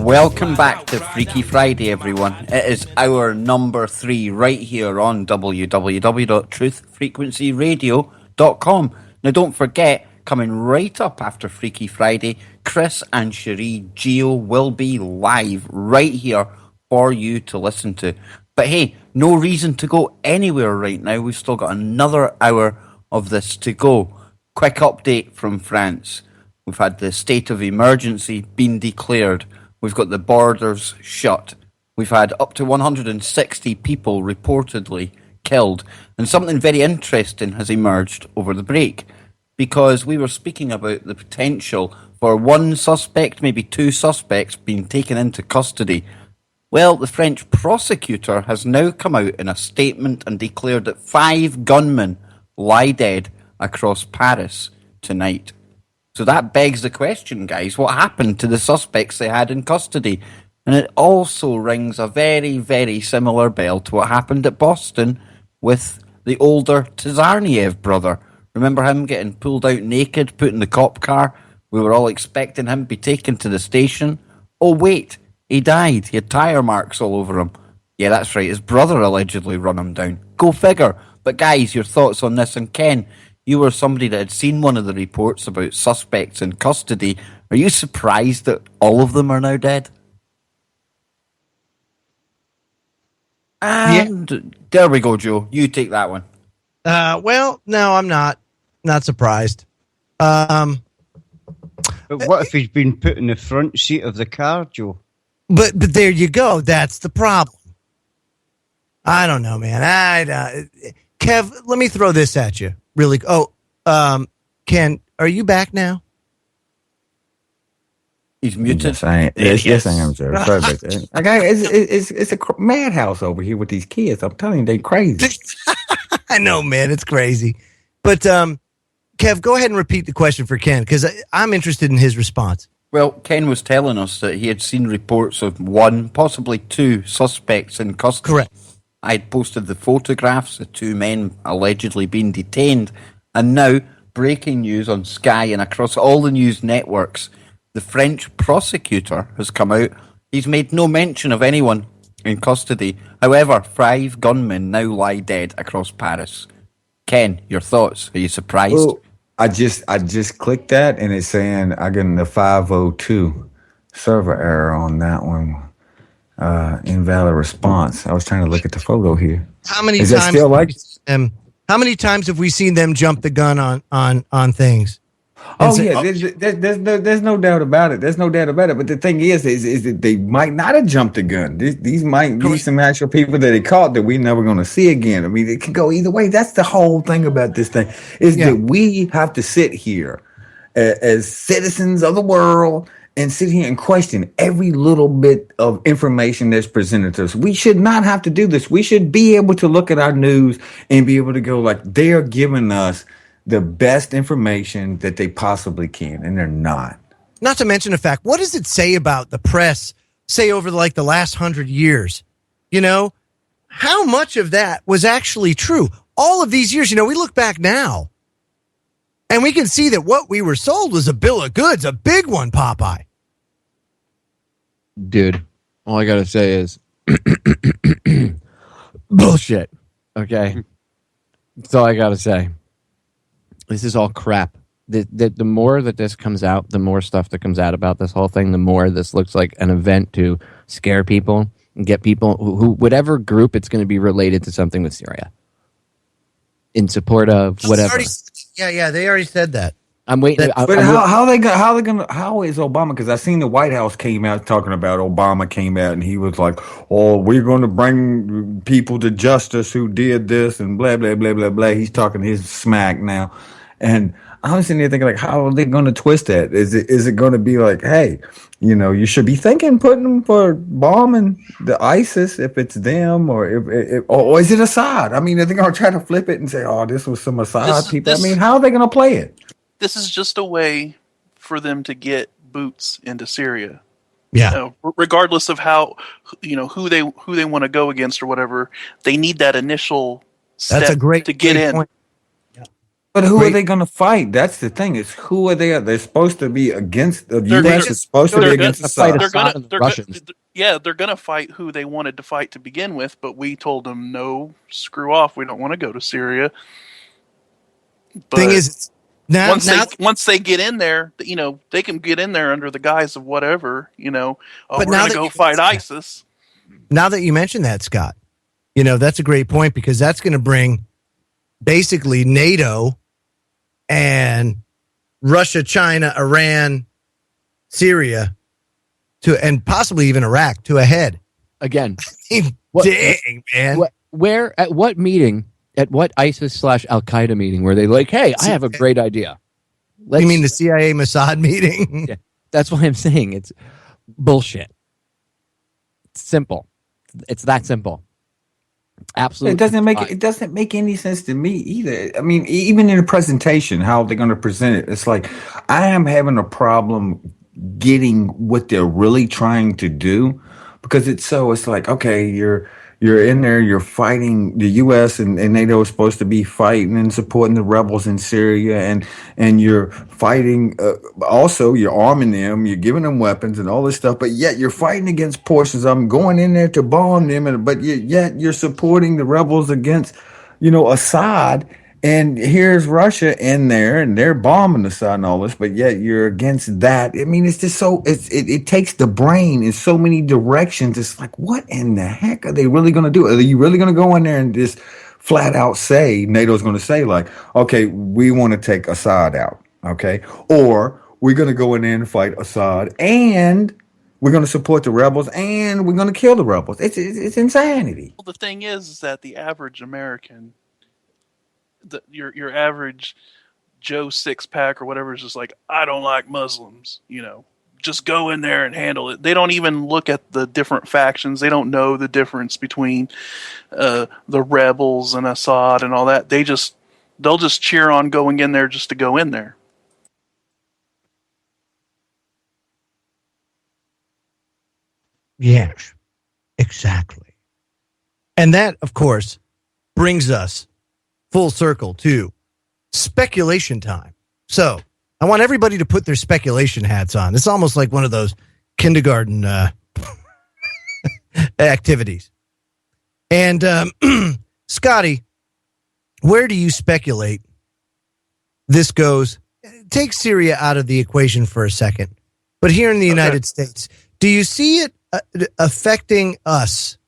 Welcome back to Freaky Friday, everyone. It is hour number 3 right here on www.truthfrequencyradio.com. Now, don't forget, coming right up after Freaky Friday, Chris and Cherie Geo will be live right here for you to listen to. But hey, no reason to go anywhere right now. We've still got another hour of this to go. Quick update from France. We've had the state of emergency been declared. We've got the borders shut. We've had up to 160 people reportedly killed. And something very interesting has emerged over the break, because we were speaking about the potential for one suspect, maybe two suspects, being taken into custody. Well, the French prosecutor has now come out in a statement and declared that 5 gunmen lie dead across Paris tonight. So that begs the question, guys, what happened to the suspects they had in custody? And it also rings a very, very similar bell to what happened at Boston with the older Tsarnaev brother. Remember him getting pulled out naked, put in the cop car? We were all expecting him to be taken to the station. Oh, wait, he died. He had tire marks all over him. Yeah, that's right. His brother allegedly run him down. Go figure. But guys, your thoughts on this? And Ken, you were somebody that had seen one of the reports about suspects in custody. Are you surprised that all of them are now dead? And there we go, Joe. You take that one. Well, no, I'm not surprised. But what if he's been put in the front seat of the car, Joe? But there you go. That's the problem. I don't know, man. Kev, let me throw this at you. Really? Ken, are you back now? He's muted. Yes, I am. Yes, I am, sir. Sorry about that. It's a madhouse over here with these kids. I'm telling you, they crazy. I know, man. It's crazy. But, Kev, go ahead and repeat the question for Ken, because I'm interested in his response. Well, Ken was telling us that he had seen reports of 1, possibly 2 suspects in custody. Correct. I had posted the photographs of 2 men allegedly being detained. And now, breaking news on Sky and across all the news networks, the French prosecutor has come out. He's made no mention of anyone in custody. However, 5 gunmen now lie dead across Paris. Ken, your thoughts? Are you surprised? Well, I just clicked that and it's saying I get the 502 server error on that one. Invalid response. I was trying to look at the photo here. How many Is times? that still like? How many times have we seen them jump the gun on things? Oh yeah, there's no doubt about it. There's no doubt about it. But the thing is that they might not have jumped the gun. These might be some actual people that they caught that we're never going to see again. I mean, it could go either way. That's the whole thing about this thing is that we have to sit here as citizens of the world and sit here and question every little bit of information that's presented to us. We should not have to do this. We should be able to look at our news and be able to go like, they are giving us the best information that they possibly can, and they're not. Not to mention the fact, what does it say about the press, say over like the last 100 years? You know, how much of that was actually true? All of these years, you know, we look back now, and we can see that what we were sold was a bill of goods, a big one, Popeye. Dude, all I gotta say is bullshit. Okay, that's all I gotta say. This is all crap. The more that this comes out, the more stuff that comes out about this whole thing, the more this looks like an event to scare people and get people who whatever group it's going to be related to something with Syria in support of whatever. They already said that. I'm waiting. But how is Obama? Because I seen the White House came out talking about Obama came out and he was like, "Oh, we're going to bring people to justice who did this and blah blah blah blah blah." He's talking his smack now, and I was sitting there thinking like, how are they going to twist that? Is it going to be like, hey, you know, you should be thinking putting them for bombing the ISIS if it's them, or or is it Assad? I mean, are they going to try to flip it and say, "Oh, this was some Assad people"? I mean, how are they going to play it? This is just a way for them to get boots into Syria. Yeah. Regardless of how, you know, who they want to go against or whatever, they need that initial step to get in. Point. Yeah. But who are they going to fight? That's the thing. Is who are they? They're supposed to be against the U.S. Is supposed to be against Assad. They're going to fight who they wanted to fight to begin with, but we told them no, screw off. We don't want to go to Syria. But thing is. Once they get in there, you know, they can get in there under the guise of whatever, you know. Oh, but we're going to go fight ISIS. Now that you mentioned that, Scott, you know, that's a great point because that's going to bring basically NATO and Russia, China, Iran, Syria, and possibly even Iraq to a head. Again, Dang, man. Where at what meeting, at what ISIS/Al Qaeda meeting were they like, hey, I have a great idea? You mean the CIA Mossad meeting? Yeah, that's why I'm saying it's bullshit. It's simple. It's that simple. Absolutely. It doesn't make any sense to me either. I mean, even in the presentation, how they're going to present it, it's like I am having a problem getting what they're really trying to do, because it's like, okay, you're in there, you're fighting the U.S. and NATO is supposed to be fighting and supporting the rebels in Syria, and you're fighting, also you're arming them, you're giving them weapons and all this stuff, but yet you're fighting against portions of them, going in there to bomb them, but yet you're supporting the rebels against, Assad. And here's Russia in there, and they're bombing Assad and all this, but yet you're against that. I mean, it's just it takes the brain in so many directions. It's like, what in the heck are they really going to do? Are you really going to go in there and just flat out say, NATO's going to say, like, okay, we want to take Assad out, okay? Or we're going to go in there and fight Assad, and we're going to support the rebels, and we're going to kill the rebels. It's insanity. Well, the thing is that the average American, your average Joe six-pack or whatever is just like, I don't like Muslims, just go in there and handle it. They don't even look at the different factions. They don't know the difference between the rebels and Assad and all that. They'll just cheer on going in there just to go in there. Yes, exactly. And that, of course, brings us full circle to speculation time. So I want everybody to put their speculation hats on. It's almost like one of those kindergarten activities. And Scotty, where do you speculate this goes? Take Syria out of the equation for a second. But here in the United States, do you see it affecting us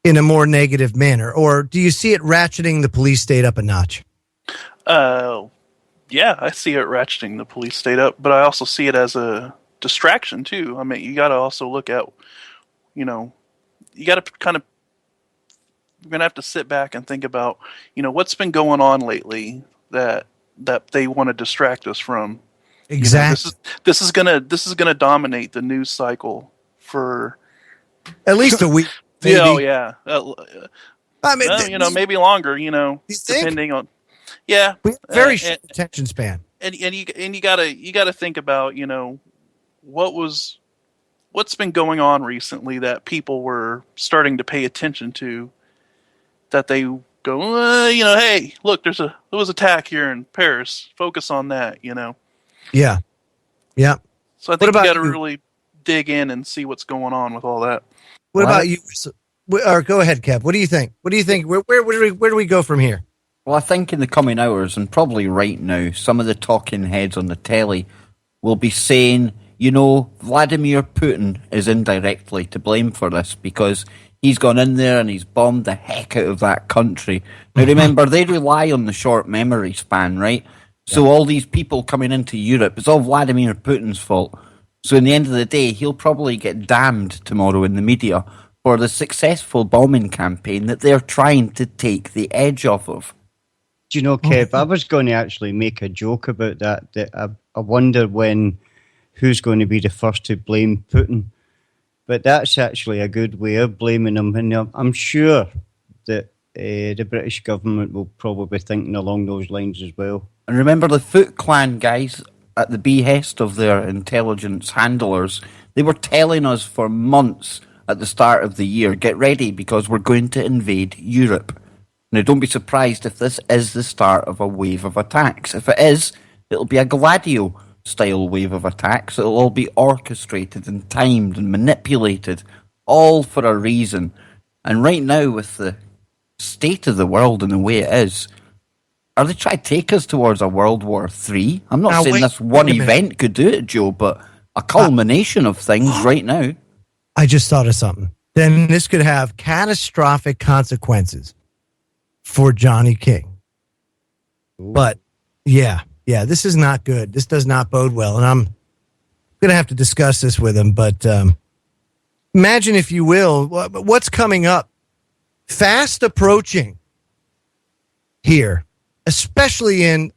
in a more negative manner, or do you see it ratcheting the police state up a notch? Yeah, I see it ratcheting the police state up, but I also see it as a distraction too. I mean, you got to also look at, you got to kind of, you're going to have to sit back and think about, what's been going on lately that they want to distract us from. Exactly. This is gonna dominate the news cycle for at least a week. Maybe. Oh yeah. I mean, maybe longer. Depending on. Yeah. We have very short attention span. And you gotta think about what's been going on recently that people were starting to pay attention to, that they go, hey, look, there was attack here in Paris. Focus on that. Yeah. Yeah. So I think you got to really dig in and see what's going on with all that. What about you? Or go ahead, Kev. What do you think? What do you think? Where do we go from here? Well, I think in the coming hours, and probably right now, some of the talking heads on the telly will be saying, Vladimir Putin is indirectly to blame for this because he's gone in there and he's bombed the heck out of that country. Now, remember, they rely on the short memory span, right? So all these people coming into Europe, it's all Vladimir Putin's fault. So in the end of the day, he'll probably get damned tomorrow in the media for the successful bombing campaign that they're trying to take the edge off of. Do you know, Kev, I was going to actually make a joke about that I wonder who's going to be the first to blame Putin. But that's actually a good way of blaming him. And I'm sure that the British government will probably be thinking along those lines as well. And remember the Foot Clan guys, at the behest of their intelligence handlers, they were telling us for months at the start of the year, get ready because we're going to invade Europe. Now, don't be surprised if this is the start of a wave of attacks. If it is, it'll be a Gladio-style wave of attacks. It'll all be orchestrated and timed and manipulated, all for a reason. And right now, with the state of the world and the way it is, are they trying to take us towards a World War III? I'm not saying this one event could do it, Joe, but a culmination of things right now. I just thought of something. Then this could have catastrophic consequences for Johnny King. Ooh. But, yeah, Yeah, this is not good. This does not bode well. And I'm going to have to discuss this with him. But imagine, if you will, what's coming up. Fast approaching here, especially in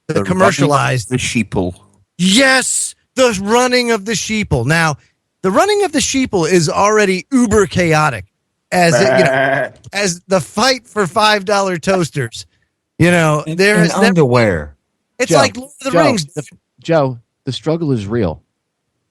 the commercialized. The sheeple. Yes, the running of the sheeple. Now, the running of the sheeple is already uber chaotic, as as the fight for $5 toasters. There is underwear. It's like Lord of the Rings. Joe, the struggle is real.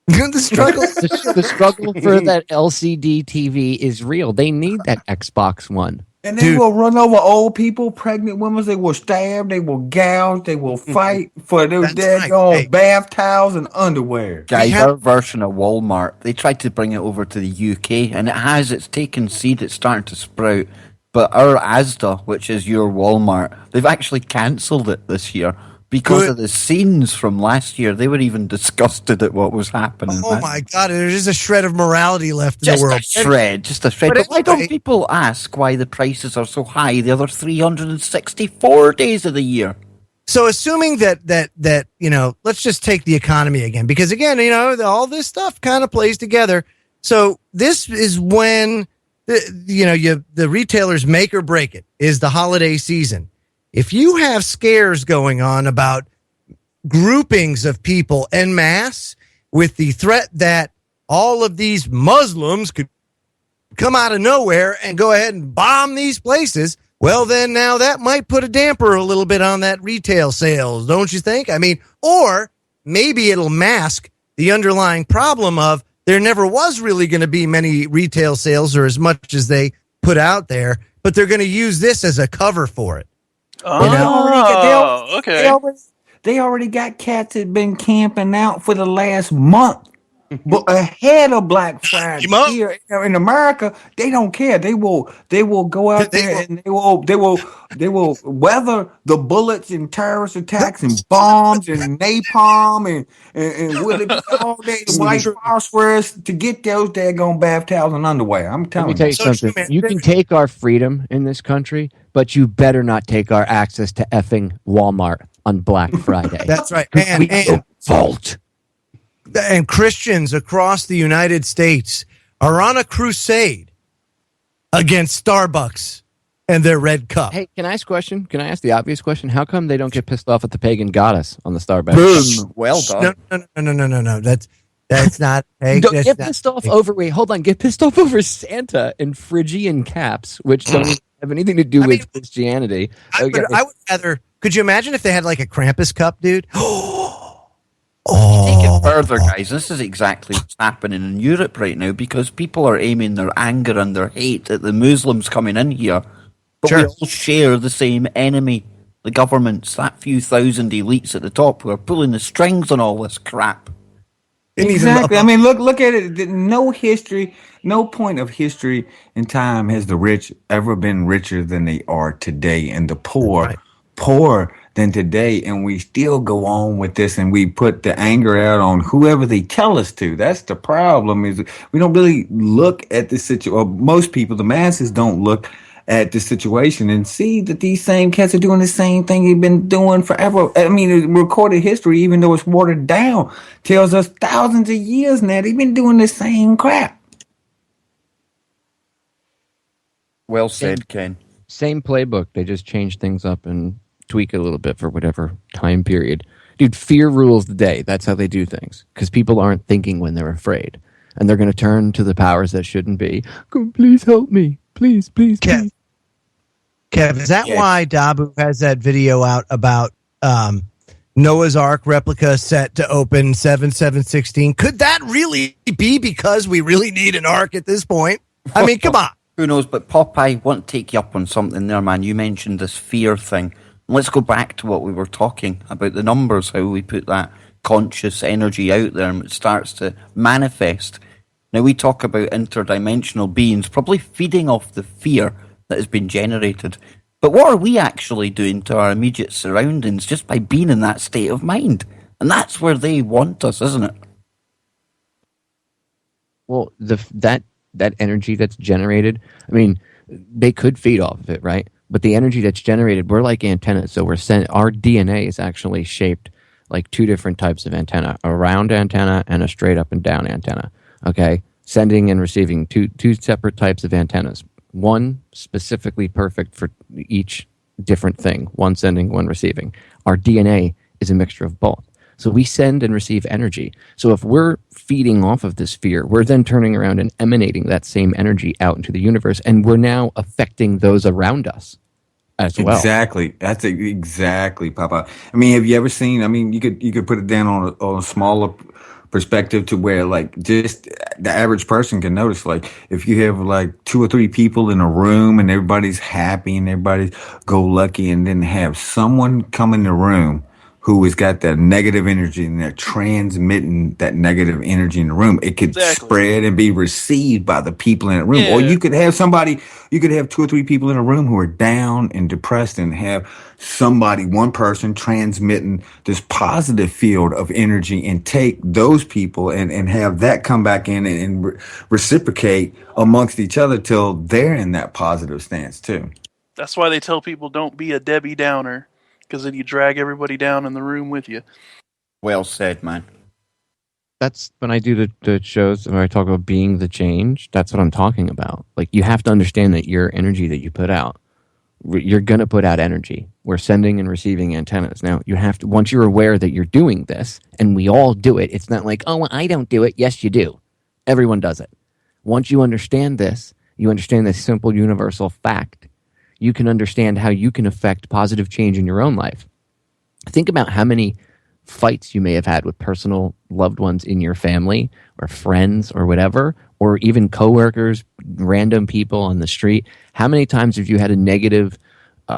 The struggle. The struggle for that LCD TV is real. They need that Xbox One. And they will run over old people, pregnant women. They will stab. They will gouge. They will fight for their daggone bath towels and underwear. Guys, our version of Walmart, they tried to bring it over to the UK, and it's taken seed. It's starting to sprout. But our Asda, which is your Walmart, they've actually cancelled it this year. Because of the scenes from last year, they were even disgusted at what was happening. Oh my God, there is a shred of morality left in the world. Just a shred. But why don't people ask why the prices are so high the other 364 days of the year? So assuming that let's just take the economy again, because again, all this stuff kind of plays together. So this is when the retailers make or break it, is the holiday season. If you have scares going on about groupings of people en masse with the threat that all of these Muslims could come out of nowhere and go ahead and bomb these places, well, then now that might put a damper a little bit on that retail sales, don't you think? I mean, or maybe it'll mask the underlying problem of there never was really going to be many retail sales or as much as they put out there, but they're going to use this as a cover for it. They already got cats that been camping out for the last month, but ahead of Black Friday here in America, they don't care. They will go out there and they will weather the bullets and terrorist attacks and bombs and napalm and what it all day white phosphorus to get those daggone bath towels and underwear. I'm telling you. Let me tell you something. You can take our freedom in this country, but you better not take our access to effing Walmart on Black Friday. That's right. And vault. And Christians across the United States are on a crusade against Starbucks and their red cup. Hey, can I ask a question? Can I ask the obvious question? How come they don't get pissed off at the pagan goddess on the Starbucks? Boom. Well done. No. That's not. Hey, don't get pissed off over. Wait, hold on. Get pissed off over Santa and Phrygian caps, which don't have anything to do with Christianity. I would rather. Could you imagine if they had like a Krampus cup, dude? Take it further, guys. This is exactly what's happening in Europe right now because people are aiming their anger and their hate at the Muslims coming in here. But we all share the same enemy. The governments, that few thousand elites at the top who are pulling the strings on all this crap. Exactly. I mean, look at it. No history, no point of history in time has the rich ever been richer than they are today, and the poor poorer than today. And we still go on with this, and we put the anger out on whoever they tell us to. That's the problem. Is we don't really look at the situation. Or most people, the masses, don't look at the situation and see that these same cats are doing the same thing they've been doing forever. I mean, recorded history, even though it's watered down, tells us thousands of years now they've been doing the same crap. Well said, Ken. Same playbook. They just change things up and tweak it a little bit for whatever time period. Dude, fear rules the day. That's how they do things. Because people aren't thinking when they're afraid. And they're going to turn to the powers that shouldn't be. Please help me. Please, please, please. Kev, is that why Dabu has that video out about Noah's Ark replica set to open 7/7/16? Could that really be because we really need an Ark at this point? I mean, come on. Who knows? But Popeye, want to take you up on something there, man. You mentioned this fear thing. Let's go back to what we were talking about, the numbers, how we put that conscious energy out there and it starts to manifest. Now, we talk about interdimensional beings probably feeding off the fear that has been generated. But what are we actually doing to our immediate surroundings just by being in that state of mind? And that's where they want us, isn't it? Well, that energy that's generated, I mean, they could feed off of it, right? but the energy that's generated, we're like antennas. So our DNA is actually shaped like two different types of antenna, a round antenna and a straight up and down antenna. Okay. Sending and receiving two separate types of antennas. One specifically perfect for each different thing. One sending, one receiving. Our DNA is a mixture of both. So we send and receive energy. So if we're feeding off of this fear, we're then turning around and emanating that same energy out into the universe, and we're now affecting those around us as well. Exactly. That's exactly, Papa. I mean, have you ever seen? I mean, you could put it down on a smaller perspective to where like just the average person can notice. Like if you have like 2 or 3 people in a room and everybody's happy and everybody's go lucky, and then have someone come in the room who has got that negative energy and they're transmitting that negative energy in the room, it could spread and be received by the people in the room. Yeah. Or you could have 2 or 3 people in a room who are down and depressed, and have one person transmitting this positive field of energy, and take those people and have that come back in and reciprocate amongst each other till they're in that positive stance too. That's why they tell people don't be a Debbie Downer, because then you drag everybody down in the room with you. Well said, man. That's when I do the shows where I talk about being the change. That's what I'm talking about. Like, you have to understand that your energy that you put out, you're going to put out energy. We're sending and receiving antennas. Now, you have to, once you're aware that you're doing this, and we all do it, it's not like, oh, well, I don't do it. Yes, you do. Everyone does it. Once you understand this simple universal fact, you can understand how you can affect positive change in your own life. Think about how many fights you may have had with personal loved ones in your family or friends or whatever, or even coworkers, random people on the street. How many times have you had a negative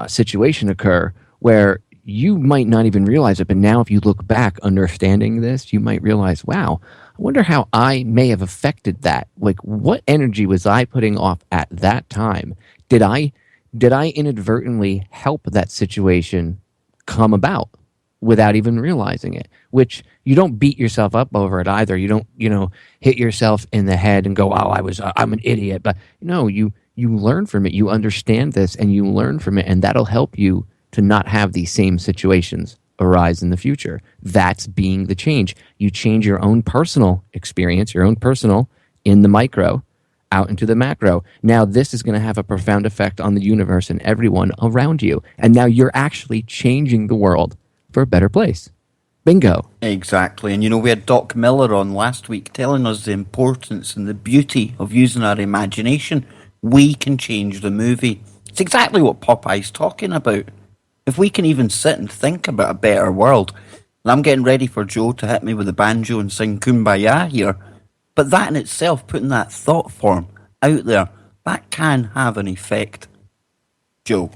situation occur where you might not even realize it, but now if you look back understanding this, you might realize, wow, I wonder how I may have affected that. Like, what energy was I putting off at that time? Did I inadvertently help that situation come about without even realizing it? Which you don't beat yourself up over it either. You don't, hit yourself in the head and go, "Oh, I'm an idiot." But no, you learn from it. You understand this and you learn from it, and that'll help you to not have these same situations arise in the future. That's being the change. You change your own personal experience, your own personal in the micro, out into the macro. Now this is going to have a profound effect on the universe and everyone around you. And now you're actually changing the world for a better place. Bingo. Exactly. And we had Doc Miller on last week telling us the importance and the beauty of using our imagination. We can change the movie. It's exactly what Popeye's talking about. If we can even sit and think about a better world, and I'm getting ready for Joe to hit me with the banjo and sing Kumbaya here, but that in itself, putting that thought form out there, that can have an effect. Joe.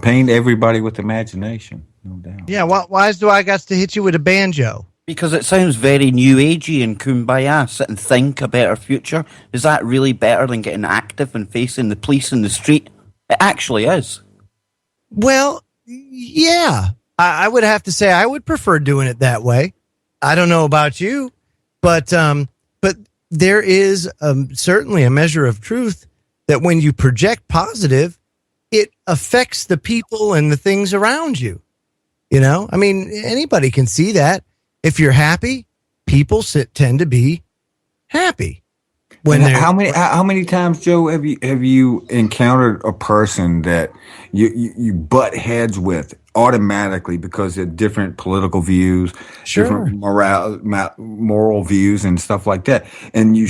Paint everybody with imagination, no doubt. Yeah, why do I got to hit you with a banjo? Because it sounds very new agey and kumbaya. Sit and think a better future. Is that really better than getting active and facing the police in the street? It actually is. Well, yeah. I would have to say I would prefer doing it that way. I don't know about you, but there is certainly a measure of truth that when you project positive, it affects the people and the things around you. I mean, anybody can see that. If you're happy, people tend to be happy. How many times, Joe, have you encountered a person that you butt heads with automatically because of different political views, different moral views and stuff like that, and you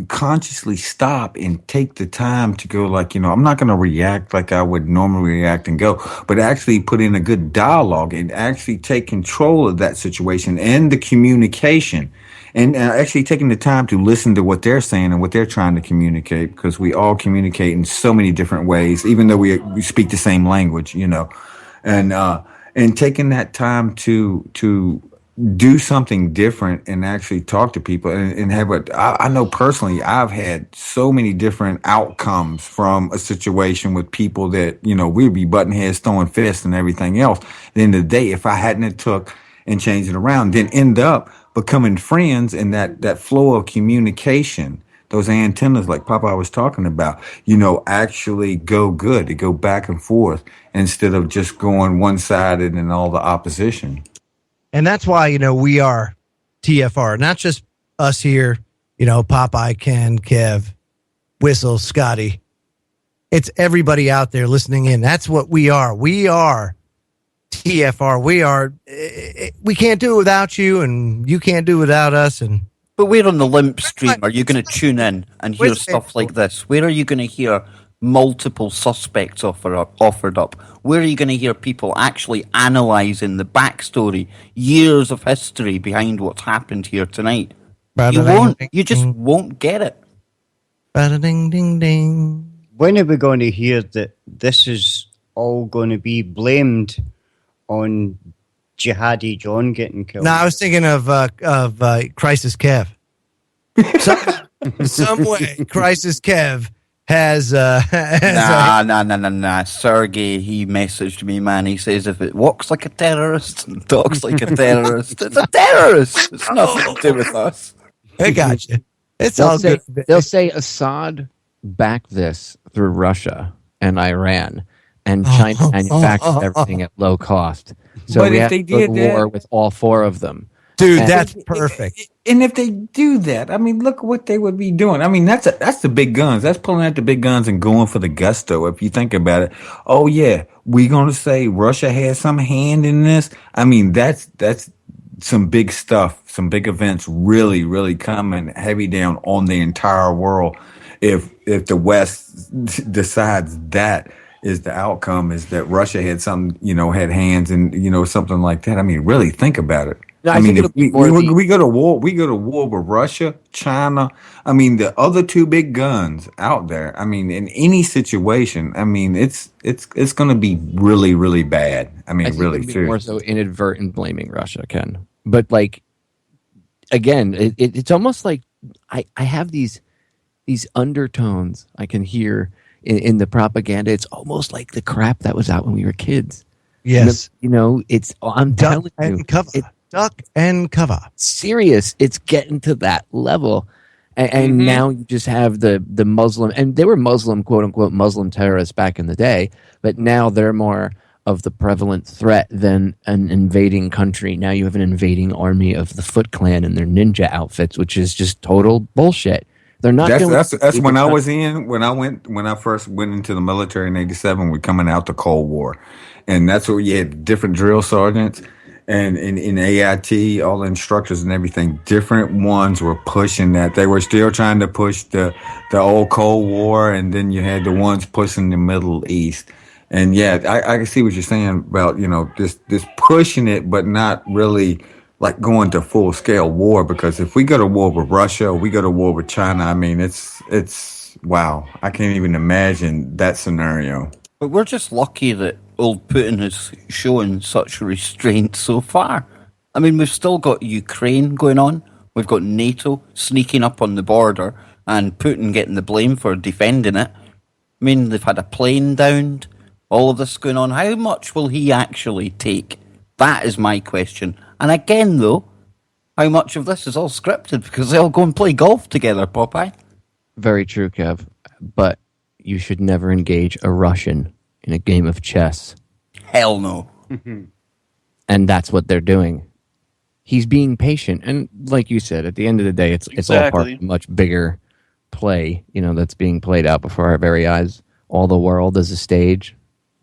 consciously stop and take the time to go like, I'm not going to react like I would normally react and go, but actually put in a good dialogue and actually take control of that situation and the communication. And actually taking the time to listen to what they're saying and what they're trying to communicate, because we all communicate in so many different ways, even though we speak the same language, and taking that time to do something different and actually talk to people and have I know personally, I've had so many different outcomes from a situation with people that, we'd be butting heads, throwing fists and everything else. At the end of the day, if I hadn't took and changed it around, then end up becoming friends, and that flow of communication those antennas, like Papa was talking about, actually go good. They go back and forth instead of just going one sided and all the opposition. And that's why, we are TFR, not just us here, Popeye, Ken, Kev, Whistle, Scotty. It's everybody out there listening in. That's what we are. We are TFR. We can't do it without you, and you can't do it without us. But where on the limp stream are you going to tune in and hear stuff like this? Where are you going to hear multiple suspects offered up? Where are you going to hear people actually analysing the backstory, years of history behind what's happened here tonight? You won't. You just won't get it. Ding, ding, ding. When are we going to hear that this is all going to be blamed on Jihadi John getting killed? No, I was thinking of Crisis Kev. Some way, Crisis Kev has Nah. Sergey, he messaged me, man. He says if it walks like a terrorist and talks like a terrorist, it's a terrorist. It's nothing to do with us. I got you. It's They'll all say, good. They'll say Assad backed this through Russia and Iran, and China manufactured everything at low cost. So But we if have they to go to did war that- with all four of them. Dude, And- that's perfect. And if they do that, I mean, look what they would be doing. I mean, that's the big guns. That's pulling out the big guns and going for the gusto. If you think about it, oh yeah, we're gonna say Russia has some hand in this. I mean, that's some big stuff, some big events really, really coming heavy down on the entire world. If the West decides that is the outcome, is that Russia had some, had hands and something like that. I mean, really think about it. No, I mean, think if it'll be more we go to war with Russia, China. I mean, the other two big guns out there. I mean, in any situation, I mean, it's going to be really, really bad. I mean, I think really, it'd be more seriously. so inadvertent blaming Russia, Ken. But like, again, it's almost like I have these undertones I can hear in the propaganda. It's almost like the crap that was out when we were kids. Yes. It's I'm Duck telling you, and cover. Duck and cover. serious. It's getting to that level. And now you just have the Muslim, and they were Muslim, quote unquote, Muslim terrorists back in the day, but now they're more of the prevalent threat than an invading country. Now you have an invading army of the Foot Clan and their ninja outfits, which is just total bullshit. They're not. That's when I was when I first went into the military in '87. We're coming out the Cold War, and that's where you had different drill sergeants. And in AIT, all the instructors and everything, different ones were pushing that. They were still trying to push the old Cold War, and then you had the ones pushing the Middle East. And yeah, I can see what you're saying about, this pushing it, but not really like going to full scale war. Because if we go to war with Russia, or we go to war with China, I mean, it's wow. I can't even imagine that scenario. But we're just lucky that old Putin has shown such restraint so far. I mean, we've still got Ukraine going on. We've got NATO sneaking up on the border and Putin getting the blame for defending it. I mean, they've had a plane downed. All of this going on. How much will he actually take? That is my question. And again, though, how much of this is all scripted? Because they all go and play golf together, Popeye. Very true, Kev. But you should never engage a Russian in a game of chess. Hell no. And that's what they're doing. He's being patient. And like you said, at the end of the day, it's all part of a much bigger play, that's being played out before our very eyes. All the world is a stage,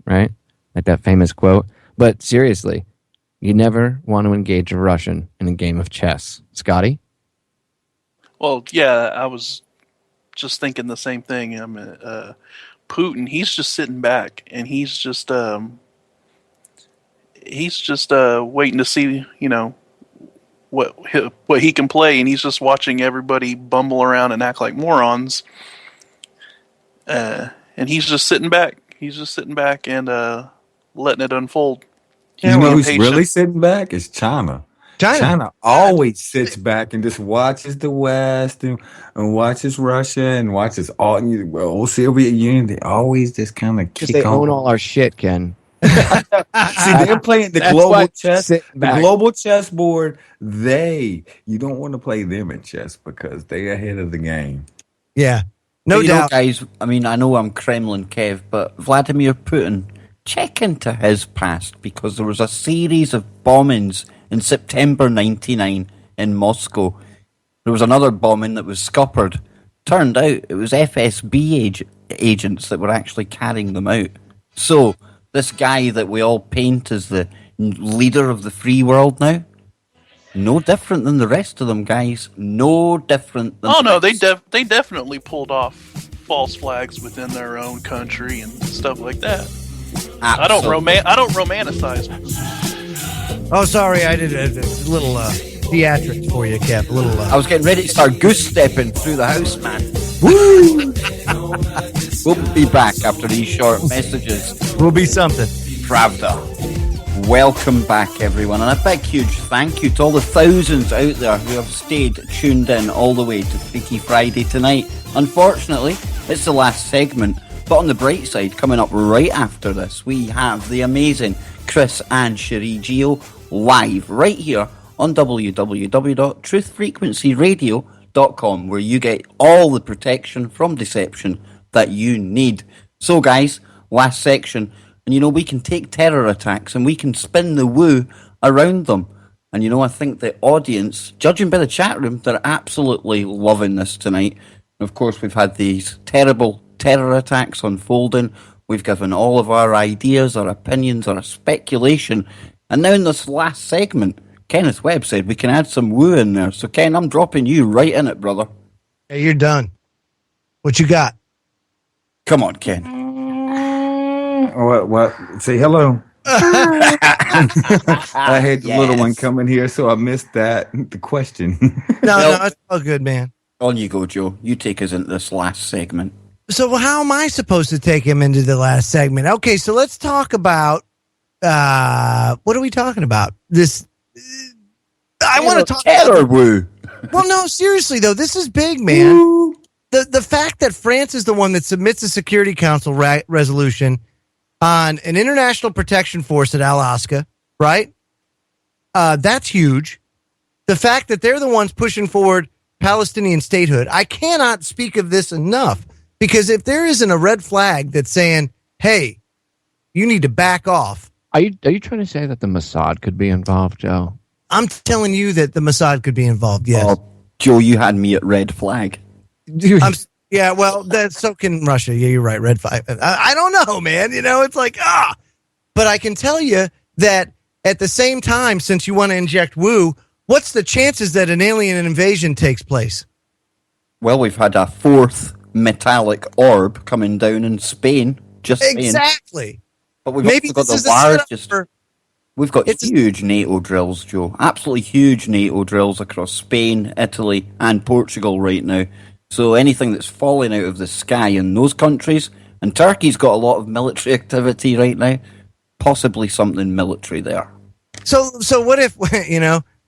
right? Like that famous quote. But seriously, you never want to engage a Russian in a game of chess. Scotty? Well, yeah, I was just thinking the same thing. Putin, he's just sitting back and he's just waiting to see, what he can play, and he's just watching everybody bumble around and act like morons. And he's just sitting back. He's just sitting back and letting it unfold. Who's really sitting back is China. China always sits back and just watches the West and watches Russia and watches all Soviet Union. They always just kind of kick on. They own all our shit, Ken. See, they're playing the global chessboard. You don't want to play them in chess because they're ahead of the game. Yeah, no But doubt. guys, I mean, I know I'm Kremlin Kev, but Vladimir Putin, check into his past because there was a series of bombings in September 99 in Moscow. There was another bombing that was scuppered. Turned out it was FSB agents that were actually carrying them out. So, this guy that we all paint as the leader of the free world now, no different than the rest of them, guys. No different than. Oh no, they definitely pulled off false flags within their own country and stuff like that. I don't romanticize. Oh, sorry, I did a little theatrics for you, Kev. A little. I was getting ready to start goose stepping through the house, man. Woo! We'll be back after these short messages. Will be something. Pravda. Welcome back, everyone, and a big, huge thank you to all the thousands out there who have stayed tuned in all the way to Freaky Friday tonight. Unfortunately, it's the last segment, but on the bright side, coming up right after this, we have the amazing Chris and Cherie Geo live right here on www.truthfrequencyradio.com, where you get all the protection from deception that you need. So, guys, last section. And, we can take terror attacks and we can spin the woo around them. And, I think the audience, judging by the chat room, they're absolutely loving this tonight. And, of course, we've had these terrible terror attacks unfolding. We've given all of our ideas, our opinions, our speculation. And now in this last segment, Kenneth Webb said we can add some woo in there. So, Ken, I'm dropping you right in it, brother. Hey, you're done. What you got? Come on, Ken. What? Say hello. I had the little one coming here, so I missed the question. No, it's all good, man. On you go, Joe. You take us into this last segment. So how am I supposed to take him into the last segment? Okay, so let's talk about what are we talking about? This I want to talk terror woo. Well, no, seriously though, this is big, man. Woo. The fact that France is the one that submits a Security Council resolution on an international protection force at Alaska, right? That's huge. The fact that they're the ones pushing forward Palestinian statehood. I cannot speak of this enough because if there isn't a red flag that's saying, hey, you need to back off. Are you trying to say that the Mossad could be involved, Joe? I'm telling you that the Mossad could be involved, yes. Oh, Joe, you had me at red flag. Yeah, well, so can Russia. Yeah, you're right. Red flag. I don't know, man. It's like, But I can tell you that at the same time, since you want to inject woo, what's the chances that an alien invasion takes place? Well, we've had a fourth metallic orb coming down in Spain. Just exactly. But we've also got the largest. We've got huge NATO drills, Joe. Absolutely huge NATO drills across Spain, Italy, and Portugal right now. So anything that's falling out of the sky in those countries, and Turkey's got a lot of military activity right now, possibly something military there. So what if,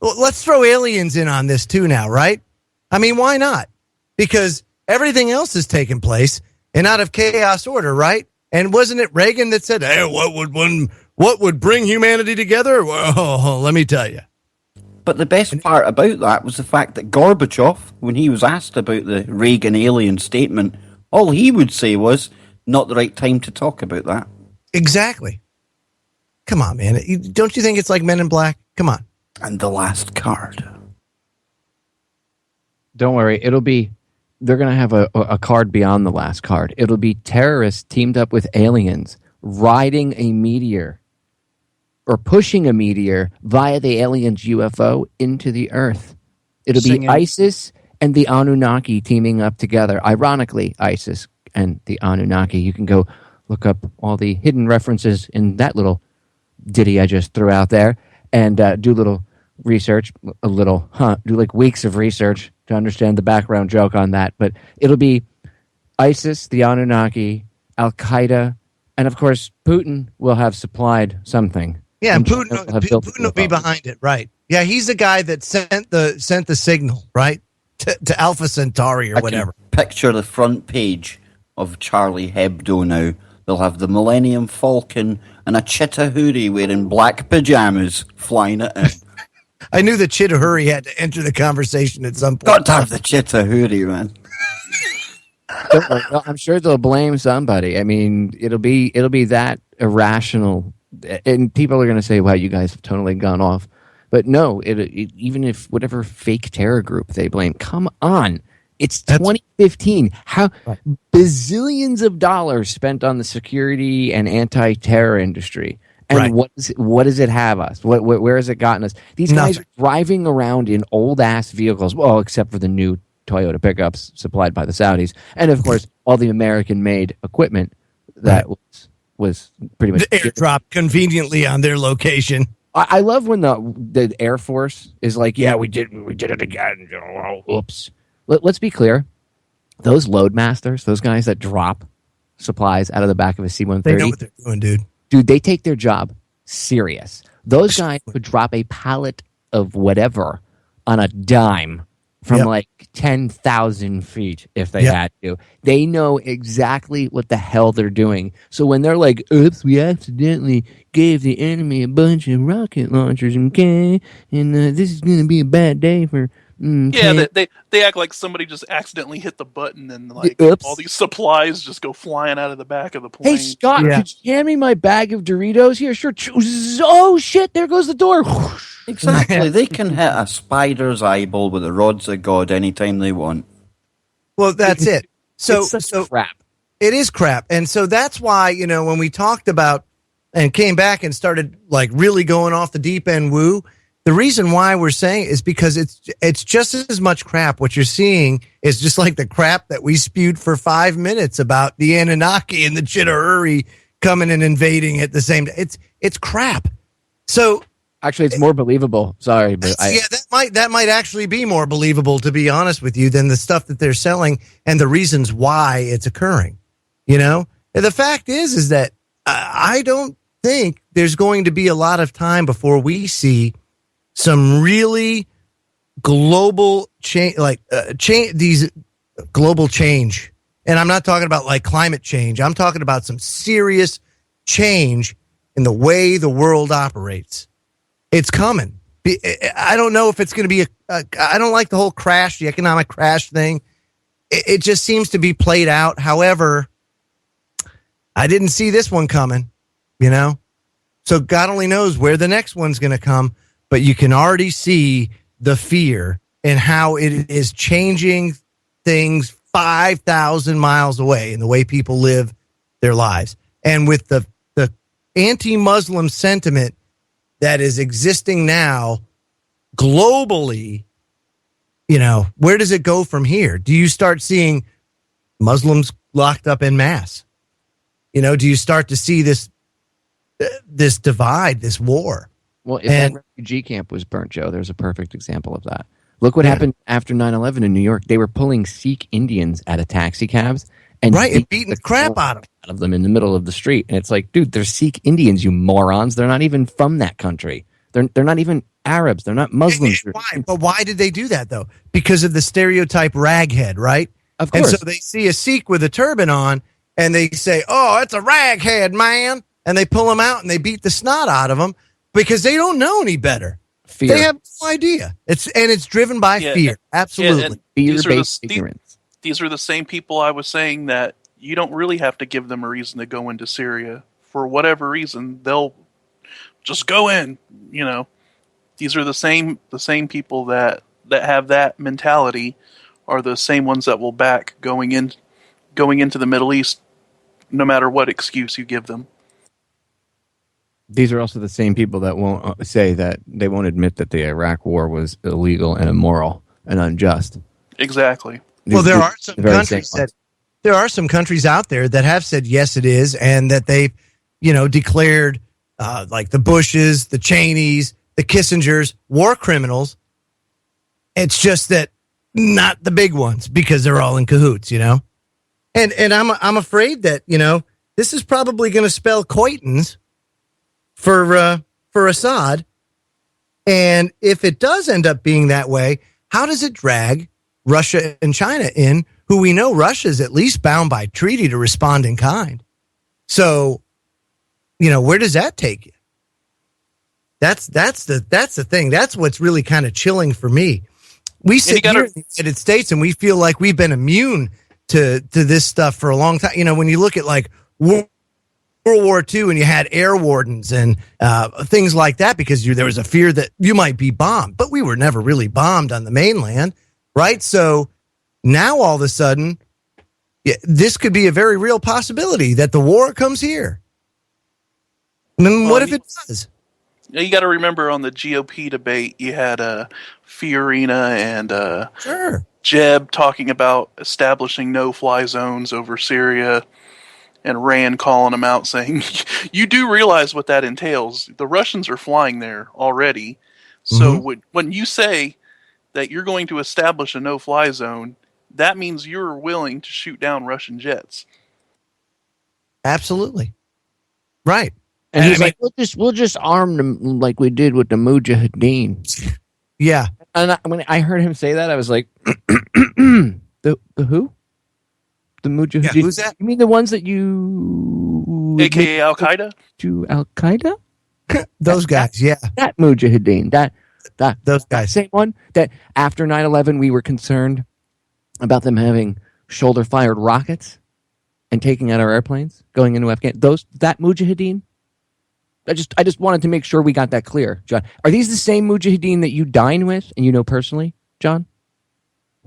let's throw aliens in on this too now, right? I mean, why not? Because everything else is taking place and out of chaos order, right? And wasn't it Reagan that said, hey, what would bring humanity together? Well, let me tell you. But the best part about that was the fact that Gorbachev, when he was asked about the Reagan alien statement, all he would say was, not the right time to talk about that. Exactly. Come on, man. Don't you think it's like Men in Black? Come on. And the last card. Don't worry. They're going to have a card beyond the last card. It'll be terrorists teamed up with aliens riding a meteor or pushing a meteor via the alien's UFO into the Earth. It'll be ISIS and the Anunnaki teaming up together. Ironically, ISIS and the Anunnaki. You can go look up all the hidden references in that little ditty I just threw out there and do a little research, do like weeks of research to understand the background joke on that. But it'll be ISIS, the Anunnaki, Al-Qaeda, and of course, Putin will have supplied something. Yeah, and Putin will be behind it, right? Yeah, he's the guy that sent the signal, right, to Alpha Centauri or whatever. Picture the front page of Charlie Hebdo now. They'll have the Millennium Falcon and a Chittahuri wearing black pajamas flying it in. I knew the Chittahuri had to enter the conversation at some point. Got to have the Chittahuri, man. Don't worry. I'm sure they'll blame somebody. I mean, it'll be that irrational, and people are going to say, "Wow, you guys have totally gone off." But no, even if whatever fake terror group they blame, come on, it's 2015. How bazillions of dollars spent on the security and anti-terror industry, and what does it have us? Where has it gotten us? These guys are driving around in old ass vehicles. Well, except for the new Toyota pickups supplied by the Saudis, and of course all the American-made equipment that was pretty much airdropped conveniently on their location. I love when the Air Force is like, "Yeah, we did it again." Oh, oops. Let's be clear. Those loadmasters, those guys that drop supplies out of the back of a C-130, they know what they're doing, dude. Dude, they take their job serious. Those guys would drop a pallet of whatever on a dime from like 10,000 feet if they had to. They know exactly what the hell they're doing. So when they're like, "Oops, we accidentally gave the enemy a bunch of rocket launchers, okay? And this is going to be a bad day for..." Yeah, they act like somebody just accidentally hit the button and like all these supplies just go flying out of the back of the plane. Hey, Scott, could you hand me my bag of Doritos? Here, sure. Oh, shit, there goes the door. Exactly. They can hit a spider's eyeball with the rods of God anytime they want. Well, that's it. So, it's such crap. It is crap. And so that's why, when we talked about and came back and started like really going off the deep end woo, the reason why we're saying is because it's just as much crap. What you're seeing is just like the crap that we spewed for 5 minutes about the Anunnaki and the Chitauri coming and invading at the same time. It's crap. So actually, it's more believable. Sorry, but that might actually be more believable, to be honest with you, than the stuff that they're selling and the reasons why it's occurring. And the fact is that I don't think there's going to be a lot of time before we see some really global change, these global change. And I'm not talking about like climate change. I'm talking about some serious change in the way the world operates. It's coming. I don't know if it's going to be I don't like the whole crash, the economic crash thing. It just seems to be played out. However, I didn't see this one coming, So God only knows where the next one's going to come. But you can already see the fear and how it is changing things 5,000 miles away in the way people live their lives. And with the anti-Muslim sentiment that is existing now globally, where does it go from here? Do you start seeing Muslims locked up en masse? Do you start to see this divide, this war? Well, if that refugee camp was burnt, Joe, there's a perfect example of that. Look what happened after 9/11 in New York. They were pulling Sikh Indians out of taxi cabs and beating the crap out of them in the middle of the street. And it's like, dude, they're Sikh Indians, you morons. They're not even from that country. They're not even Arabs. They're not Muslims. Why? But why did they do that, though? Because of the stereotype raghead, right? Of course. And so they see a Sikh with a turban on, and they say, "Oh, it's a raghead, man." And they pull him out, and they beat the snot out of him. Because they don't know any better. Fear. They have no idea. It's driven by fear. Absolutely. Fear-based ignorance. These are the same people I was saying that you don't really have to give them a reason to go into Syria. For whatever reason, they'll just go in. These are the same people that have that mentality are the same ones that will back going into the Middle East no matter what excuse you give them. These are also the same people that won't say that they won't admit that the Iraq war was illegal and immoral and unjust. Exactly. Well, there are some countries out there that have said yes, it is, and that they've, declared like the Bushes, the Cheneys, the Kissingers, war criminals. It's just that not the big ones because they're all in cahoots, And I'm afraid that this is probably going to spell Coitons for Assad. And if it does end up being that way, how does it drag Russia and China in, who we know Russia's at least bound by treaty to respond in kind? So, where does that take you? That's the thing. That's what's really kind of chilling for me. We sit here in the United States and we feel like we've been immune to this stuff for a long time. You know, when you look at like World War II and you had air wardens and things like that, because there was a fear that you might be bombed, but we were never really bombed on the mainland, right? So now all of a sudden, this could be a very real possibility that the war comes here. I mean, what if it does? You got to remember on the GOP debate, you had Fiorina and Sure. Jeb talking about establishing no-fly zones over Syria, and Rand calling them out saying, you do realize what that entails. The Russians are flying there already. So when you say that you're going to establish a no-fly zone, that means you're willing to shoot down Russian jets. Absolutely. Right. And he's like, we'll just arm them like we did with the Mujahideen. Yeah. And when I heard him say that, I was like, the who? The Mujahideen? Yeah, who's that? You mean the ones that you... AKA Al-Qaeda? To Al-Qaeda? Those guys, yeah. That Mujahideen. Those guys. Same one that after 9/11 we were concerned about them having shoulder-fired rockets and taking out our airplanes, going into Afghanistan. That Mujahideen? I just wanted to make sure we got that clear, John. Are these the same Mujahideen that you dine with and you know personally, John?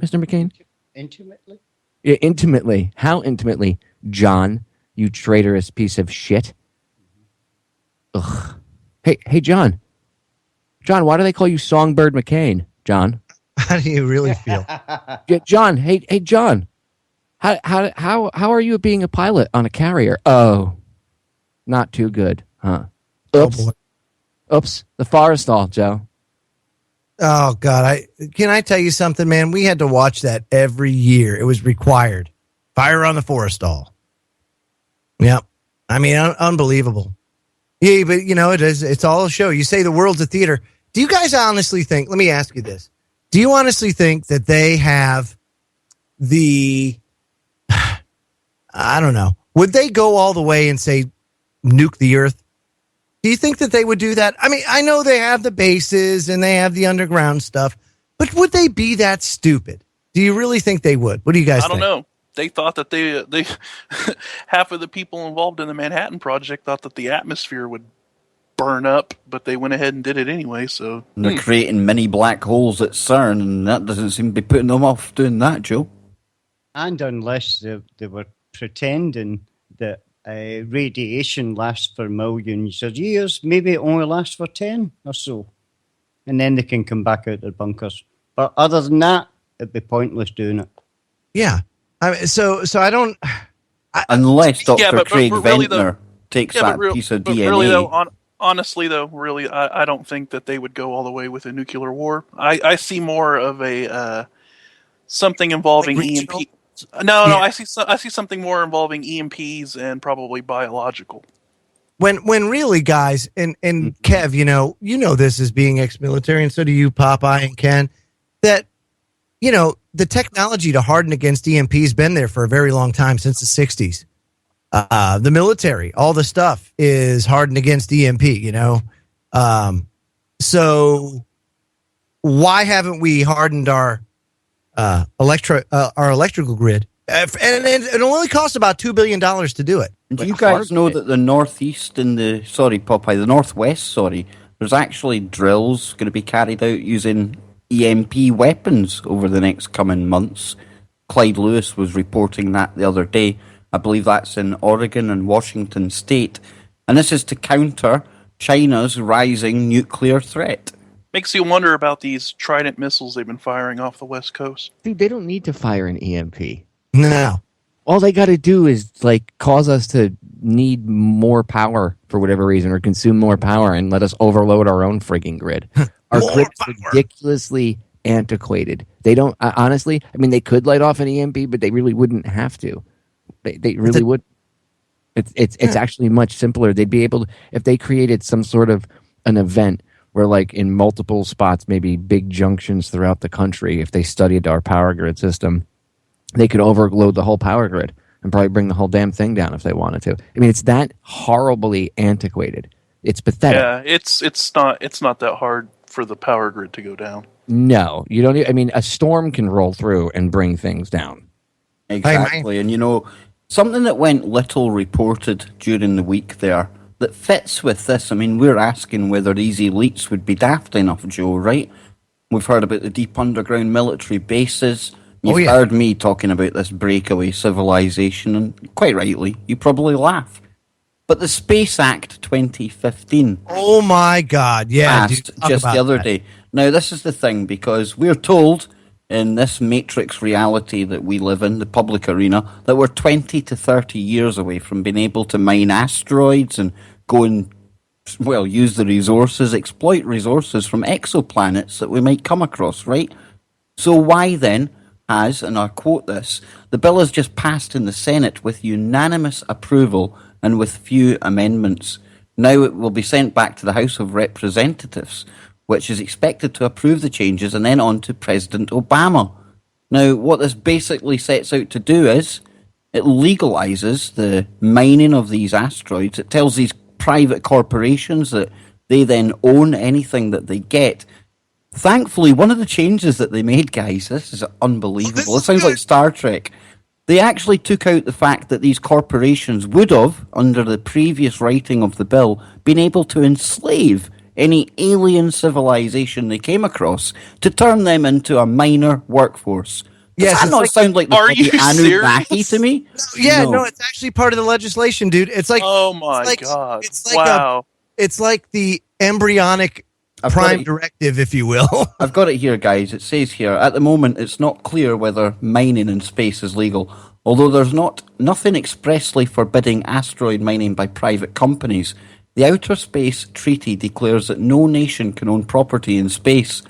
Mr. McCain? Intimately? Yeah, intimately. How intimately, John, you traitorous piece of shit? Ugh. Hey, John. John, why do they call you Songbird McCain, John? How do you really feel? Yeah, John, hey, John. How are you at being a pilot on a carrier? Oh, not too good, huh? Oops. Oh, boy. Oops. The Forrestal, Joe. Oh God! Can I tell you something, man? We had to watch that every year. It was required. Fire on the Forrestal. Yep. I mean, unbelievable. Yeah, but you know, it's all a show. You say the world's a theater. Do you guys honestly think? Let me ask you this: do you honestly think that they have the? I don't know. Would they go all the way and say nuke the Earth? Do you think that they would do that? I mean, I know they have the bases and they have the underground stuff, but would they be that stupid? Do you really think they would? What do you guys think? I don't know. They thought that they half of the people involved in the Manhattan Project thought that the atmosphere would burn up, but they went ahead and did it anyway. So they're creating mini black holes at CERN, and that doesn't seem to be putting them off doing that, Joe. And unless they were pretending that radiation lasts for millions of years, maybe it only lasts for 10 or so. And then they can come back out their bunkers. But other than that, it'd be pointless doing it. Yeah. I mean, so I don't... Unless Dr. but Craig really Ventnor takes that piece of DNA. Really though, honestly though, really, I don't think that they would go all the way with a nuclear war. I see more of a something involving EMP. No, I see something more involving EMPs and probably biological. When really, guys, and Kev, you know this as being ex-military, and so do you, Popeye and Ken, that the technology to harden against EMP has been there for a very long time, since the 60s. The military, all the stuff is hardened against EMP. So why haven't we hardened our electrical grid, and it only costs about $2 billion to do it. Do you guys know that the northwest, there's actually drills going to be carried out using EMP weapons over the next coming months? Clyde Lewis was reporting that the other day. I believe that's in Oregon and Washington State, and this is to counter China's rising nuclear threat. Makes you wonder about these Trident missiles they've been firing off the West Coast. Dude, they don't need to fire an EMP. No. All they got to do is cause us to need more power for whatever reason, or consume more power, and let us overload our own frigging grid. Our grid is ridiculously antiquated. They don't honestly. I mean, they could light off an EMP, but they really wouldn't have to. They really would. It's actually much simpler. They'd be able to, if they created some sort of an event where, in multiple spots, maybe big junctions throughout the country, if they studied our power grid system, they could overload the whole power grid and probably bring the whole damn thing down if they wanted to. I mean, it's that horribly antiquated. It's pathetic. Yeah, it's not that hard for the power grid to go down. No, you don't. I mean, a storm can roll through and bring things down. Exactly. And, something that went little reported during the week there that fits with this. I mean, we're asking whether these elites would be daft enough, Joe, right? We've heard about the deep underground military bases. You've heard me talking about this breakaway civilization, and quite rightly, you probably laugh. But the Space Act 2015 Oh my God! Yeah, passed dude, talk just about the other that. day. Now, this is the thing, because we're told in this matrix reality that we live in, the public arena, that we're 20 to 30 years away from being able to mine asteroids and go and, well, use the resources, exploit resources from exoplanets that we might come across, right? So why then has, and I quote this, the bill has just passed in the Senate with unanimous approval and with few amendments. Now it will be sent back to the House of Representatives, which is expected to approve the changes and then on to President Obama. Now, what this basically sets out to do is it legalizes the mining of these asteroids. It tells these private corporations that they then own anything that they get. Thankfully, one of the changes that they made, guys, this is unbelievable. It sounds like Star Trek. They actually took out the fact that these corporations would have, under the previous writing of the bill, been able to enslave any alien civilization they came across to turn them into a minor workforce. Does Yes, that it's not like- sound like the Are bloody you Anunnaki serious? to me? Yeah, no, it's actually part of the legislation, dude. It's like Oh my it's like, god! It's like Wow. it's like the embryonic I've got prime it. directive, if you will. I've got it here, guys. It says here, at the moment, it's not clear whether mining in space is legal, although there's nothing expressly forbidding asteroid mining by private companies. The Outer Space Treaty declares that no nation can own property in space.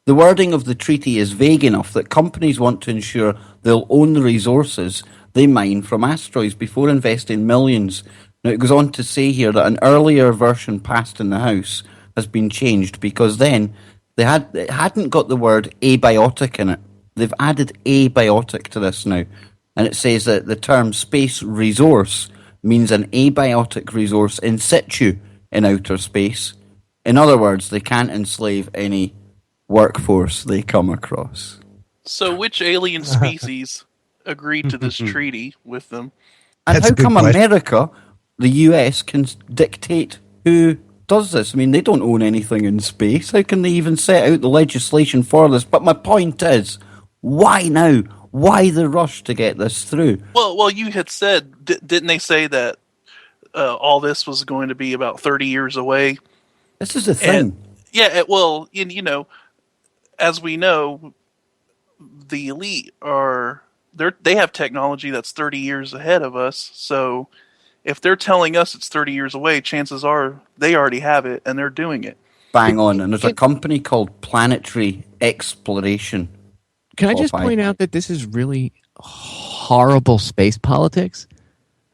The wording of the treaty is vague enough that companies want to ensure they'll own the resources they mine from asteroids before investing millions. Now, it goes on to say here that an earlier version passed in the House has been changed because then it hadn't got the word abiotic in it. They've added abiotic to this now. And it says that the term space resource means an abiotic resource in situ in outer space. In other words, they can't enslave any workforce they come across. So, which alien species agreed to this treaty with them? And That's a how good come question. America, the US, can dictate who does this? I mean, they don't own anything in space. How can they even set out the legislation for this? But my point is, why now? Why the rush to get this through? Well, you had said, didn't they say that all this was going to be about 30 years away? This is the thing. As we know, the elite they have technology that's 30 years ahead of us. So if they're telling us it's 30 years away, chances are they already have it and they're doing it. Bang on. And there's a company called Planetary Exploration. Can I just point out that this is really horrible space politics?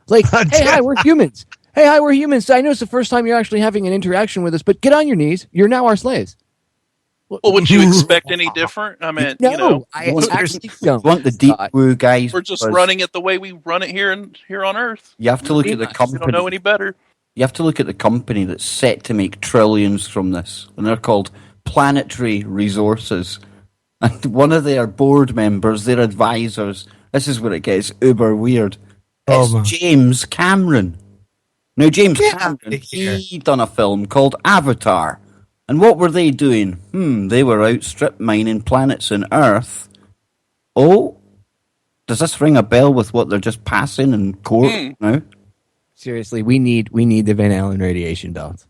Like, hey, hi, we're humans. Hey, hi, we're humans. I know it's the first time you're actually having an interaction with us, but get on your knees. You're now our slaves. Well, would you expect any different? I mean, No, I want- actually don't. You want the deep woo, guys? we're just because running it the way we run it here on Earth. You have to look at the We don't know company. any better. You have to look at the company that's set to make trillions from this, and they're called Planetary Resources. And one of their board members, their advisors, this is where it gets uber weird. Oh, It's my. James Cameron. Now, James Get Cameron, outta here. he done a film called Avatar. And what were they doing? They were out strip mining planets on Earth. Oh, does this ring a bell with what they're just passing in court now? Seriously, we need the Van Allen radiation belts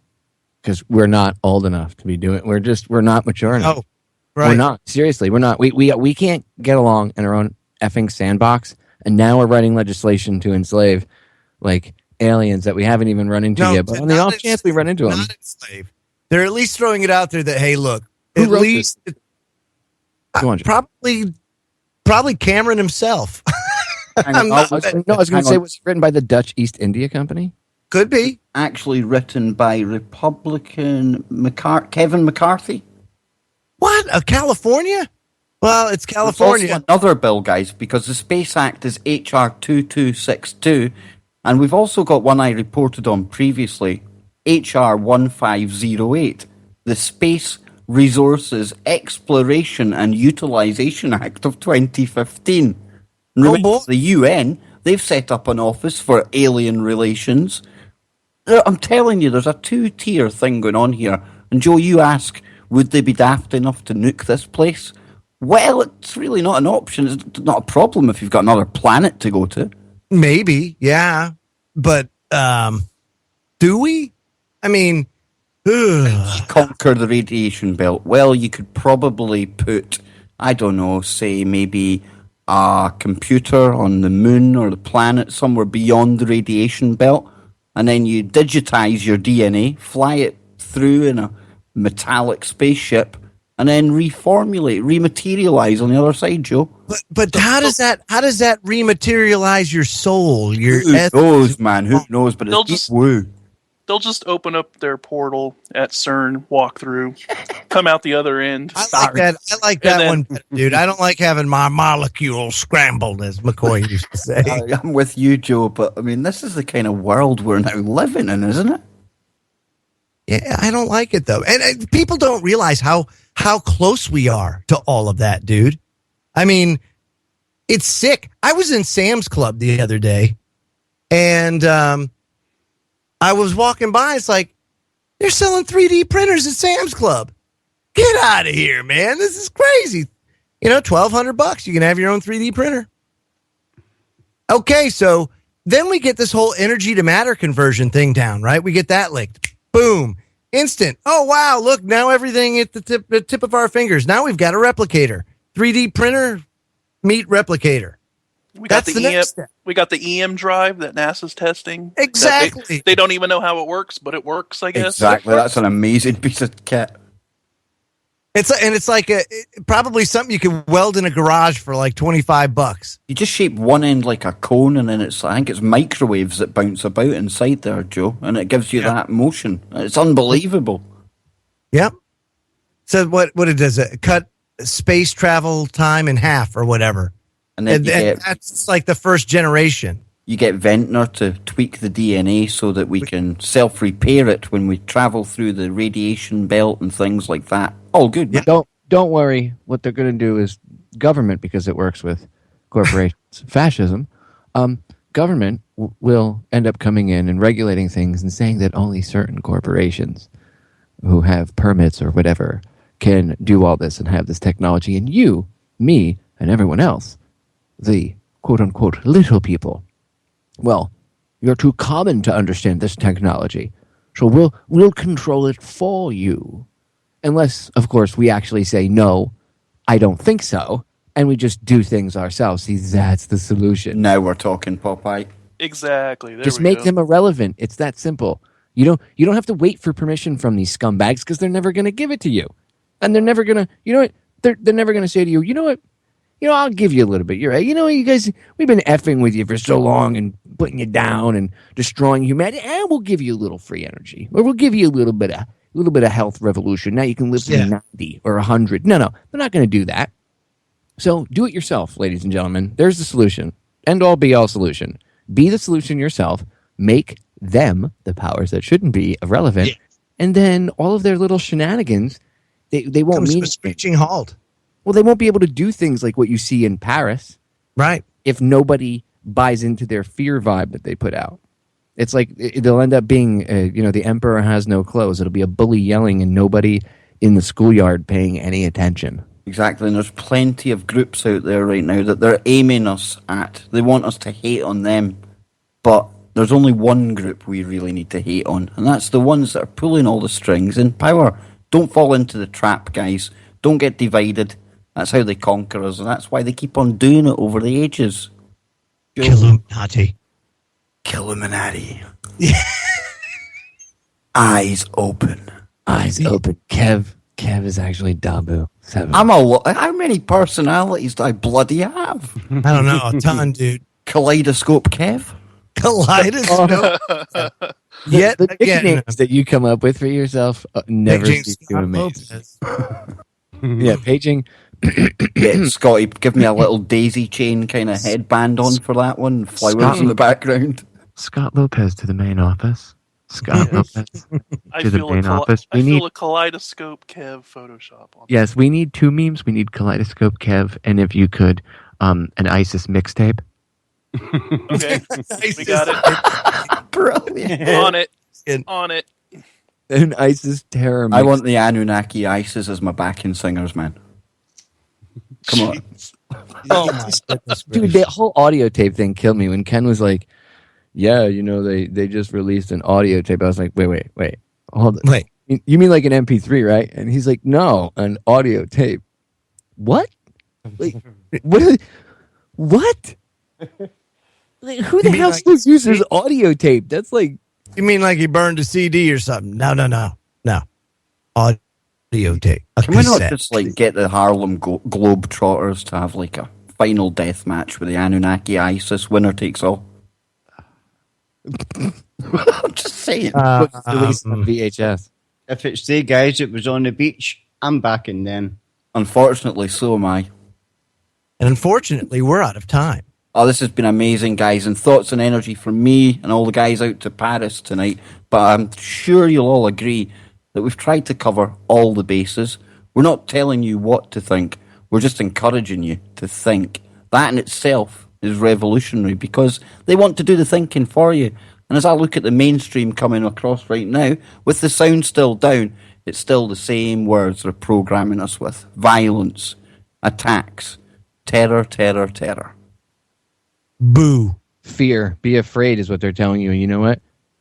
because we're not old enough to be doing. We're not mature enough. Oh, right. We're not. Seriously, we're not. We can't get along in our own effing sandbox, and now we're writing legislation to enslave like aliens that we haven't even run into yet. But on the off chance we run into them, Not enslave. They're at least throwing it out there that, hey, look, Who at wrote least Go on, Jim. probably Cameron himself. Hang I'm on, not- I was going to hang say, on. was it written by the Dutch East India Company? Could be. Actually written by Republican Kevin McCarthy. What? California? Well, it's There's California. also another bill, guys, because the Space Act is HR 2262, and we've also got one I reported on previously, HR 1508, the Space Resources Exploration and Utilization Act of 2015. Remember, boy. the UN, they've set up an office for alien relations. I'm telling you, there's a two-tier thing going on here. And Joe, you ask, would they be daft enough to nuke this place? Well, it's really not an option. It's not a problem if you've got another planet to go to. Maybe, yeah. But do we? I mean, Conquer the radiation belt. Well, you could probably put, I don't know, say maybe a computer on the moon or the planet somewhere beyond the radiation belt, and then you digitize your DNA, fly it through in a metallic spaceship, and then reformulate, rematerialize on the other side, Joe. but how does that rematerialize your soul? Your Who knows, man? Who knows? But They'll it's deep just- woo. They'll just open up their portal at CERN, walk through, come out the other end. I like that. I like that then- one better, dude. I don't like having my molecules scrambled, as McCoy used to say. I'm with you, Joe, but I mean, this is the kind of world we're now living in, isn't it? Yeah, I don't like it though, and people don't realize how close we are to all of that, dude. I mean, it's sick. I was in Sam's Club the other day, and I was walking by. It's like they're selling 3D printers at Sam's Club. Get out of here, man! This is crazy. You know, $1,200. You can have your own 3D printer. Okay, so then we get this whole energy to matter conversion thing down, right? We get that linked. Boom. Instant. Oh, wow. Look, now everything at the tip of our fingers. Now we've got a replicator. 3D printer, meet replicator. We got That's the the next step. We got the EM drive that NASA's testing. that Exactly. They don't even know how it works, but it works, I guess. Exactly. That's an amazing piece of kit. It's like probably something you can weld in a garage for like $25. You just shape one end like a cone, and then I think it's microwaves that bounce about inside there, Joe, and it gives you that motion. It's unbelievable. Yep. So what it does, it cut space travel time in half or whatever. And then And that's like the first generation. you get Ventnor to tweak the DNA so that we can self-repair it when we travel through the radiation belt and things like that. All good. man. Don't worry. What they're going to do is government, because it works with corporations, fascism. Government will end up coming in and regulating things and saying that only certain corporations who have permits or whatever can do all this and have this technology. And you, me, and everyone else, the quote-unquote little people, well, you're too common to understand this technology. So we'll control it for you. Unless, of course, we actually say, no, I don't think so, and we just do things ourselves. See, that's the solution. Now we're talking, Popeye. Exactly. There Just we make go. them irrelevant. It's that simple. You don't have to wait for permission from these scumbags because they're never going to give it to you. And they're never going to, you know what? They're never going to say to you, you know what? You know, I'll give you a little bit. You're right. You know, you guys, we've been effing with you for so long and putting you down and destroying humanity. And we'll give you a little free energy, or we'll give you a little bit of health revolution. Now you can live to 90 or 100. No, they're not going to do that. So do it yourself, ladies and gentlemen. There's the solution. End all be all solution. Be the solution yourself. Make them, the powers that shouldn't be, irrelevant. Yeah. And then all of their little shenanigans, they won't Comes mean to a screeching halt. Well, they won't be able to do things like what you see in Paris. Right. If nobody buys into their fear vibe that they put out. It's like they'll end up being, the emperor has no clothes. It'll be a bully yelling and nobody in the schoolyard paying any attention. Exactly, and there's plenty of groups out there right now that they're aiming us at. They want us to hate on them, but there's only one group we really need to hate on, and that's the ones that are pulling all the strings in power. Don't fall into the trap, guys. Don't get divided. That's how they conquer us, and that's why they keep on doing it over the ages. Illuminati. Illuminati. Eyes open. Eyes open. Kev is actually Dabu. 7. How many personalities do I bloody have? I don't know, a ton, dude. Kaleidoscope Kev? Kaleidoscope. Yet the again, nicknames that you come up with for yourself never cease to amaze. Yeah, paging. Yeah, Scotty, give me a little daisy chain kind of headband on for that one. Flowers in the background. Scott Lopez to the main office. Scott Lopez I to the feel main office. I feel a kaleidoscope Kev Photoshop on. Yes, we need 2 memes. We need Kaleidoscope Kev, and if you could an ISIS mixtape. Okay, we got it. Brilliant. On it. An ISIS terror mixtape. I want the Anunnaki ISIS as my backing singers, man. Come on. Oh my goodness, Dude, that whole audio tape thing killed me when Ken was like, yeah, they just released an audio tape. I was like, wait. Hold on. Wait. You mean like an MP3, right? And he's like, no, an audio tape. What? Like, what? Like, who the mean hell like- still uses audio tape? That's like, You mean like he burned a CD or something? No. Audio tape. Can we not just like get the Harlem Globetrotters to have like a final death match with the Anunnaki ISIS? Winner takes all. I'm just saying. released on VHS. If it's the guys that was on the beach, I'm backing them. Unfortunately, so am I. And unfortunately, we're out of time. Oh, this has been amazing, guys, and thoughts and energy from me and all the guys out to Paris tonight. But I'm sure you'll all agree that we've tried to cover all the bases. We're not telling you what to think. We're just encouraging you to think. That in itself is revolutionary because they want to do the thinking for you. And as I look at the mainstream coming across right now, with the sound still down, it's still the same words they're programming us with. Violence, attacks, terror. Boo. Fear, be afraid is what they're telling you. And you know what?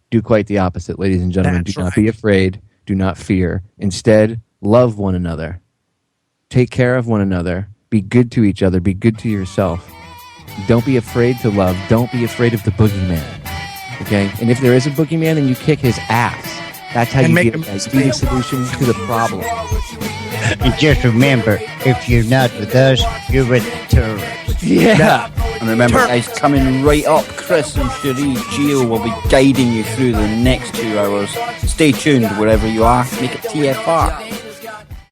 Do quite the opposite, ladies and gentlemen. That's Do not right. be afraid. Do not fear. Instead, love one another. Take care of one another. Be good to each other. Be good to yourself. Don't be afraid to love. Don't be afraid of the boogeyman. Okay? And if there is a boogeyman, then you kick his ass. That's how And you make get him the solution to the problem. And just remember, if you're not with us, you're with the terrorists. Yeah. And remember, guys, coming right up, Chris and Cherie Gio will be guiding you through the next 2 hours. Stay tuned wherever you are. Make it TFR.